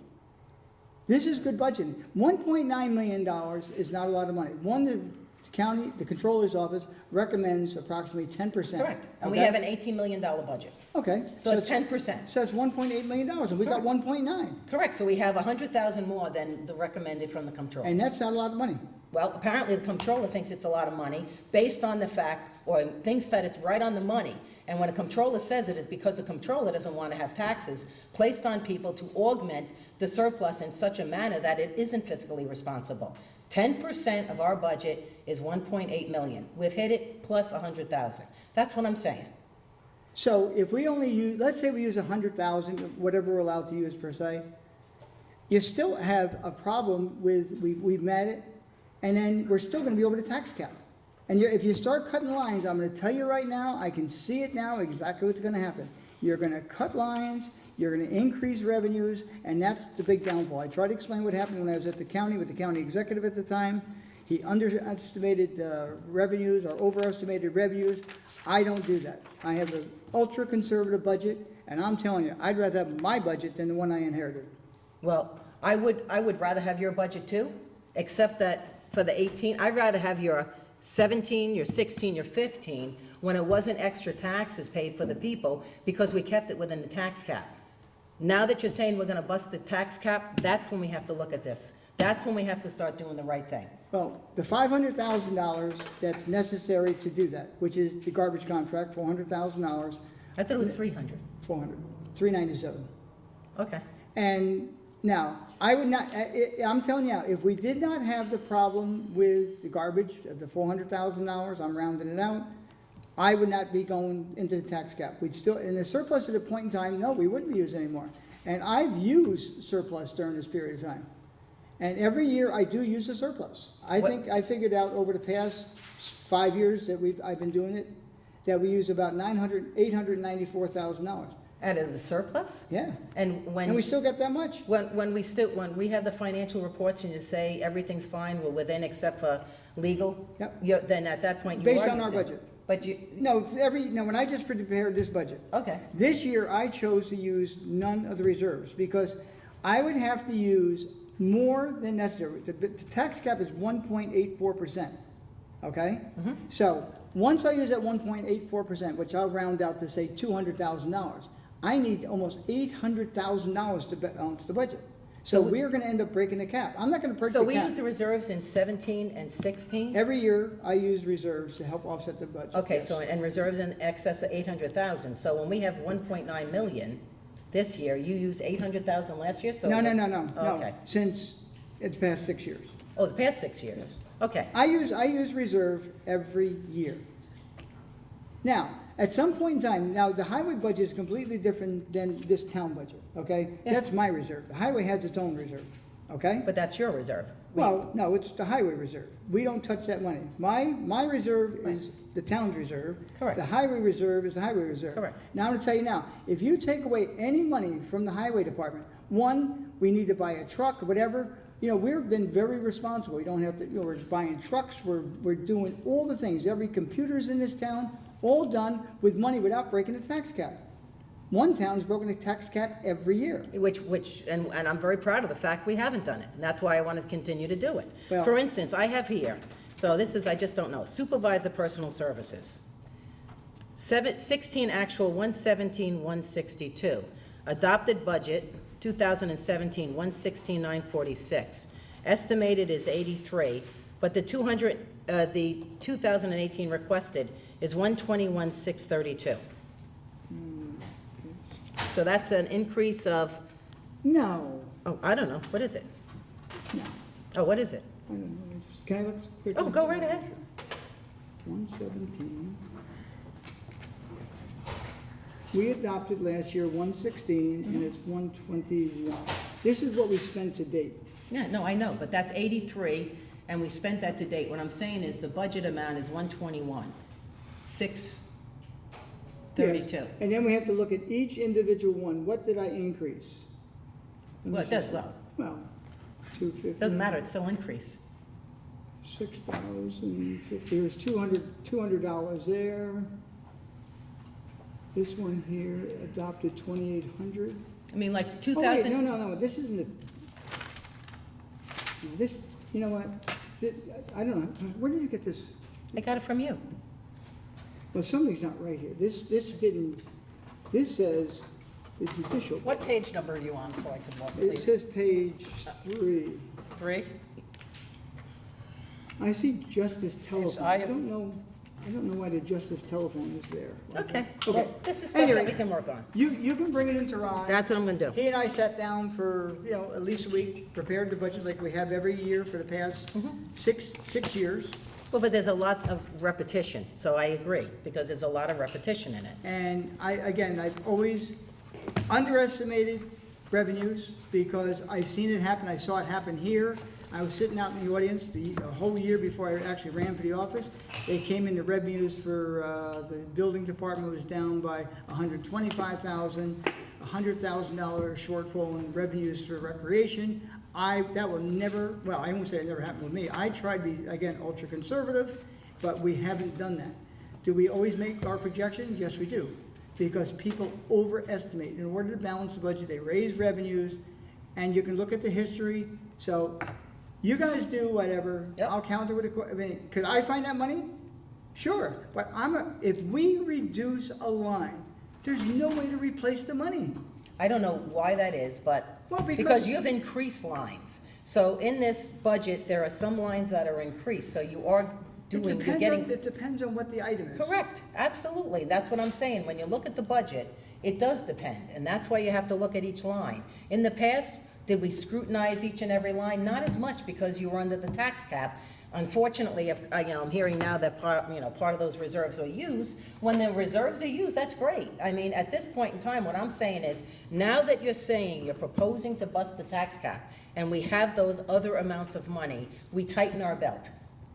This is good budgeting. $1.9 million is not a lot of money. The county, the controller's office recommends approximately 10%. Correct. And we Okay? have an $18 million budget. Okay. So it's 10%. So that's $1.8 million, and we got 1.9. Correct, so we have 100,000 more than the recommended from the comptroller. And that's not a lot of money. Well, apparently the comptroller thinks it's a lot of money based on the fact, or thinks that it's right on the money. And when a comptroller says it, it's because the comptroller doesn't want to have taxes placed on people to augment the surplus in such a manner that it isn't fiscally responsible. 10% of our budget is 1.8 million. We've hit it plus 100,000. That's what I'm saying. So if we only use, let's say we use 100,000, whatever we're allowed to use per se, you still have a problem with, we've met it, and then we're still gonna be over the tax cap. And if you start cutting lines, I'm gonna tell you right now, I can see it now, exactly what's gonna happen. You're gonna cut lines, you're gonna increase revenues, and that's the big downfall. I tried to explain what happened when I was at the county with the county executive at the time. He underestimated revenues or overestimated revenues. I don't do that. I have an ultra-conservative budget, and I'm telling you, I'd rather have my budget than the one I inherited. Well, I would rather have your budget too, except that for the 18, I'd rather have your 17, your 16, your 15, when it wasn't extra taxes paid for the people, because we kept it within the tax cap. Now that you're saying we're gonna bust the tax cap, that's when we have to look at this. That's when we have to start doing the right thing. Well, the $500,000 that's necessary to do that, which is the garbage contract, $400,000, I thought it was 300. 400, 397. Okay. And now, I would not, I'm telling you now, if we did not have the problem with the garbage of the $400,000, I'm rounding it out, I would not be going into the tax cap. We'd still, in the surplus at a point in time, no, we wouldn't be using anymore. And I've used surplus during this period of time. And every year I do use a surplus. I think I figured out over the past 5 years that I've been doing it, that we use about $894,000. Out of the surplus? Yeah. And when. And we still got that much. When we have the financial reports and you say everything's fine, we're within except for legal. Yep. Then at that point you are Based on our using. budget. But you, No, when I just prepared this budget. okay. This year, I chose to use none of the reserves because I would have to use more than necessary. The tax cap is 1.84%, okay? So, once I use that 1.84%, which I'll round out to say $200,000, I need almost $800,000 to balance the budget. So we're gonna end up breaking the cap. I'm not gonna break the So cap. we use the reserves in 17 and 16? Every year, I use reserves to help offset the budget. Okay, yes. so, and reserves in excess of 800,000. So when we have 1.9 million this year, you used 800,000 last year? So No, that's- no, Okay. since it's past 6 years. Oh, the past 6 years? Okay. I use reserve every year. Now, at some point in time, now the highway budget is completely different than this town budget, okay? Yeah. That's my reserve. The highway has its own reserve, okay? But that's your reserve. Well, no, it's the highway reserve. We don't touch that money. My reserve is the town's reserve. Correct. The highway reserve is the highway reserve. Correct. Now, I'm gonna tell you now, if you take away any money from the highway department, one, we need to buy a truck or whatever. You know, we've been very responsible. We don't have to, we're buying trucks, we're doing all the things. Every computer's in this town, all done with money without breaking the tax cap. One town's broken the tax cap every year. And I'm very proud of the fact we haven't done it, and that's why I want to continue to do it. Well- For instance, I have here, so this is, I just don't know, supervisor personal services. 16 actual, 117, 162. Adopted budget, 2017, 116,946. Estimated is 83, but the 2018 requested is 121,632. So that's an increase of, No, oh, I don't know, what is it? no, Oh, what is it? I don't know. Can I look? quick? Oh, go right ahead. 117. We adopted last year 116, and it's 121. This is what we spent to date. Yeah, no, I know, but that's 83, and we spent that to date. What I'm saying is the budget amount is 121, 632. Yes. And then we have to look at each individual one. What did I increase? Well, it does, well, Well, 250. doesn't matter, it's still increase. 6,050. There's $200 there. This one here adopted 2,800. I mean, like Oh, wait, 2,000. no, this isn't the, this, you know what? I don't know, where did you get this? I got it from you. Well, something's not right here. This says the judicial. What page number are you on, so I can look, It please? says page 3. 3? I see Justice Telephone. I I- don't know why the Justice Telephone is there. Okay, Okay. well, this is stuff Anyway. that we can work on. You can bring it into Ron. That's what I'm gonna do. He and I sat down for, at least a week, prepared the budget like we have every year for the past six years. Well, but there's a lot of repetition, so I agree, because there's a lot of repetition in it. And I've always underestimated revenues because I've seen it happen. I saw it happen here. I was sitting out in the audience the whole year before I actually ran for the office. They came in, the revenues for the building department was down by $125,000, $100,000 shortfall in revenues for recreation. That will never, well, I won't say it never happened with me. I tried to be, again, ultra conservative, but we haven't done that. Do we always make our projections? Yes, we do. Because people overestimate. In order to balance the budget, they raise revenues, and you can look at the history. So you guys do whatever. Yep. I'll counter with could I find that money? Sure, but if we reduce a line, there's no way to replace the money. I don't know why that is, but, Well, because you've increased lines. So in this budget, there are some lines that are increased, so you are doing, you're getting. It depends on what the item is. Correct, absolutely, that's what I'm saying, when you look at the budget, it does depend, and that's why you have to look at each line. In the past, did we scrutinize each and every line? Not as much, because you were under the tax cap. Unfortunately, I'm hearing now that part of those reserves are used. When the reserves are used, that's great. I mean, at this point in time, what I'm saying is, now that you're saying you're proposing to bust the tax cap, and we have those other amounts of money, we tighten our belt.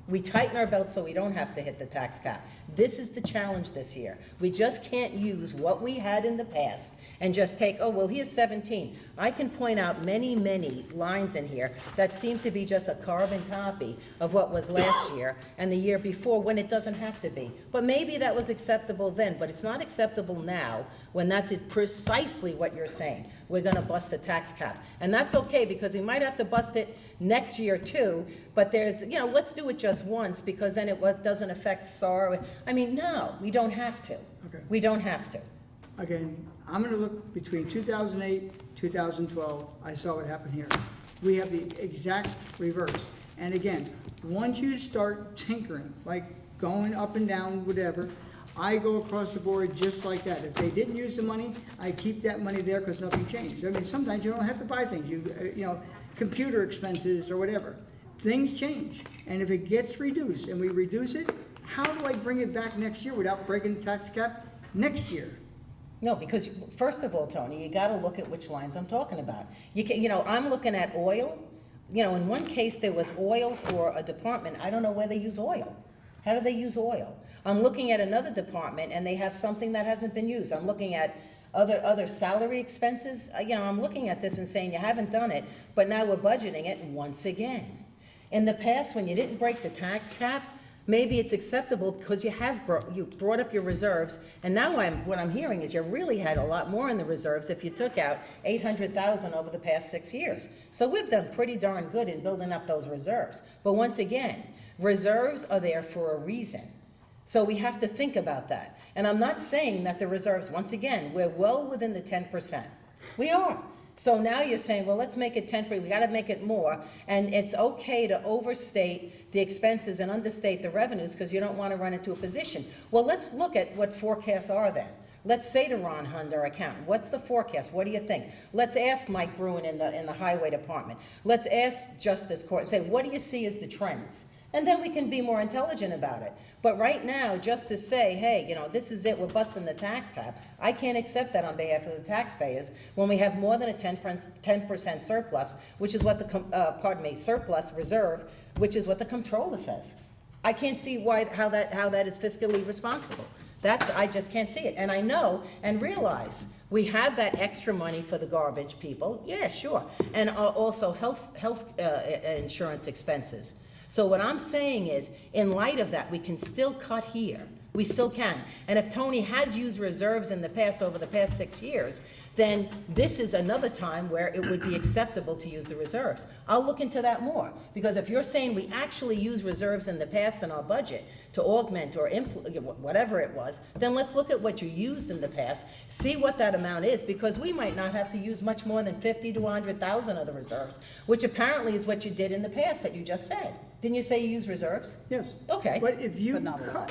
We tighten our belts so we don't have to hit the tax cap. This is the challenge this year. We just can't use what we had in the past and just take, oh, well, here's 17. I can point out many, many lines in here that seem to be just a carbon copy of what was last year and the year before, when it doesn't have to be. But maybe that was acceptable then, but it's not acceptable now, when that's precisely what you're saying. We're gonna bust the tax cap. And that's okay, because we might have to bust it next year too, but there's, let's do it just once, because then it doesn't affect SAR. I mean, no, we don't have to. Okay. We don't have to. Again, I'm gonna look between 2008, 2012, I saw what happened here. We have the exact reverse. And again, once you start tinkering, like going up and down, whatever, I go across the board just like that. If they didn't use the money, I keep that money there because nothing changed. I mean, sometimes you don't have to buy things, computer expenses or whatever. Things change. And if it gets reduced and we reduce it, how do I bring it back next year without breaking the tax cap next year? No, because first of all, Tony, you gotta look at which lines I'm talking about. I'm looking at oil. In one case, there was oil for a department. I don't know where they use oil. How do they use oil? I'm looking at another department and they have something that hasn't been used. I'm looking at other salary expenses. I'm looking at this and saying you haven't done it, but now we're budgeting it once again. In the past, when you didn't break the tax cap, maybe it's acceptable because you brought up your reserves, and now what I'm hearing is you really had a lot more in the reserves if you took out $800,000 over the past 6 years. So we've done pretty darn good in building up those reserves. But once again, reserves are there for a reason. So we have to think about that. And I'm not saying that the reserves, once again, we're well within the 10%. We are. So now you're saying, well, let's make it 10%, we gotta make it more, and it's okay to overstate the expenses and understate the revenues because you don't wanna run into a position. Well, let's look at what forecasts are then. Let's say to Ron Hund, our accountant, what's the forecast? What do you think? Let's ask Mike Bruin in the highway department. Let's ask Justice Court and say, what do you see as the trends? And then we can be more intelligent about it. But right now, just to say, hey, you know, this is it, we're busting the tax cap, I can't accept that on behalf of the taxpayers when we have more than a 10% surplus, which is what the, surplus reserve, which is what the comptroller says. I can't see how that is fiscally responsible. I just can't see it. And I know and realize we have that extra money for the garbage people, yeah, sure. And also health insurance expenses. So what I'm saying is, in light of that, we can still cut here. We still can. And if Tony has used reserves in the past, over the past 6 years, then this is another time where it would be acceptable to use the reserves. I'll look into that more, because if you're saying we actually use reserves in the past in our budget to augment or whatever it was, then let's look at what you used in the past, see what that amount is, because we might not have to use much more than 50 to 100,000 of the reserves, which apparently is what you did in the past that you just said. Didn't you say you use reserves? Yes. Okay. But if you But not a lot.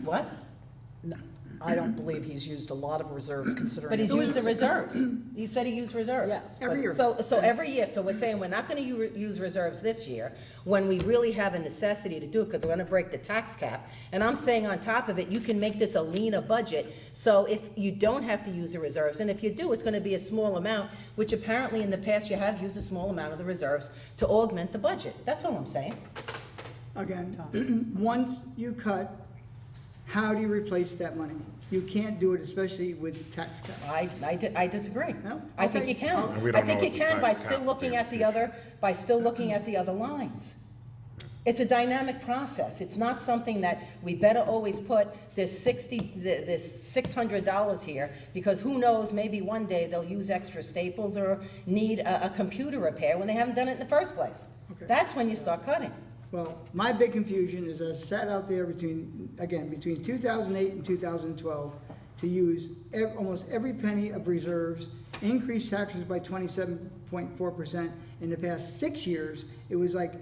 What? No, I don't believe he's used a lot of reserves considering. But he's it's used the just- reserves. He said he used reserves. Yes, Every year. So every year, so we're saying we're not gonna use reserves this year, when we really have a necessity to do it, because we're gonna break the tax cap. And I'm saying on top of it, you can make this a leaner budget, so if you don't have to use the reserves, and if you do, it's gonna be a small amount, which apparently in the past you have used a small amount of the reserves to augment the budget. That's all I'm saying. Again, once you cut, how do you replace that money? You can't do it, especially with tax cap. I disagree. No? I think Okay. you can. And we I don't think know you what the can by tax still cap looking will at be the other, by still looking at the other lines. It's a dynamic process. It's not something that we better always put this $600 here, because who knows, maybe one day they'll use extra staples or need a computer repair when they haven't done it in the first place. Okay. That's when you start cutting. Well, my big confusion is I sat out there between 2008 and 2012 to use almost every penny of reserves, increase taxes by 27.4%. In the past 6 years, it was like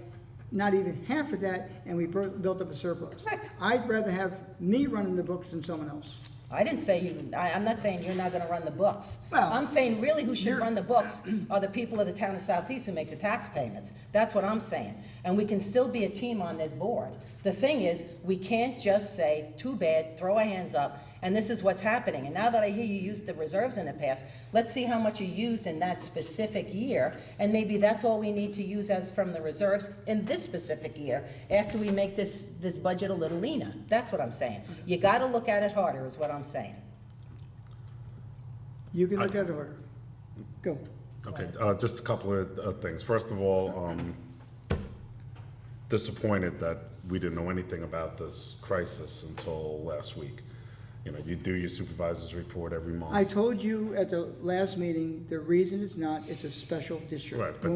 not even half of that, and we built up a surplus. Correct. I'd rather have me running the books than someone else. I didn't say you, I'm not saying you're not gonna run the books. Well, I'm saying really who should run the books are the people of the town of Southeast who make the tax payments. That's what I'm saying. And we can still be a team on this board. The thing is, we can't just say, too bad, throw our hands up, and this is what's happening. And now that I hear you used the reserves in the past, let's see how much you used in that specific year, and maybe that's all we need to use as from the reserves in this specific year, after we make this budget a little leaner. That's what I'm saying. You gotta look at it harder, is what I'm saying. You can look at it harder. Go. Okay, just a couple of things. First of all, disappointed that we didn't know anything about this crisis until last week. You know, you do your supervisor's report every month. I told you at the last meeting, the reason it's not, it's a special district. Right, but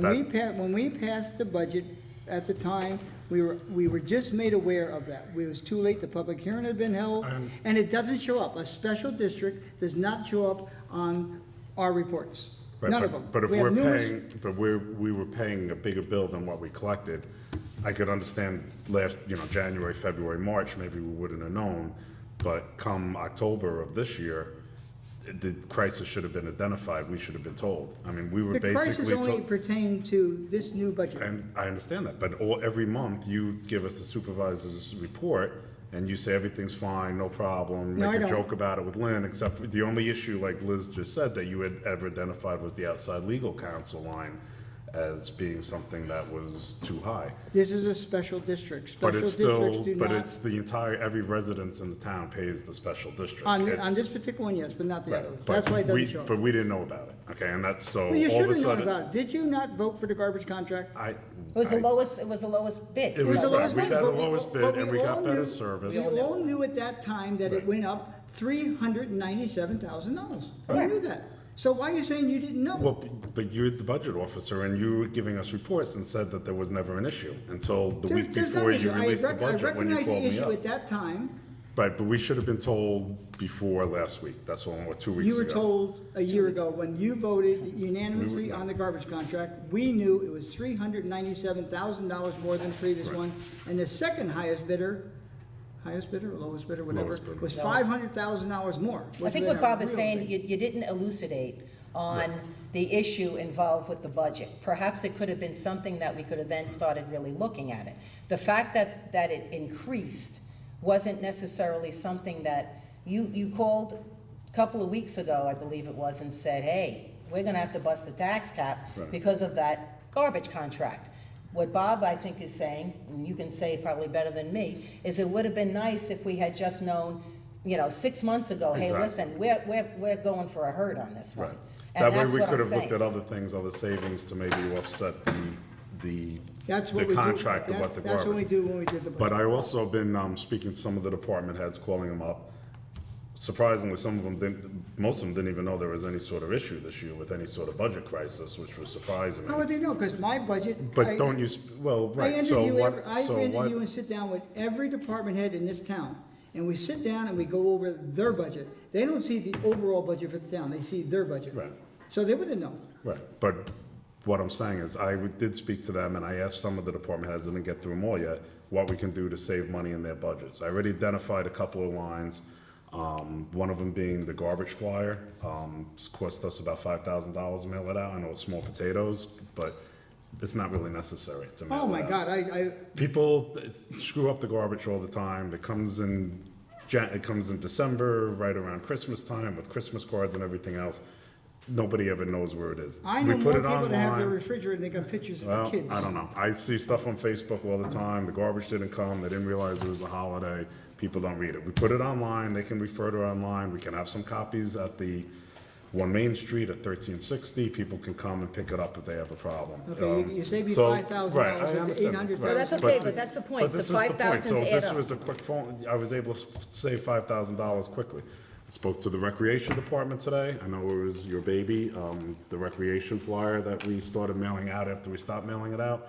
When we passed the budget at the time, we were just made aware of that. It was too late, the public hearing had been held, and it doesn't show up. A special district does not show up on our reports. Right, None but- of them. But if We have we're numerous- paying, but we were paying a bigger bill than what we collected, I could understand January, February, March, maybe we wouldn't have known. But come October of this year, the crisis should have been identified. We should have been told. I mean, we were The crisis basically only told. pertained to this new budget. And I understand that, but every month you give us the supervisor's report and you say everything's fine, no problem, No, make I a don't. joke about it with Lynn, except for the only issue, like Liz just said, that you had ever identified was the outside legal counsel line as being something that was too high. This is a special district. But Special it's still, districts do but not, it's the entire, every residence in the town pays the special district. on It's- this particular one, yes, but not the Right, others. but That's why it we- doesn't show up. But we didn't know about it, okay, and that's so, Well, you all should of a have known sudden. about it. Did you not vote for the garbage contract? It was the lowest bid. It was the right, lowest we bid, got the but- lowest but bid we and we all got better knew- service. We all knew at that time that it Right. went up $397,000. We Correct. knew that. So why are you saying you didn't know? Well, but you're the budget officer and you were giving us reports and said that there was never an issue until the week There's no before you issue. released the budget when you I recognize called the me issue up. at that time. Right, but we should have been told before last week, that's all, or 2 weeks You ago. were told a year ago, when you voted unanimously on the garbage contract, we knew it was $397,000 more than the previous Right. one. And the second highest bidder, highest bidder or lowest bidder, whatever, Lowest bidder. was $500,000 more. I which think would what have been Bob a is real saying, big- you didn't elucidate on the issue involved with the budget. Perhaps it could have been something that we could have then started really looking at it. The fact that it increased wasn't necessarily something that, you called a couple of weeks ago, I believe it was, and said, hey, we're gonna have to bust the tax cap Right. because of that garbage contract. What Bob, I think, is saying, and you can say probably better than me, is it would have been nice if we had just known, 6 months ago, hey, Exactly. listen, we're going for a hurt on this one. Right. And That way that's we what could I'm have looked saying. at other things, other savings to maybe offset the That's what we do. contract of what the That's what we garbage. do when we did the budget. But I also been speaking to some of the department heads, calling them up. Surprisingly, some of them didn't, most of them didn't even know there was any sort of issue this year with any sort of budget crisis, which was surprising How would me. they know? Because my budget. But I- don't you, well, I right, so interview, what, I so interview what? and sit down with every department head in this town, and we sit down and we go over their budget. They don't see the overall budget for the town, they see their budget. Right. So they wouldn't know. Right, but what I'm saying is, did speak to them, and I asked some of the department heads, didn't get through them all yet, what we can do to save money in their budgets. I already identified a couple of lines, one of them being the garbage flyer. It's cost us about $5,000 to mail it out. I know it's small potatoes, but it's not really necessary to mail it out. Oh, my God, People screw up the garbage all the time. It comes in December, right around Christmas time, with Christmas cards and everything else. Nobody ever knows where it is. I We know more put it people that have their online. refrigerator and they got pictures of Well, kids. I don't know. I see stuff on Facebook all the time. The garbage didn't come. They didn't realize it was a holiday. People don't read it. We put it online. They can refer to it online. We can have some copies at the 1 Main Street at 1360. People can come and pick it up if they have a problem. Okay, you saved me so- $5,000 right, I and understand. $800,000. No, that's okay, but that's the point. But The this is the point. 5,000's So add this up. was a quick phone, I was able to save $5,000 quickly. I spoke to the recreation department today. I know it was your baby, the recreation flyer that we started mailing out after we stopped mailing it out.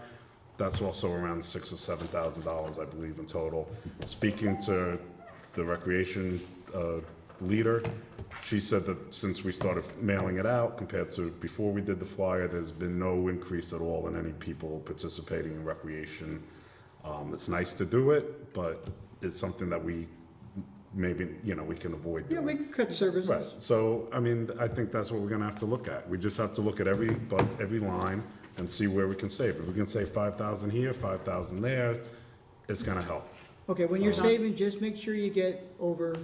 That's also around $6,000 or $7,000, I believe, in total. Speaking to the recreation leader, she said that since we started mailing it out compared to before we did the flyer, there's been no increase at all in any people participating in recreation. It's nice to do it, but it's something that we maybe, we can avoid Yeah, doing. we can cut services. Right, so, I mean, I think that's what we're gonna have to look at. We just have to look at every line and see where we can save. If we can save 5,000 here, 5,000 there, it's gonna help. Okay, when you're saving, just make sure you get over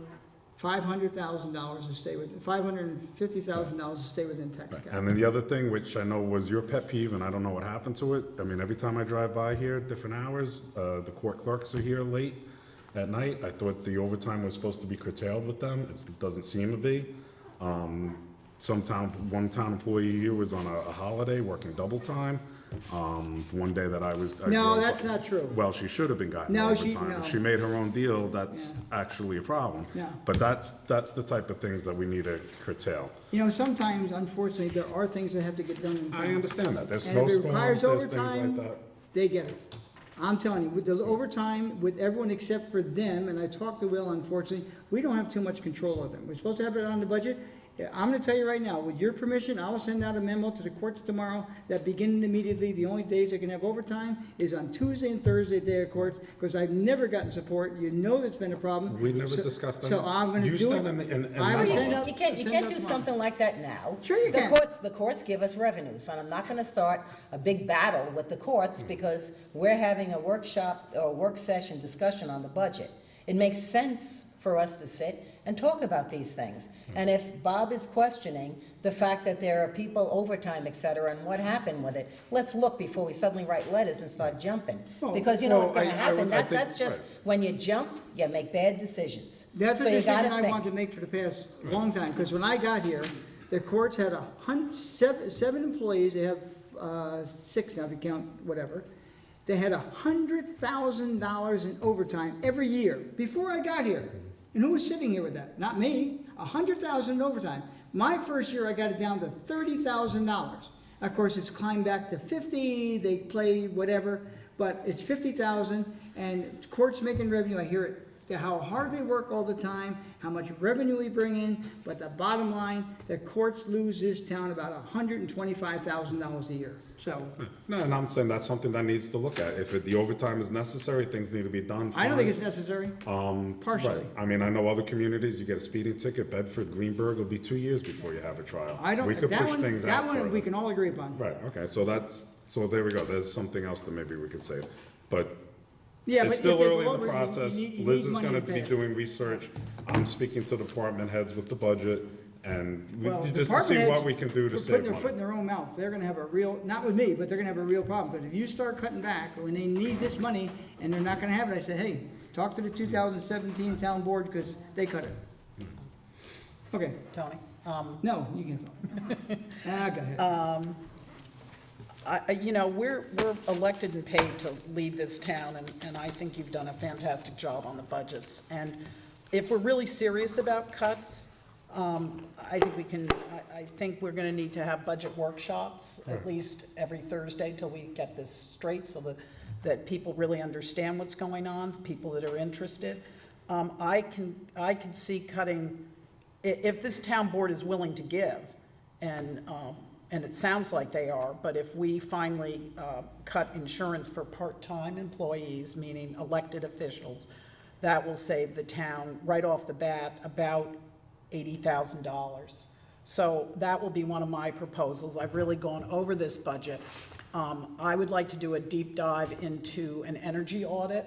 $500,000 to stay with, $550,000 to stay within tax cap. And then the other thing, which I know was your pet peeve, and I don't know what happened to it, I mean, every time I drive by here at different hours, the court clerks are here late at night. I thought the overtime was supposed to be curtailed with them. It doesn't seem to be. One town employee here was on a holiday, working double time. One day that I No, drove that's by- not true. Well, she should have been gotten No, overtime. no. If she made her own deal, that's actually a problem. Yeah. But that's the type of things that we need to curtail. Sometimes, unfortunately, there are things that have to get done in town. I understand that. There's And if it snowstorms, requires there's things overtime, like that. they get it. I'm telling you, with the overtime, with everyone except for them, and I talked to Will, unfortunately, we don't have too much control of them. We're supposed to have it on the budget. Yeah, I'm gonna tell you right now, with your permission, I will send out a memo to the courts tomorrow that beginning immediately, the only days they can have overtime is on Tuesday and Thursday, day of courts, because I've never gotten support. You know that's been a problem. We never So- discussed that. So I'm gonna You do said it. in I will memo. send out- You can't send out do tomorrow. something like that now. Sure you can. The courts give us revenue, so I'm not gonna start a big battle with the courts because we're having a workshop or work session discussion on the budget. It makes sense for us to sit and talk about these things. And if Bob is questioning the fact that there are people overtime, et cetera, and what happened with it, let's look before we suddenly write letters and start jumping. Oh, Because you know what's well, gonna I happen, would- I think- that's just, right. when you jump, you make bad decisions. That's a So you decision gotta I think. wanted to make for the past long time, because when I got here, the courts had seven employees, they have 6 now if you count whatever. They had $100,000 in overtime every year, before I got here. And who was sitting here with that? Not me, $100,000 in overtime. My first year, I got it down to $30,000. Of course, it's climbed back to 50, they play whatever, but it's 50,000, and courts making revenue, I hear it how hard they work all the time, how much revenue we bring in, but the bottom line, the courts lose this town about $125,000 a year. So, No, and I'm saying that's something that needs to look at. If the overtime is necessary, things need to be done. I don't think fine. it's necessary. Um, Partially. right. I mean, I know other communities, you get a speeding ticket, Bedford, Greenberg, it'll be 2 years before you have a trial. I don't, We could that push one, things that out one we further. can all agree upon. Right, okay, so there we go. There's something else that maybe we could say. But Yeah, but it's if still they early go in the over, process. you Liz need is money gonna to pay be it. doing research. I'm speaking to department heads with the budget and Well, just to department see what heads we can do to for save putting their money. foot in their own mouth. They're gonna have a real, not with me, but they're gonna have a real problem, because if you start cutting back, when they need this money, and they're not gonna have it, I say, hey, talk to the 2017 town board, because they cut it. Okay, Tony? no, you can talk. Go ahead. You know, we're elected and paid to lead this town, and I think you've done a fantastic job on the budgets. And if we're really serious about cuts, I think we can, I think we're gonna need to have budget workshops at least every Thursday till we get this straight, so that people really understand what's going on, people that are interested. I could see cutting, if this town board is willing to give, and it sounds like they are, but if we finally cut insurance for part-time employees, meaning elected officials, that will save the town right off the bat about $80,000. So that will be one of my proposals. I've really gone over this budget. I would like to do a deep dive into an energy audit.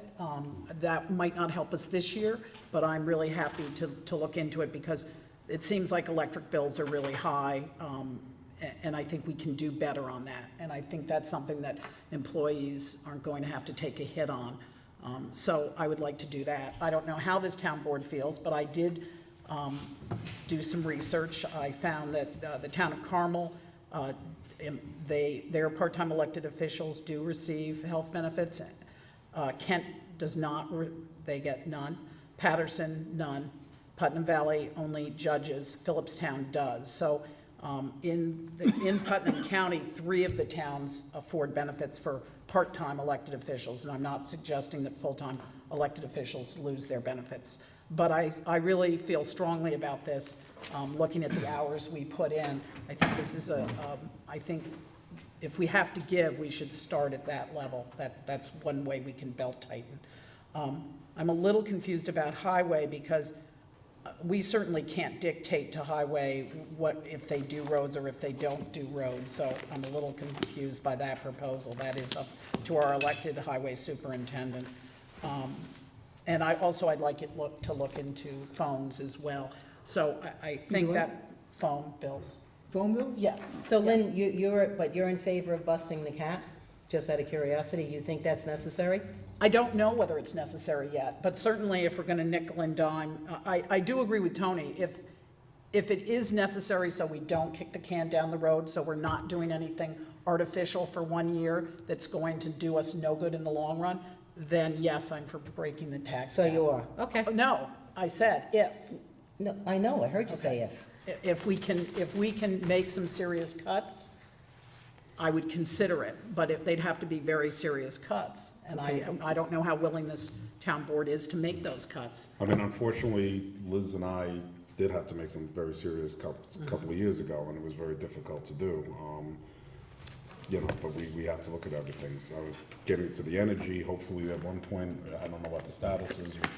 That might not help us this year, but I'm really happy to look into it, because it seems like electric bills are really high, and I think we can do better on that. And I think that's something that employees aren't going to have to take a hit on. So I would like to do that. I don't know how this town board feels, but I did do some research. I found that the town of Carmel, their part-time elected officials do receive health benefits. Kent does not, they get none. Patterson, none. Putnam Valley, only judges. Phillipstown does. So in Putnam County, 3 of the towns afford benefits for part-time elected officials, and I'm not suggesting that full-time elected officials lose their benefits. But I really feel strongly about this, looking at the hours we put in. I think this is I think if we have to give, we should start at that level. That's one way we can belt tighten. I'm a little confused about highway, because we certainly can't dictate to highway what, if they do roads or if they don't do roads. So I'm a little confused by that proposal. That is up to our elected highway superintendent. And I'd like it to look into phones as well. So I think what? that phone bills. Phone bill? Yeah. So Lynn, you're in favor of busting the cap? Just out of curiosity, you think that's necessary? I don't know whether it's necessary yet, but certainly if we're going to nickel and dime, I do agree with Tony. If it is necessary, so we don't kick the can down the road, so we're not doing anything artificial for 1 year that's going to do us no good in the long run, then yes, I'm for breaking the tax. So cap. you are, okay. No, I said if. No, I know, I heard you say if. If we can make some serious cuts, I would consider it, but they'd have to be very serious cuts. And I don't know how willing this town board is to make those cuts. I mean, unfortunately, Liz and I did have to make some very serious cuts a couple of years ago, and it was very difficult to do. You know, but we have to look at everything. So getting to the energy, hopefully at one point, I don't know what the status is with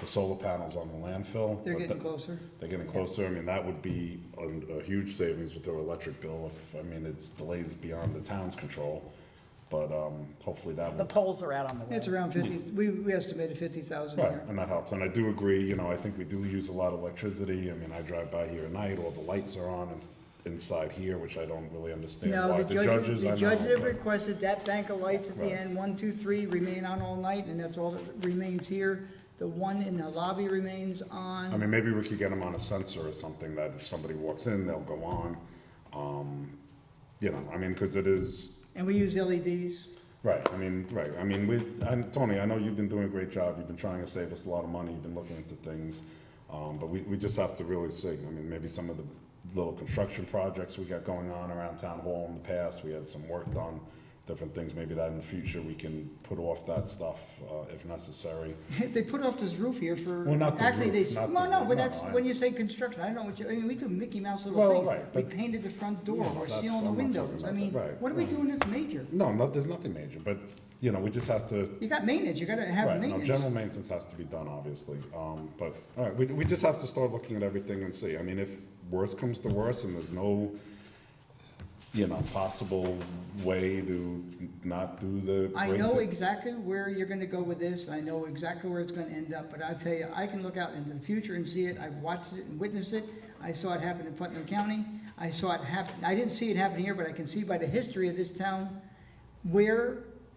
the solar panels on the landfill. They're but getting closer. They're getting closer. I mean, that would be a huge savings with their electric bill. It's delays beyond the town's control. But hopefully that The will. poles are out on the road. It's around 50, we estimated 50,000 a Right, year. and that helps. And I do agree, you know, I think we do use a lot of electricity. I mean, I drive by here at night, all the lights are on inside here, which I don't really understand No, why. the The judges I have know, but- requested that bank of lights at the Right. end, 1, 2, 3, remain on all night, and that's all that remains here. The one in the lobby remains on. I mean, maybe we could get them on a sensor or something that if somebody walks in, they'll go on. You know, I mean, because it is, And we use LEDs. right, I mean, Tony, I know you've been doing a great job. You've been trying to save us a lot of money. You've been looking into things. But we just have to really see. I mean, maybe some of the little construction projects we got going on around town hall in the past, we had some work done different things, maybe that in the future we can put off that stuff, if necessary. They put off this roof here for. Well, not the actually, roof, they not well, the no, roof, but no, that's, I- when you say construction, I don't know what you, I mean, we do Mickey Mouse little Well, things. right, We but- painted the front door, No, we're that's- sealing the I'm not talking windows. I about mean, that, right, what are we right. doing that's major? No, there's nothing major, but, you know, we just have to, You got maintenance, you gotta have right, no, maintenance. general maintenance has to be done, obviously. But, all right, we just have to start looking at everything and see. I mean, if worse comes to worse and there's no, you know, possible way to not do the. I great know big- exactly where you're gonna go with this, I know exactly where it's gonna end up, but I tell you, I can look out into the future and see it, I've watched it and witnessed it. I saw it happen in Putnam County, I saw it happen, I didn't see it happen here, but I can see by the history of this town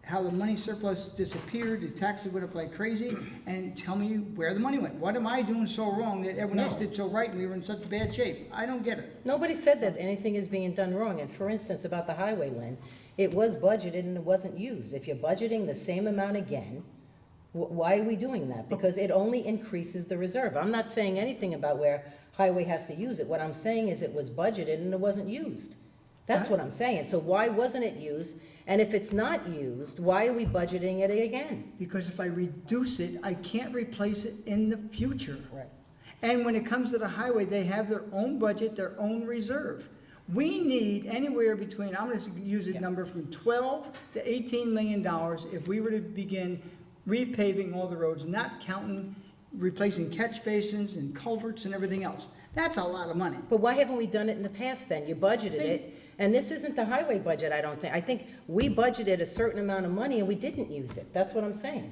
how the money surplus disappeared, the taxes went up like crazy, and tell me where the money went. What am I doing so wrong that everyone else No. did so right and we were in such bad shape? I don't get it. Nobody said that anything is being done wrong, and for instance, about the highway, Lynn, it was budgeted and it wasn't used. If you're budgeting the same amount again, why are we doing that? Because it only increases the reserve. I'm not saying anything about where highway has to use it. What I'm saying is it was budgeted and it wasn't used. That's what I'm saying. So why wasn't it used? And if it's not used, why are we budgeting it again? Because if I reduce it, I can't replace it in the future. Right. And when it comes to the highway, they have their own budget, their own reserve. We need anywhere between, I'm gonna use a number from 12 to 18 million dollars if we were to begin repaving all the roads, not counting, replacing catch basins and culverts and everything else. That's a lot of money. But why haven't we done it in the past then? You budgeted it, and this isn't the highway budget, I don't think. I think we budgeted a certain amount of money and we didn't use it. That's what I'm saying.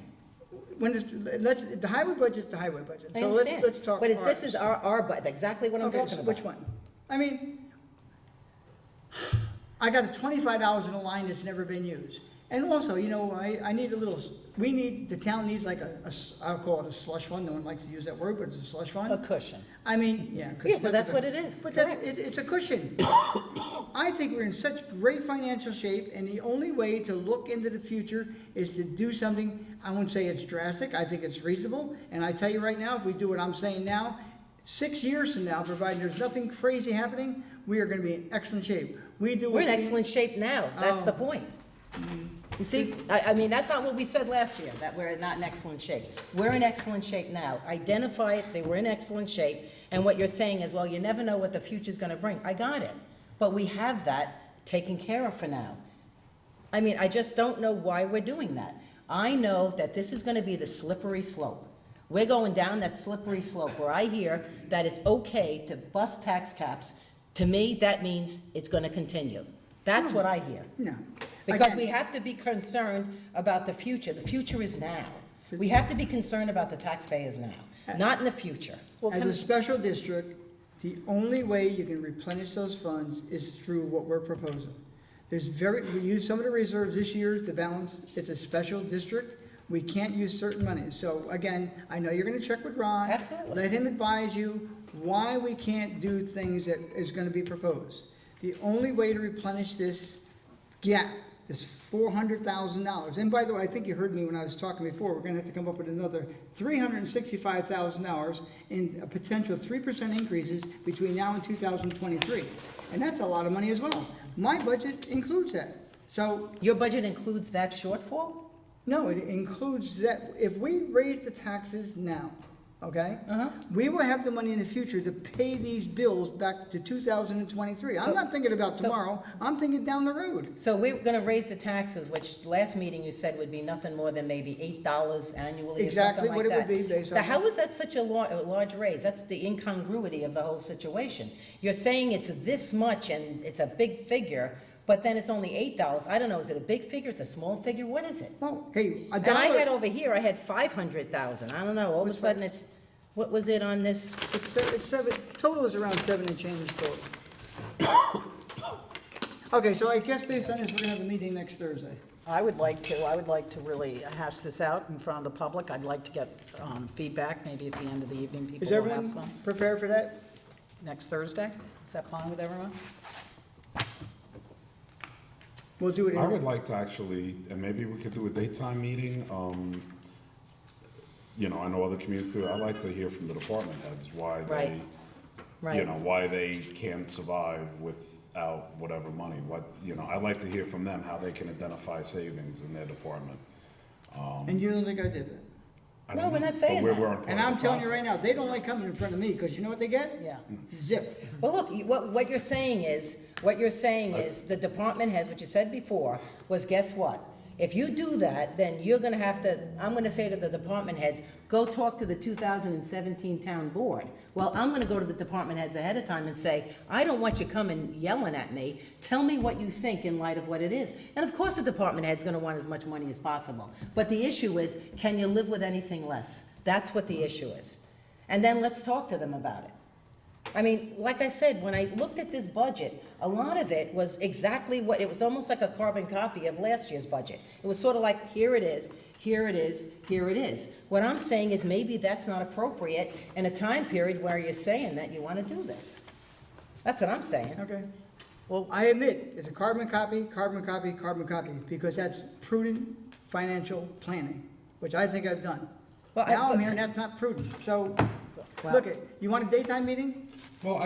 When the highway budget's the highway budget. I So understand. let's talk. But if this ours. is our budget, exactly what I'm Okay, talking so about. which one? I mean, I got a $25 in a line that's never been used. And also, you know, I need a little, the town needs like I'll call it a slush fund, no one likes to use that word, but it's a slush fund. A cushion. I mean, yeah. Yeah, but that's what it is. But it's a cushion. I think we're in such great financial shape, and the only way to look into the future is to do something, I won't say it's drastic, I think it's reasonable, and I tell you right now, if we do what I'm saying now, 6 years from now, provided there's nothing crazy happening, we are gonna be in excellent shape. We're in excellent shape now, that's the point. You see, I mean, that's not what we said last year, that we're not in excellent shape. We're in excellent shape now. Identify it, say we're in excellent shape, and what you're saying is, well, you never know what the future's gonna bring. I got it. But we have that taken care of for now. I mean, I just don't know why we're doing that. I know that this is gonna be the slippery slope. We're going down that slippery slope where I hear that it's okay to bust tax caps. To me, that means it's gonna continue. That's what I hear. No. Because Again, we have to be concerned about the future. The future is now. We have to be concerned about the taxpayers now, not in the future. As a special district, the only way you can replenish those funds is through what we're proposing. We use some of the reserves this year to balance, it's a special district, we can't use certain money. So again, I know you're gonna check with Ron. Absolutely. Let him advise you why we can't do things that is gonna be proposed. The only way to replenish this gap is $400,000. And by the way, I think you heard me when I was talking before, we're gonna have to come up with another $365,000 in a potential 3% increases between now and 2023. And that's a lot of money as well. My budget includes that. So, Your budget includes that shortfall? no, it includes that, if we raise the taxes now, okay? We will have the money in the future to pay these bills back to 2023. I'm not thinking about tomorrow, I'm thinking down the road. So we're gonna raise the taxes, which last meeting you said would be nothing more than maybe $8 annually or Exactly something what like it would that. be based Now, on. how is that such a large raise? That's the incongruity of the whole situation. You're saying it's this much and it's a big figure, but then it's only $8. I don't know, is it a big figure, it's a small figure, what is it? Well, hey, a And I had dollar, over here, I had 500,000, I don't know, all of a sudden it's, what was it on this? it's seven, total is around 7 and change total. Okay, so I guess based on this, we're gonna have a meeting next Thursday. I would like to really hash this out in front of the public. I'd like to get feedback, maybe at the end of the evening, people Is will everyone have some. prepared for that? Next Thursday? Is that fine with everyone? We'll do it I would in, like to actually, and maybe we could do a daytime meeting, you know, I know other communities do, I'd like to hear from the department heads why they, Right. Right. why they can survive without whatever money. I'd like to hear from them how they can identify savings in their department. And you don't think I did that? I No, don't we're know, not but saying we're that. part And of I'm the telling you right process. now, they don't like coming in front of me, because you know what they get? Yeah. Zip. Well, look, what you're saying is, the department heads, what you said before, was guess what? If you do that, then you're gonna have to, I'm gonna say to the department heads, go talk to the 2017 town board. Well, I'm gonna go to the department heads ahead of time and say, I don't want you coming yelling at me. Tell me what you think in light of what it is. And of course, the department head's gonna want as much money as possible. But the issue is, can you live with anything less? That's what the issue is. And then let's talk to them about it. I mean, like I said, when I looked at this budget, a lot of it was exactly what, it was almost like a carbon copy of last year's budget. It was sort of like, here it is, here it is, here it is. What I'm saying is maybe that's not appropriate in a time period where you're saying that you want to do this. That's what I'm saying. Okay. Well, I admit, it's a carbon copy, because that's prudent financial planning, which I think I've done. Well, Now I'm hearing that's not prudent, so, look, you want a daytime meeting? Well,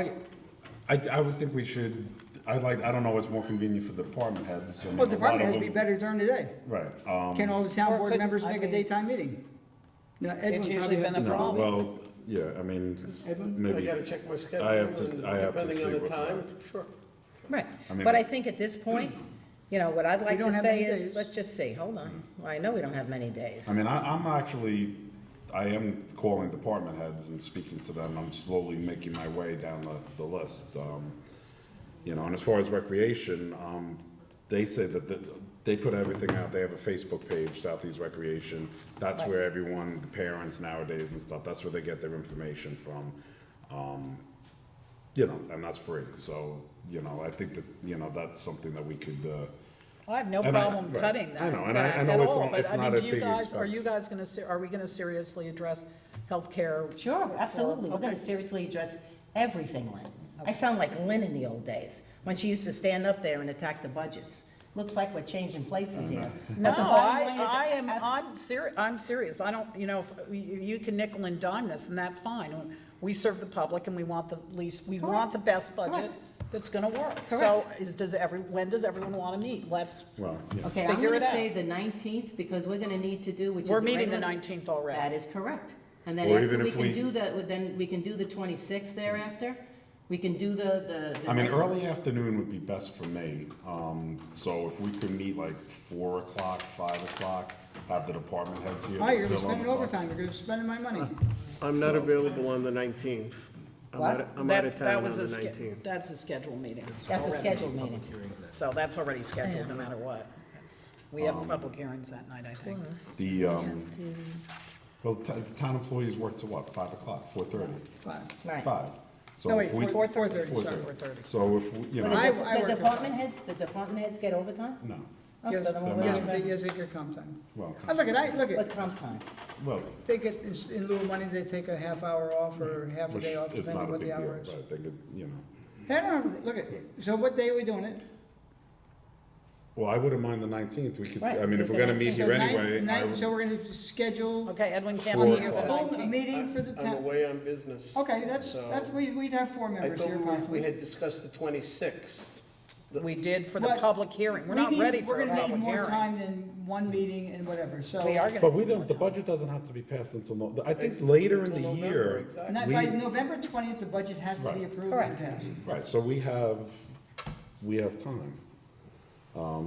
I would think we should, I don't know what's more convenient for the department heads. I mean, Well, a lot department of heads be them- better during the day. Right. Can all the town Or board could- members I make a mean- daytime meeting? No, Edwin It's usually probably been has the to- No, problem. well, yeah, I mean, Edwin? maybe. I gotta check my schedule. I have to and see Depending on the what- time, sure. Right. I mean- But I think at this point, what I'd like don't to have say many is, days. let's just see, hold on. Well, I know we don't have many days. I mean, I am calling department heads and speaking to them. I'm slowly making my way down the list. And as far as recreation, they say that they put everything out. They have a Facebook page, Southeast Recreation. That's Right. where everyone, the parents nowadays and stuff, that's where they get their information from. And that's free. So, I think that, that's something that we could, I have no And I- problem right. cutting that, I know, and that I know at it's all, not- but it's I not mean, a do you big guys, are expense. you guys gonna, are we gonna seriously address healthcare? Sure, for- absolutely. We're okay. gonna seriously address everything, Lynn. I sound like Lynn in the old days, when she used to stand up there and attack the budgets. Looks like we're changing places here. No, But the bottom line is I'm serious. I don't, if you can nickel and dime this, and that's fine. We serve the public and we want we want the best budget that's gonna work. So when does everyone wanna meet? Let's, well, yeah. Okay, I'm Figure gonna it out. say the 19th, because we're gonna need to do, which is. we're meeting the regular- 19th already. That is correct. And then Or after even we if can we- do that, then we can do the 26th thereafter. We can do the. I mean, next- early afternoon would be best for me. So if we could meet like 4 o'clock, 5 o'clock, have the department heads here. All right, you're still gonna on spend the clock. overtime, you're gonna spend my money. I'm not available on the 19th. I'm What? out of That town on was the a 19th. that's a scheduled meeting. That's a already. scheduled meeting. So that's already scheduled, no matter what. We have public hearings that night, I think. The town employees work to what, 5 o'clock, 4:30? Right. 5. So No, wait, if we- 4:30, 4:30. So if, But I the work till the department heads get overtime? no, Oh, Yes, so then we're They're worried not. about- yes, they get comp time. well, Look at, What's comp time? well, they get, in lieu of money, they take a half hour off or half a which day off, is depending not on a what big the deal, hour is. but they could, I don't, look at, so what day are we doing it? Well, I wouldn't mind the 19th. We could, Right, I mean, if do we're the gonna meet 19th. here anyway, So we're gonna schedule Okay, Edwin can't Four be here the o'clock. a full 19th. meeting for the I'm town. away on business. Okay, that's, So- we'd have 4 I members thought here we possibly. had discussed the 26th. We did for the But public hearing. We're We not need- ready for a We're gonna public need more hearing. time than one meeting and whatever, so. We are gonna. but the budget doesn't have to be passed until, I think later in the Until November, year. exactly. Not we- by November 20th, the budget has to be Right. approved Correct. and passed. Right, so we have time.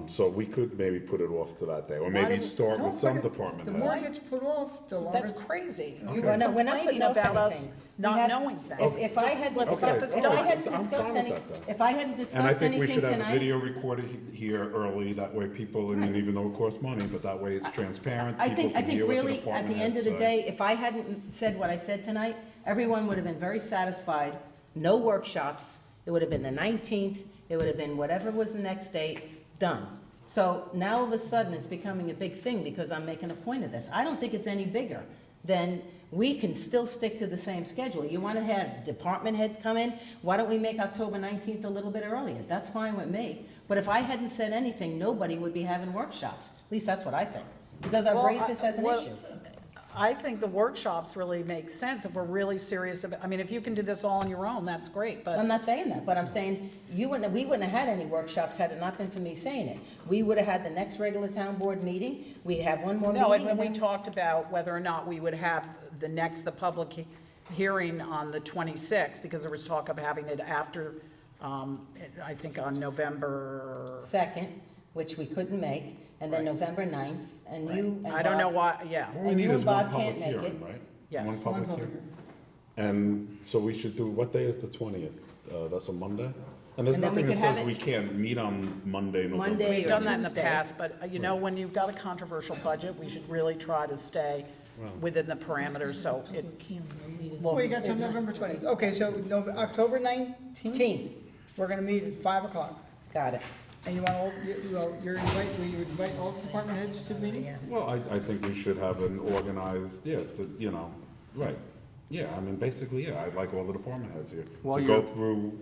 So we could maybe put it off to that day, or Why maybe don't- start Don't with some put it- department The heads. more it gets put off, the longer. That's crazy. Okay. You We're are not complaining putting off about us anything. not We have- knowing things. If I had, Let's Okay, get the if stuff. I okay. hadn't I'm discussed fine with any, that then. if I hadn't And I discussed think we anything should have the tonight. video recorded here early, that way people, I mean, even though it costs money, but that way it's transparent, I people think can hear what the really, at department the end heads of the say. day, if I hadn't said what I said tonight, everyone would have been very satisfied. No workshops. It would have been the 19th. It would have been whatever was the next date, done. So now all of a sudden, it's becoming a big thing because I'm making a point of this. I don't think it's any bigger than we can still stick to the same schedule. You want to have department heads come in? Why don't we make October 19th a little bit earlier? That's fine with me. But if I hadn't said anything, nobody would be having workshops. At least that's what I think. Because I've raised this as an issue. I think the workshops really make sense if we're really serious about, I mean, if you can do this all on your own, that's great, but. I'm not saying that, but I'm saying we wouldn't have had any workshops had it not been for me saying it. We would have had the next regular town board meeting, we'd have one more meeting. No, and when we then- talked about whether or not we would have the public hearing on the 26th, because there was talk of having it after, I think on November. 2nd, which we couldn't make, and then November 9th, and you and I don't know Bob- why, yeah. All we And need you is and one Bob public can't make hearing, it. right? Yes. One public One hearing. And so we should do, what day is the 20th? That's a Monday? And there's And then we nothing that could have says it- we can't meet on Monday, November. Monday We've or done that in the Tuesday. past, but you know, when you've got a controversial budget, we should really try to stay within the parameters, so it Well, you looks. got till November 20th. Okay, so October 19th, 18th, we're gonna meet at 5 o'clock. got it. And you want all, will you invite all the department heads to the meeting? Well, I think we should have an organized, right. Yeah, I mean, basically, yeah, I'd like all the department heads here. To go through,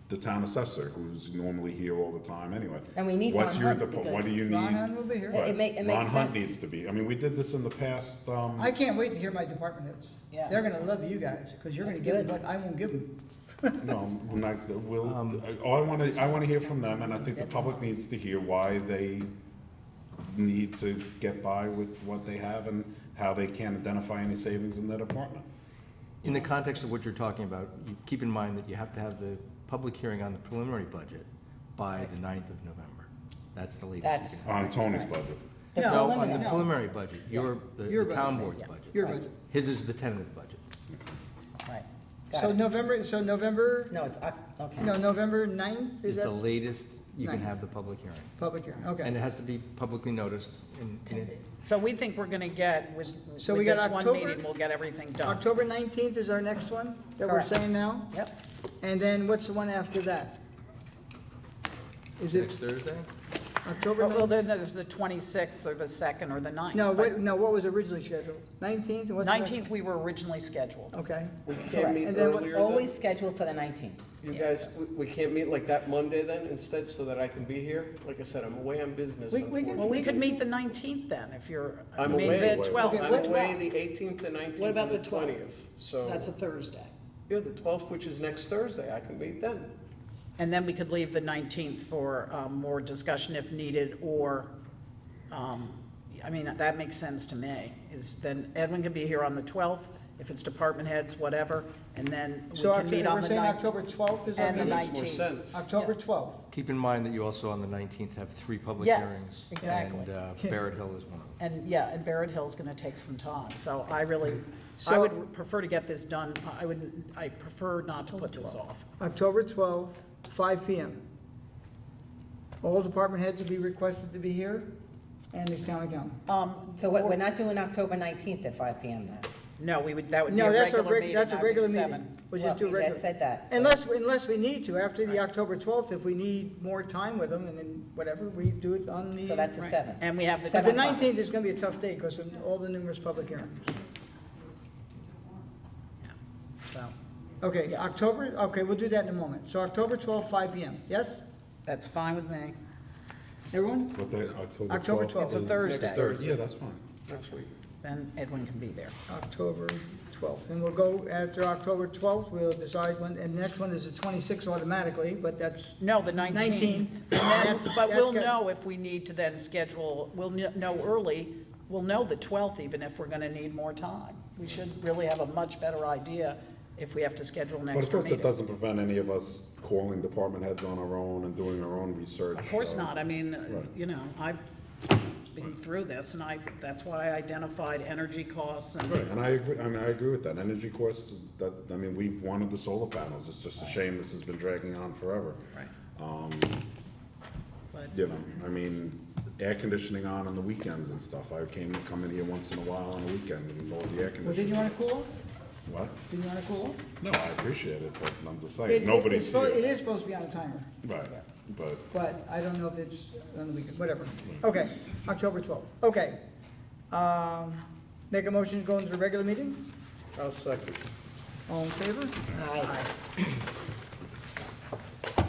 the town assessor, who's normally here all the time anyway. And we need What's Ron your Hunt What because do you need? Ron Hunt will be here. It Right. makes Ron Hunt sense. needs to be. I mean, we did this in the past, I can't wait to hear my department heads. Yeah. They're gonna love you guys, because you're gonna That's give them good. what I won't give them. no, we're not, I wanna hear from them, and I think the public needs to hear why they need to get by with what they have and how they can identify any savings in their department. In the context of what you're talking about, you keep in mind that you have to have the public hearing on the preliminary budget by the 9th of November. That's the latest. That's- you can have. On Tony's budget. The No, No, on the preliminary. preliminary budget, Your the budget. town board's budget. Your budget. His is the tentative budget. Right, got So it. November, No, it's, okay. November 9th, is Is the that latest you can Ninth. have the public hearing. public hearing? And Okay. it has to be publicly noticed in So we think we're gonna get, with So we with got this one October- meeting, we'll get everything done. October 19th is our next one that we're Correct. saying now? Yep, And then what's the one after that? Is next it Thursday. October Well, 19th? then there's the 26th or the 2nd or the 9th. No, but wait, no, what was originally scheduled? 19th and what's the next? 19th, we were originally scheduled. Okay. We can't Correct. meet And then what- earlier always then? scheduled for the 19th. You guys, we can't meet like that Monday then instead, so that I can be here? Like I said, I'm away on business, We can- Well, unfortunately. we could meet the 19th then, if you're, I I'm mean, away. the 12th. Okay, I'm what- away the 18th, the 19th, What about and the the 12th? 20th. So, That's a Thursday. yeah, the 12th, which is next Thursday, I can meet then. And then we could leave the 19th for more discussion if needed, or, I mean, that makes sense to me. Is then Edwin can be here on the 12th, if it's department heads, whatever, and then we So can meet on we're the saying 19th. October 12th is our And the meeting? Makes more 19th. sense. October 12th. Keep in mind that you also on the 19th have 3 public Yes, hearings. exactly. And Barrett Hill is one of them. And, yeah, and Barrett Hill's gonna take some time, so I So- would prefer to get this done, I prefer not to put this off. October 12th, 5 PM. All department heads will be requested to be here, and the town accountant. So we're not doing October 19th at 5 PM then? No, that would be a No, that's regular meeting. that's a that would be regular 7. meeting. We'll just do Well, regular. Ed said that. so- Unless we need to, after the October 12th, if we need more time with them, and then whatever, we do it on the. So that's a 7. And we have the. But the 7 19th is gonna be a tough day, because of all the numerous public hearings. So, Okay, Yes. October, okay, we'll do that in a moment. So October 12th, 5 PM, yes? that's fine with me. Everyone? What day, October 12th? October 12th. It's a is Thursday. next Thursday. Yeah, that's fine. Next week. Then Edwin can be there. October 12th. And we'll go after October 12th, we'll decide when, and the next one is the 26th automatically, but that's, No, the 19th. 19th. And then, That's- but that's we'll good. know if we need to then schedule, we'll know early, we'll know the 12th even if we're gonna need more time. We should really have a much better idea if we have to schedule an But of extra course, that meeting. doesn't prevent any of us calling department heads on our own and doing our own research. Of course so- not, I mean, Right. you know, I've been through this, and that's why I identified energy costs and. Right, and I agree with that. Energy costs, we wanted the solar panels. It's just a shame this has been dragging on forever. Right. But- Air conditioning on the weekends and stuff. I come in here once in a while on a weekend and lower the air well, did you conditioning. want to cool off? What? Did you want to cool off? No, I appreciate it, but I'm just It- saying, nobody's it's supposed- It here. is supposed to be on a timer, Right, but, but I don't know if it's on the weekend, whatever. Okay, October 12th. Okay. Make a motion to go into the regular meeting? I'll second. All in favor? Aye.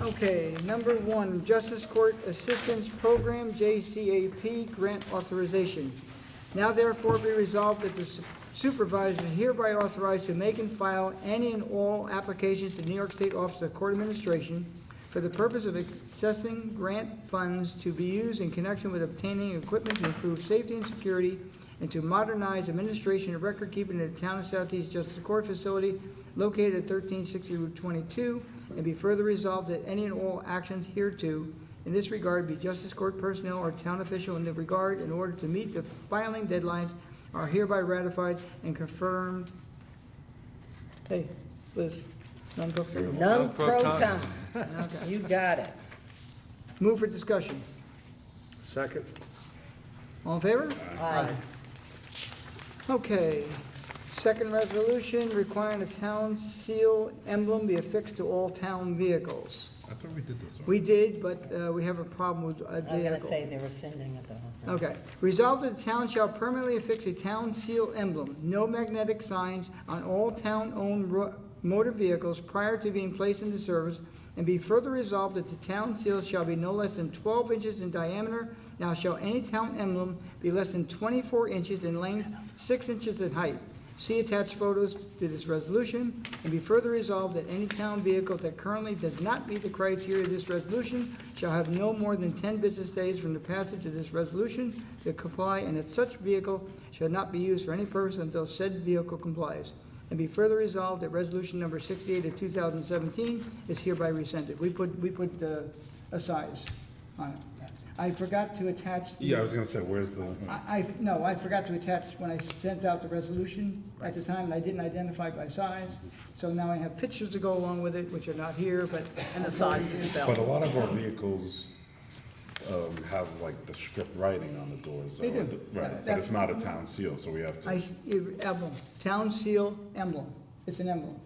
Okay, number 1, Justice Court Assistance Program, JCAP Grant Authorization. Now therefore be resolved that the supervisor is hereby authorized to make and file any and all applications to the New York State Office of Court Administration for the purpose of accessing grant funds to be used in connection with obtaining equipment to improve safety and security and to modernize administration and record keeping in the town of Southeast Justice Court facility located at 1360 Route 22, and be further resolved that any and all actions hereto in this regard be Justice Court personnel or town official in the regard in order to meet the filing deadlines are hereby ratified and confirmed. Hey, Liz, non-pro tem. None pro pro tem. tem. You got it. Move for discussion. Second. All in favor? Aye. Okay. Second resolution requiring a town seal emblem be affixed to all town vehicles. I thought we did this one. We did, but we have a problem with a I was vehicle. gonna say they're rescinding it though. Okay. Resolved that the town shall permanently affix a town seal emblem, no magnetic signs, on all town-owned motor vehicles prior to being placed into service, and be further resolved that the town seal shall be no less than 12 inches in diameter. Now shall any town emblem be less than 24 inches in length, 6 inches in height. See attached photos to this resolution, and be further resolved that any town vehicle that currently does not meet the criteria of this resolution shall have no more than 10 business days from the passage of this resolution to comply, and that such vehicle shall not be used for any purpose until said vehicle complies. And be further resolved that resolution number 68 of 2017 is hereby rescinded. We put a size on it. I forgot to attach. Yeah, I was gonna say, where's the? No, I forgot to attach when I sent out the resolution at the time, and I didn't identify by size. So now I have pictures to go along with it, which are not here, but. And the size is spelled. But a lot of our vehicles have like the script writing on the doors. They do. Right, but it's not a town seal, so we have to. Emblem, town seal emblem. It's an emblem.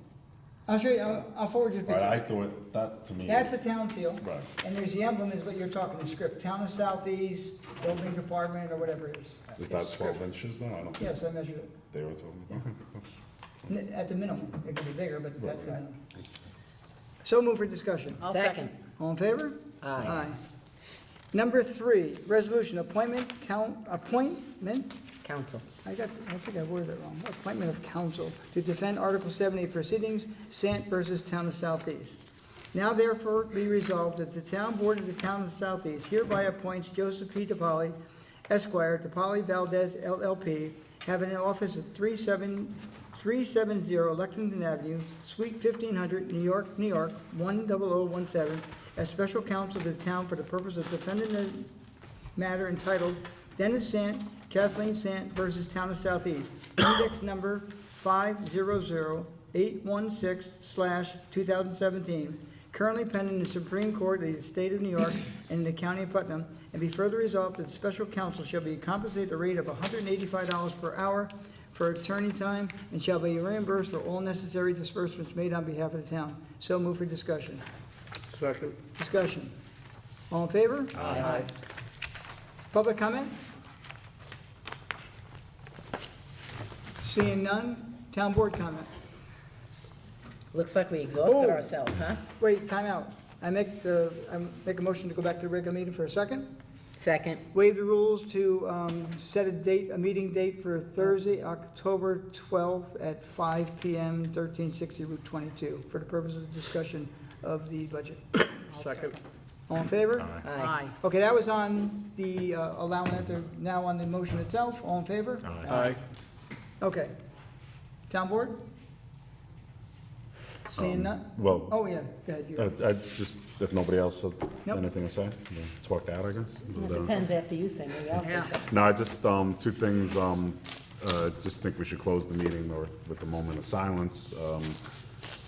I'll show you, I'll forward you a Right, I picture. thought, that to me. That's the town seal. Right. And there's the emblem is what you're talking, the script, Town of Southeast, Building Department, or whatever it is. Is that It's 12 script. inches though? I don't. Yes, I measured it. They were told, okay. At the minimum, it could be bigger, but that's the minimum. So move for discussion. I'll Second. All in favor? Aye. Number 3, resolution, appointment, Council. I think I worded it wrong, appointment of counsel to defend Article 70 proceedings, Sant versus Town of Southeast. Now therefore be resolved that the town board of the Town of Southeast hereby appoints Joseph P. DiPaoli, Esquire, DiPaoli Valdez LLP, having an office at 370 Lexington Avenue, Suite 1500, New York, New York, 10017, as special counsel to the town for the purpose of defending the matter entitled Dennis Sant, Kathleen Sant versus Town of Southeast, index number 500816/2017, currently pending in the Supreme Court of the State of New York and in the County of Putnam, and be further resolved that the special counsel shall be compensated a rate of $185 per hour for attorney time and shall be reimbursed for all necessary disbursements made on behalf of the town. So move for discussion. Second. Discussion. All in favor? Aye. Public comment? Seeing none, town board comment. Looks like we exhausted Oh. ourselves, huh? Wait, time out. I make a motion to go back to the regular meeting for a second. Second. Waive the rules to set a meeting date for Thursday, October 12th at 5 PM, 1360 Route 22, for the purpose of the discussion of the budget. Second. All in favor? Aye. Okay, that was on the allowing it, now on the motion itself. All in favor? Aye. Okay. Town board? Seeing none? Well, Oh, yeah, go ahead. you- I just, if nobody else has Nope. anything to say, we'll talk out, I guess. Well, But, it depends after you say, maybe I'll say Yeah. something. No, I just, two things, just think we should close the meeting or with a moment of silence,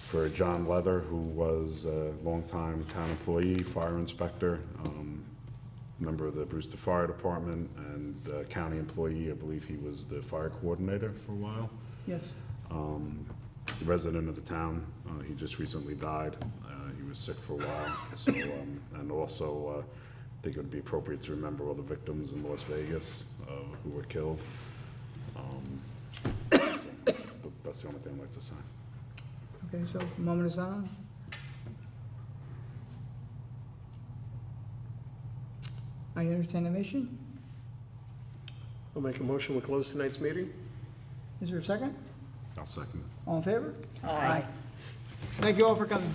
for John Leather, who was a longtime town employee, fire inspector, member of the Brewster Fire Department, and county employee. I believe he was the fire coordinator for a while. Yes. Resident of the town. He just recently died. He was sick for a while. So, and also, I think it would be appropriate to remember all the victims in Las Vegas who were killed. So, that's the only thing I'd like to say. Okay, so moment of silence. I understand the mission. I'll make a motion, we close tonight's meeting. Is there a second? I'll second it. All in favor? Aye. Thank you all for coming.